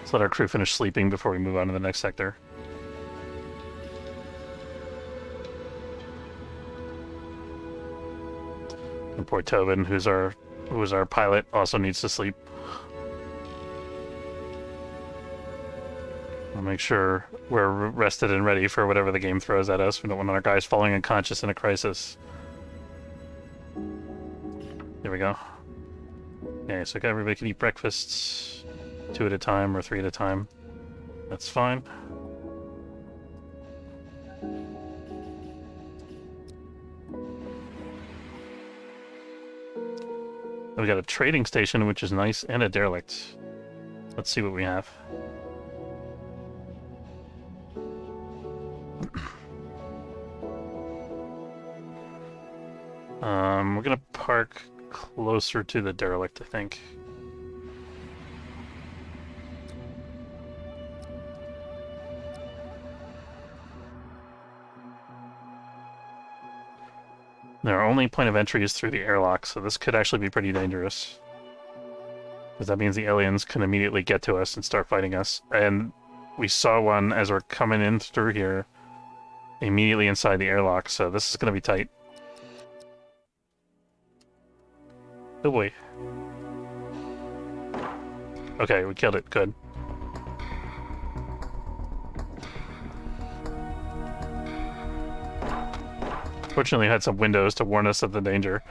Let's let our crew finish sleeping before we move on to the next sector. And poor Tobin, who's our pilot, also needs to sleep. I'll make sure we're rested and ready for whatever the game throws at us. We don't want our guys falling unconscious in a crisis. There we go. Okay, so everybody can eat breakfasts 2 at a time or 3 at a time. That's fine. We got a trading station, which is nice, and a derelict. Let's see what we have. We're gonna park closer to the derelict, I think. Our only point of entry is through the airlock, so this could actually be pretty dangerous. Because that means the aliens can immediately get to us and start fighting us. And we saw one as we're coming in through here, immediately inside the airlock, so this is going to be tight. Oh boy. Okay, we killed it. Good. Fortunately, it had some windows to warn us of the danger.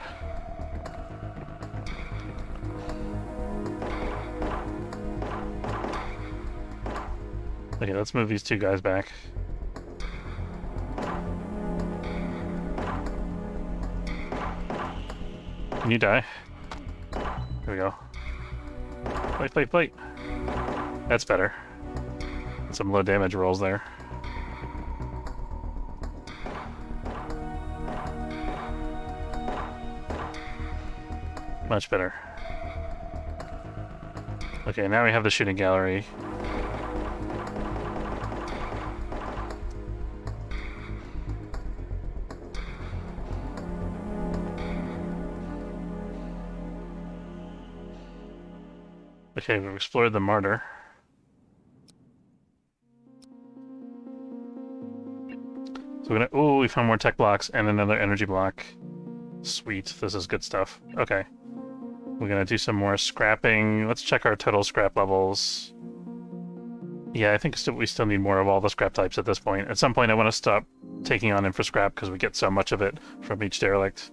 Okay, let's move these 2 guys back. Can you die? Here we go. Fight, fight, fight! That's better. Some low damage rolls there. Much better. Okay, now we have the shooting gallery. Okay, we've explored the martyr. So we're gonna... Ooh, we found more tech blocks and another energy block. Sweet, this is good stuff. Okay. We're gonna do some more scrapping. Let's check our total scrap levels. Yeah, I think we still need more of all the scrap types at this point. At some point I want to stop taking on infra scrap because we get so much of it from each derelict.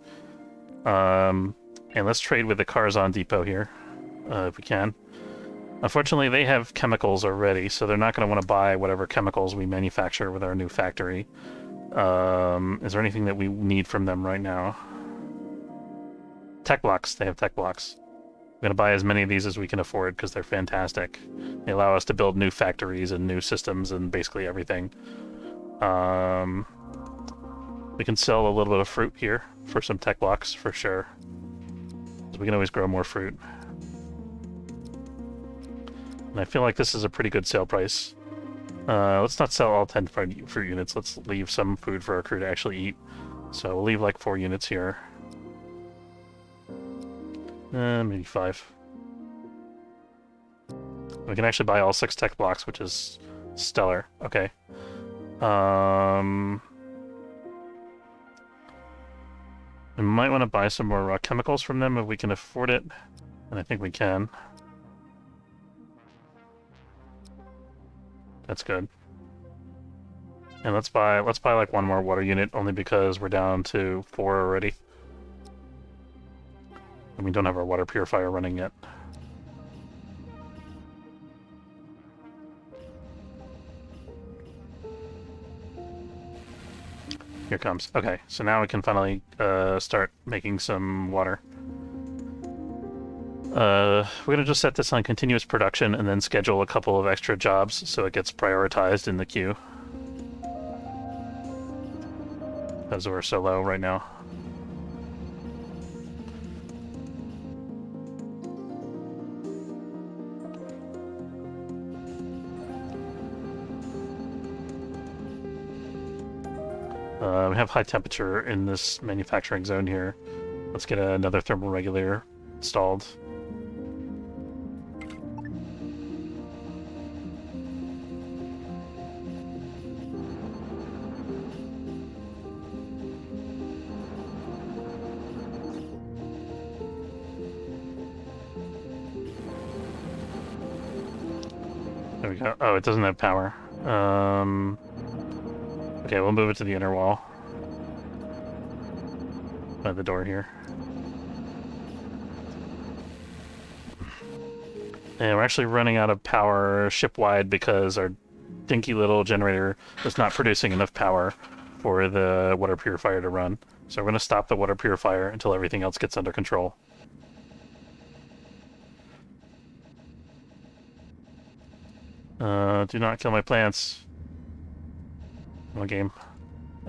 And let's trade with the Carzon depot here, if we can. Unfortunately, they have chemicals already, so they're not going to want to buy whatever chemicals we manufacture with our new factory. Is there anything that we need from them right now? Tech blocks. They have tech blocks. I'm going to buy as many of these as we can afford because they're fantastic. They allow us to build new factories and new systems and basically everything. We can sell a little bit of fruit here for some tech blocks for sure. So we can always grow more fruit. And I feel like this is a pretty good sale price. Let's not sell all 10 fruit units. Let's leave some food for our crew to actually eat. So we'll leave like 4 units here. Maybe 5. We can actually buy all 6 tech blocks, which is stellar. Okay. We might want to buy some more raw chemicals from them if we can afford it, and I think we can. That's good. And let's buy like one more water unit, only because we're down to 4 already. And we don't have our water purifier running yet. Here it comes. Okay, so now we can finally start making some water. We're going to just set this on continuous production and then schedule a couple of extra jobs so it gets prioritized in the queue. Because we're so low right now. We have high temperature in this manufacturing zone here. Let's get another thermal regulator installed. There we go. Oh, it doesn't have power. Okay, we'll move it to the inner wall. By the door here. And we're actually running out of power ship-wide because our dinky little generator is not producing enough power for the water purifier to run. So we're going to stop the water purifier until everything else gets under control. Do not kill my plants. Game.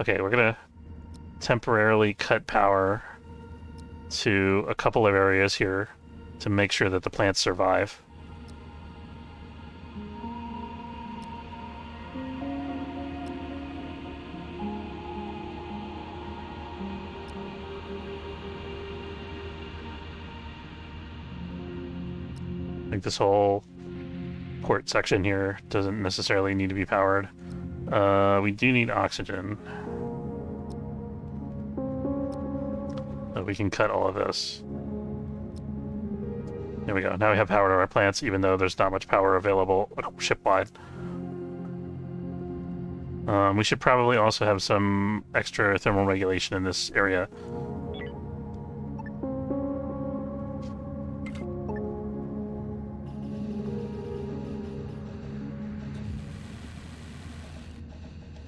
Okay, we're gonna temporarily cut power to a couple of areas here to make sure that the plants survive. I think this whole port section here doesn't necessarily need to be powered. We do need oxygen. So we can cut all of this. There we go. Now we have power to our plants, even though there's not much power available ship-wide. We should probably also have some extra thermal regulation in this area.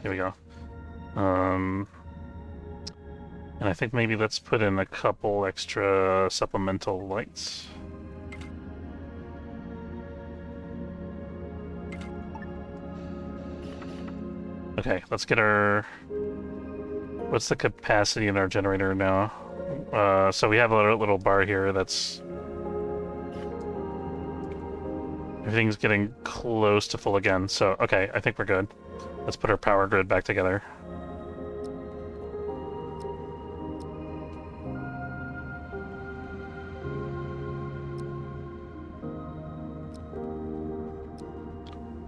Here we go. And I think maybe let's put in a couple extra supplemental lights. Okay, let's get our... What's the capacity in our generator now? So we have a little bar here that's... Everything's getting close to full again, so okay, I think we're good. Let's put our power grid back together.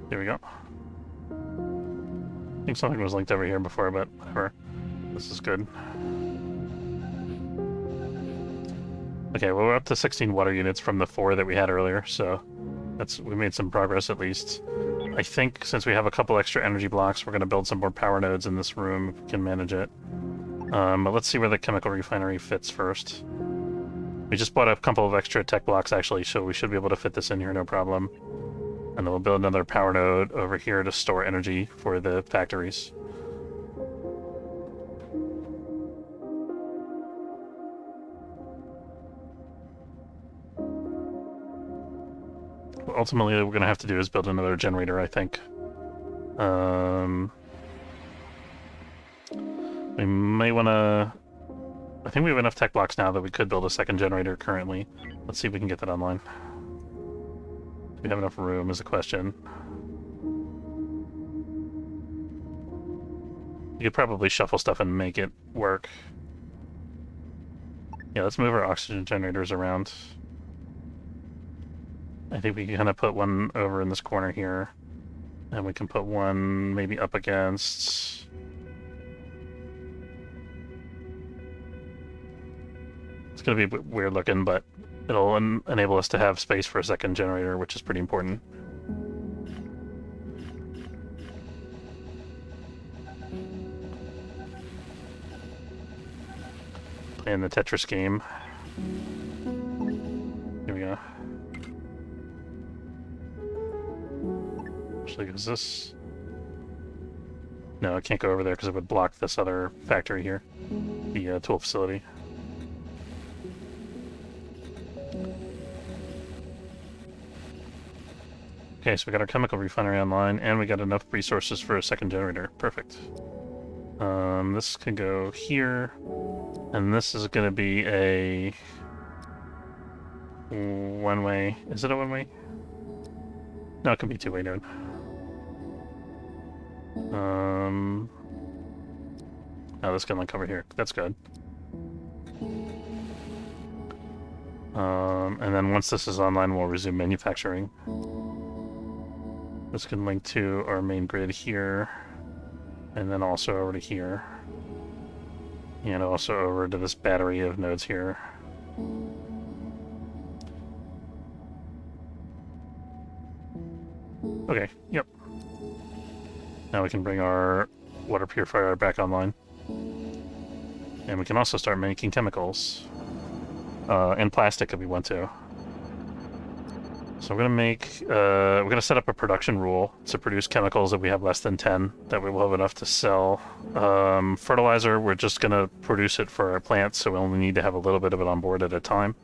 Here we go. I think something was linked over here before, but whatever. This is good. Okay, well, we're up to 16 water units from the 4 that we had earlier, so we made some progress at least. I think since we have a couple extra energy blocks, we're going to build some more power nodes in this room if we can manage it. But let's see where the chemical refinery fits first. We just bought a couple of extra tech blocks actually, so we should be able to fit this in here no problem. And then we'll build another power node over here to store energy for the factories. What ultimately we're going to have to do is build another generator, I think. We may want to... I think we have enough tech blocks now that we could build a second generator currently. Let's see if we can get that online. Do we have enough room is a question. You could probably shuffle stuff and make it work. Yeah, let's move our oxygen generators around. I think we can kind of put one over in this corner here. And we can put one maybe up against... It's going to be weird looking, but it'll enable us to have space for a second generator, which is pretty important. Playing the Tetris game. Here we go. Actually, is this... No, I can't go over there because it would block this other factory here. The tool facility. Okay, so we got our chemical refinery online, and we got enough resources for a second generator. Perfect. This can go here, and this is going to be a one-way. Is it a one-way? No, it can be two-way, dude. Oh, this can link over here. That's good. And then once this is online, we'll resume manufacturing. This can link to our main grid here, and then also over to here, and also over to this battery of nodes here. Okay, yep. Now we can bring our water purifier back online. And we can also start making chemicals. And plastic if we want to. So we're gonna set up a production rule to produce chemicals if we have less than 10, that we will have enough to sell. Fertilizer, we're just gonna produce it for our plants, so we only need to have a little bit of it on board at a time.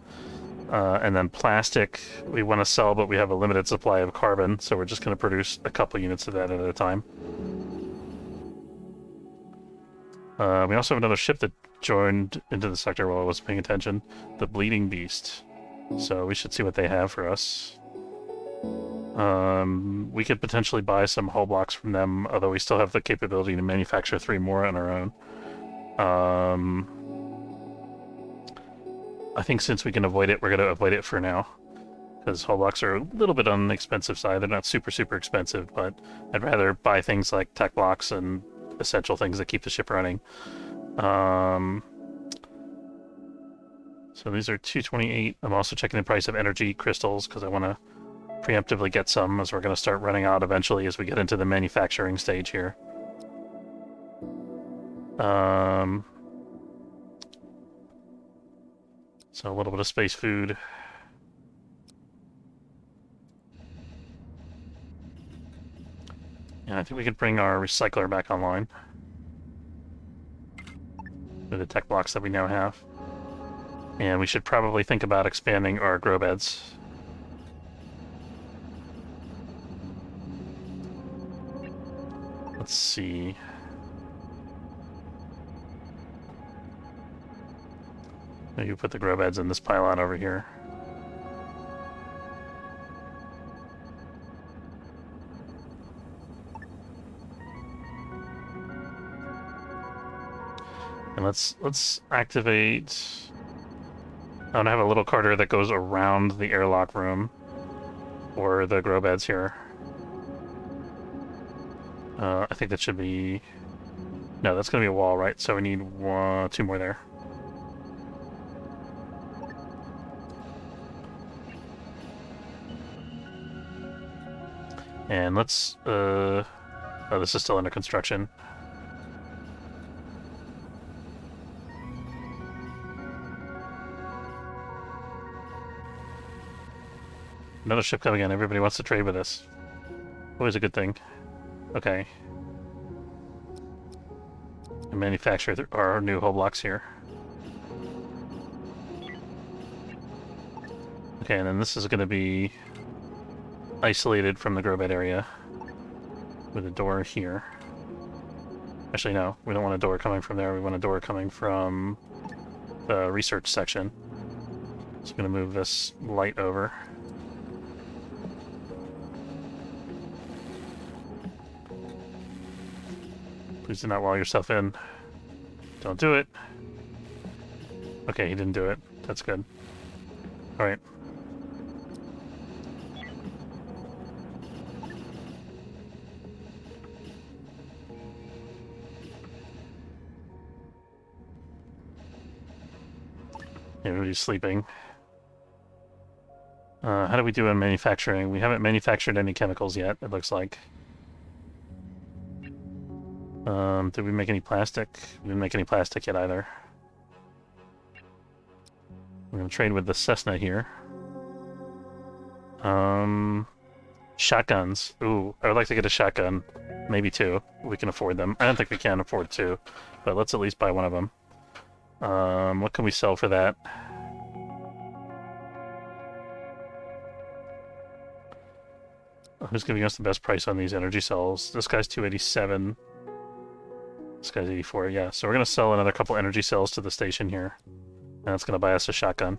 And then plastic, we want to sell, but we have a limited supply of carbon, so we're just going to produce a couple units of that at a time. We also have another ship that joined into the sector while I wasn't paying attention, the Bleeding Beast. So we should see what they have for us. We could potentially buy some hull blocks from them, although we still have the capability to manufacture 3 more on our own. I think since we can avoid it, we're going to avoid it for now. Because hull blocks are a little bit on the expensive side. They're not super, super expensive, but I'd rather buy things like tech blocks and essential things that keep the ship running. So these are 228. I'm also checking the price of energy crystals because I want to preemptively get some, as we're going to start running out eventually as we get into the manufacturing stage here. So a little bit of space food. And I think we could bring our recycler back online with the tech blocks that we now have. And we should probably think about expanding our grow beds. Let's see. Maybe put the grow beds in this pylon over here. And let's activate. I want to have a little carter that goes around the airlock room, or the grow beds here. I think that should be. No, that's going to be a wall, right? So we need 2 more there. And let's. Oh, this is still under construction. Another ship coming in. Everybody wants to trade with us. Always a good thing. Okay. And manufacture our new hull blocks here. Okay, and then this is going to be isolated from the grow bed area with a door here. Actually, no. We don't want a door coming from there. We want a door coming from the research section. So I'm going to move this light over. Please do not wall yourself in. Don't do it. Okay, he didn't do it. That's good. Alright. Everybody's sleeping. How do we do in manufacturing? We haven't manufactured any chemicals yet, it looks like. Did we make any plastic? We didn't make any plastic yet either. We're gonna trade with the Cessna here. Shotguns. Ooh, I would like to get a shotgun. Maybe two. We can afford them. I don't think we can afford two, but let's at least buy one of them. What can we sell for that? Who's giving us the best price on these energy cells? This guy's 287. This guy's 84, yeah. So we're going to sell another couple energy cells to the station here. And that's going to buy us a shotgun.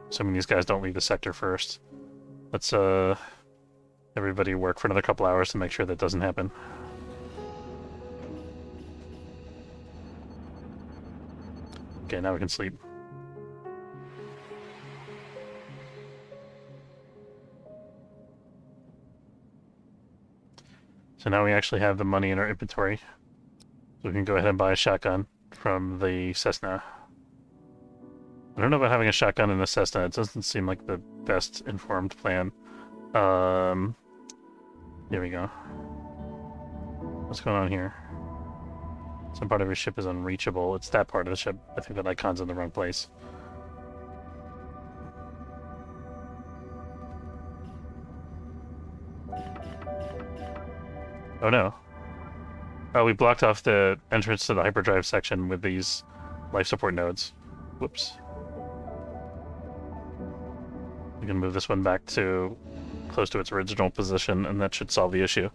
Assuming these guys don't leave the sector first. Let's, everybody work for another couple hours to make sure that doesn't happen. Okay, now we can sleep. So now we actually have the money in our inventory. So we can go ahead and buy a shotgun from the Cessna. I don't know about having a shotgun in a Cessna. It doesn't seem like the best informed plan. Here we go. What's going on here? Some part of your ship is unreachable. It's that part of the ship. I think that icon's in the wrong place. Oh no. Oh, we blocked off the entrance to the hyperdrive section with these life support nodes. Whoops. We can move this one back to close to its original position, and that should solve the issue.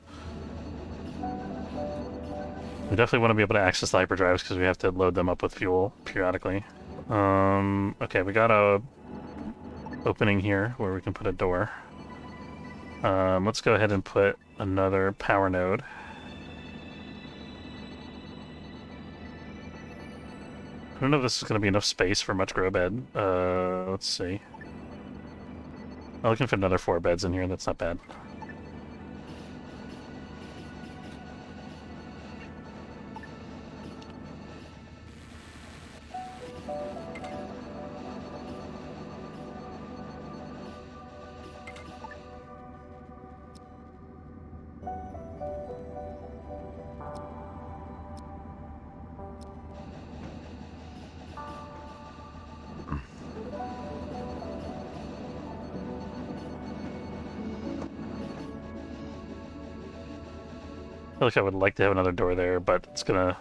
We definitely want to be able to access the hyperdrives because we have to load them up with fuel periodically. Okay, we got a opening here where we can put a door. Let's go ahead and put another power node. I don't know if this is going to be enough space for much grow bed. Let's see. I'm looking for another 4 beds in here. That's not bad. I feel like I would like to have another door there, but it's gonna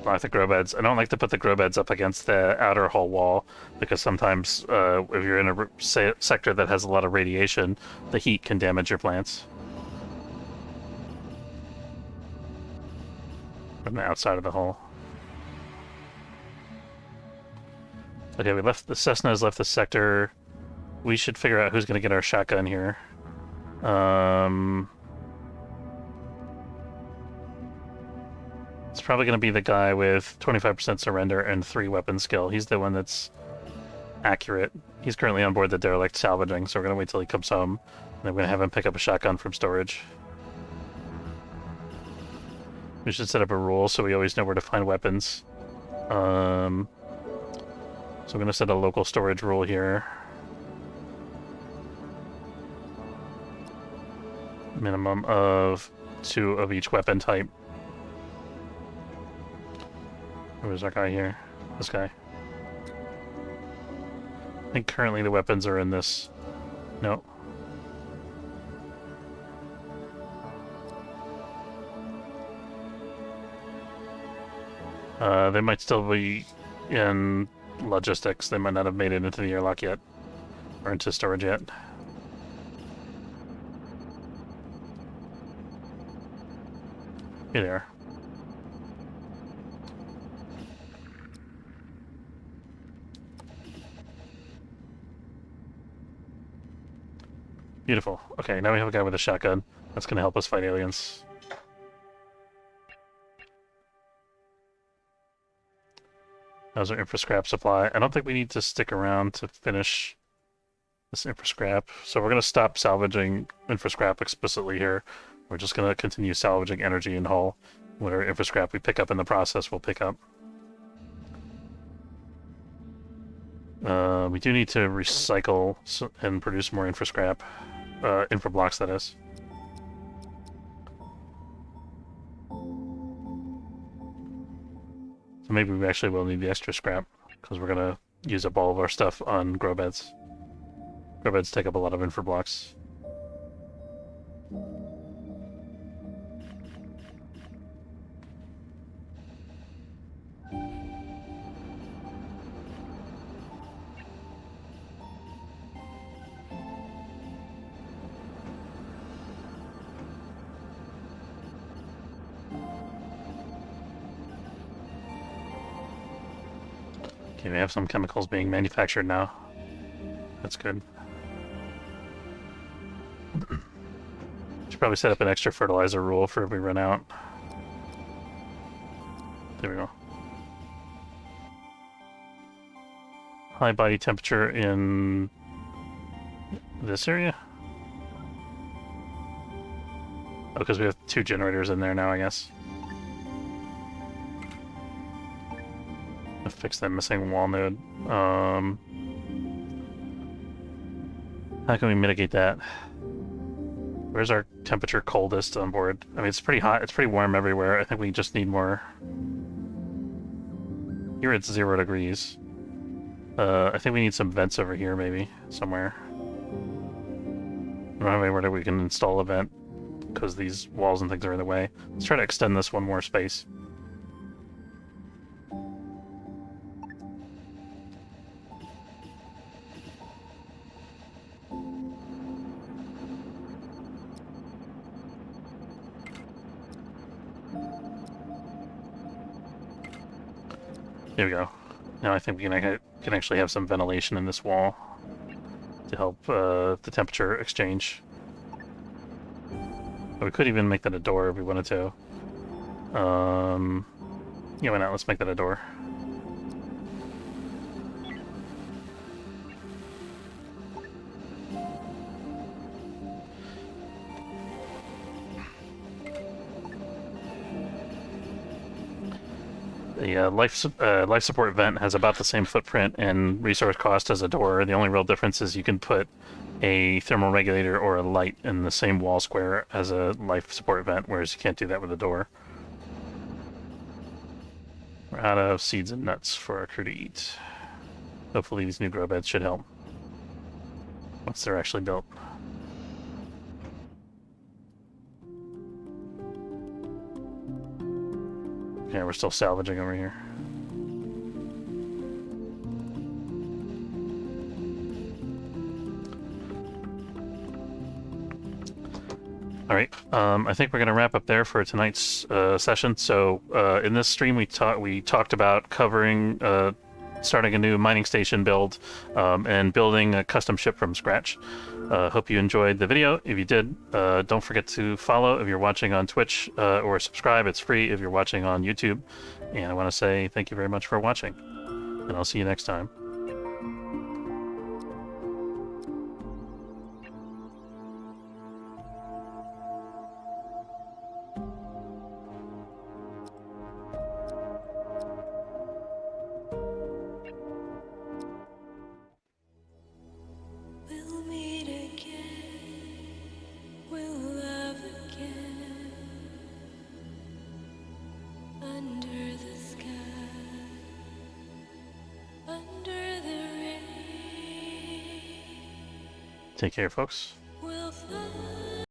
block the grow beds. I don't like to put the grow beds up against the outer hull wall, because sometimes if you're in a sector that has a lot of radiation, the heat can damage your plants. From the outside of the hull. Okay, we left the Cessna's left the sector. We should figure out who's gonna get our shotgun here. It's probably going to be the guy with 25% surrender and 3 weapon skill. He's the one that's accurate. He's currently on board the derelict salvaging, so we're going to wait till he comes home. And I'm going to have him pick up a shotgun from storage. We should set up a rule so we always know where to find weapons. So I'm going to set a local storage rule here. Minimum of 2 of each weapon type. Where's our guy here? This guy. I think currently the weapons are in this. No. They might still be in logistics. They might not have made it into the airlock yet. Or into storage yet. Here they are. Beautiful. Okay, now we have a guy with a shotgun. That's going to help us fight aliens. How's our infra scrap supply? I don't think we need to stick around to finish this infra scrap. So we're going to stop salvaging infra scrap explicitly here. We're just going to continue salvaging energy and hull. Whatever infra scrap we pick up in the process, we'll pick up. We do need to recycle and produce more infra scrap. Infra blocks, that is. So maybe we actually will need the extra scrap, because we're going to use up all of our stuff on grow beds. Grow beds take up a lot of infra blocks. Okay, we have some chemicals being manufactured now. That's good. Should probably set up an extra fertilizer rule for if we run out. There we go. High body temperature in this area? Oh, because we have 2 generators in there now, I guess. I'll fix that missing wall node. How can we mitigate that? Where's our temperature coldest on board? I mean, it's pretty hot. It's pretty warm everywhere. I think we just need more. Here it's 0 degrees. I think we need some vents over here, maybe, somewhere. I don't have anywhere that we can install a vent, because these walls and things are in the way. Let's try to extend this one more space. There we go. Now I think we can actually have some ventilation in this wall to help the temperature exchange. But we could even make that a door if we wanted to. Yeah, why not? Let's make that a door. The life support vent has about the same footprint and resource cost as a door. The only real difference is you can put a thermal regulator or a light in the same wall square as a life support vent, whereas you can't do that with a door. We're out of seeds and nuts for our crew to eat. Hopefully these new grow beds should help once they're actually built. Okay, we're still salvaging over here. Alright, I think we're going to wrap up there for tonight's session. So in this stream we talked about covering starting a new mining station build and building a custom ship from scratch. Hope you enjoyed the video. If you did, don't forget to follow if you're watching on Twitch or subscribe. It's free if you're watching on YouTube. And I want to say thank you very much for watching, and I'll see you next time. Take care, folks.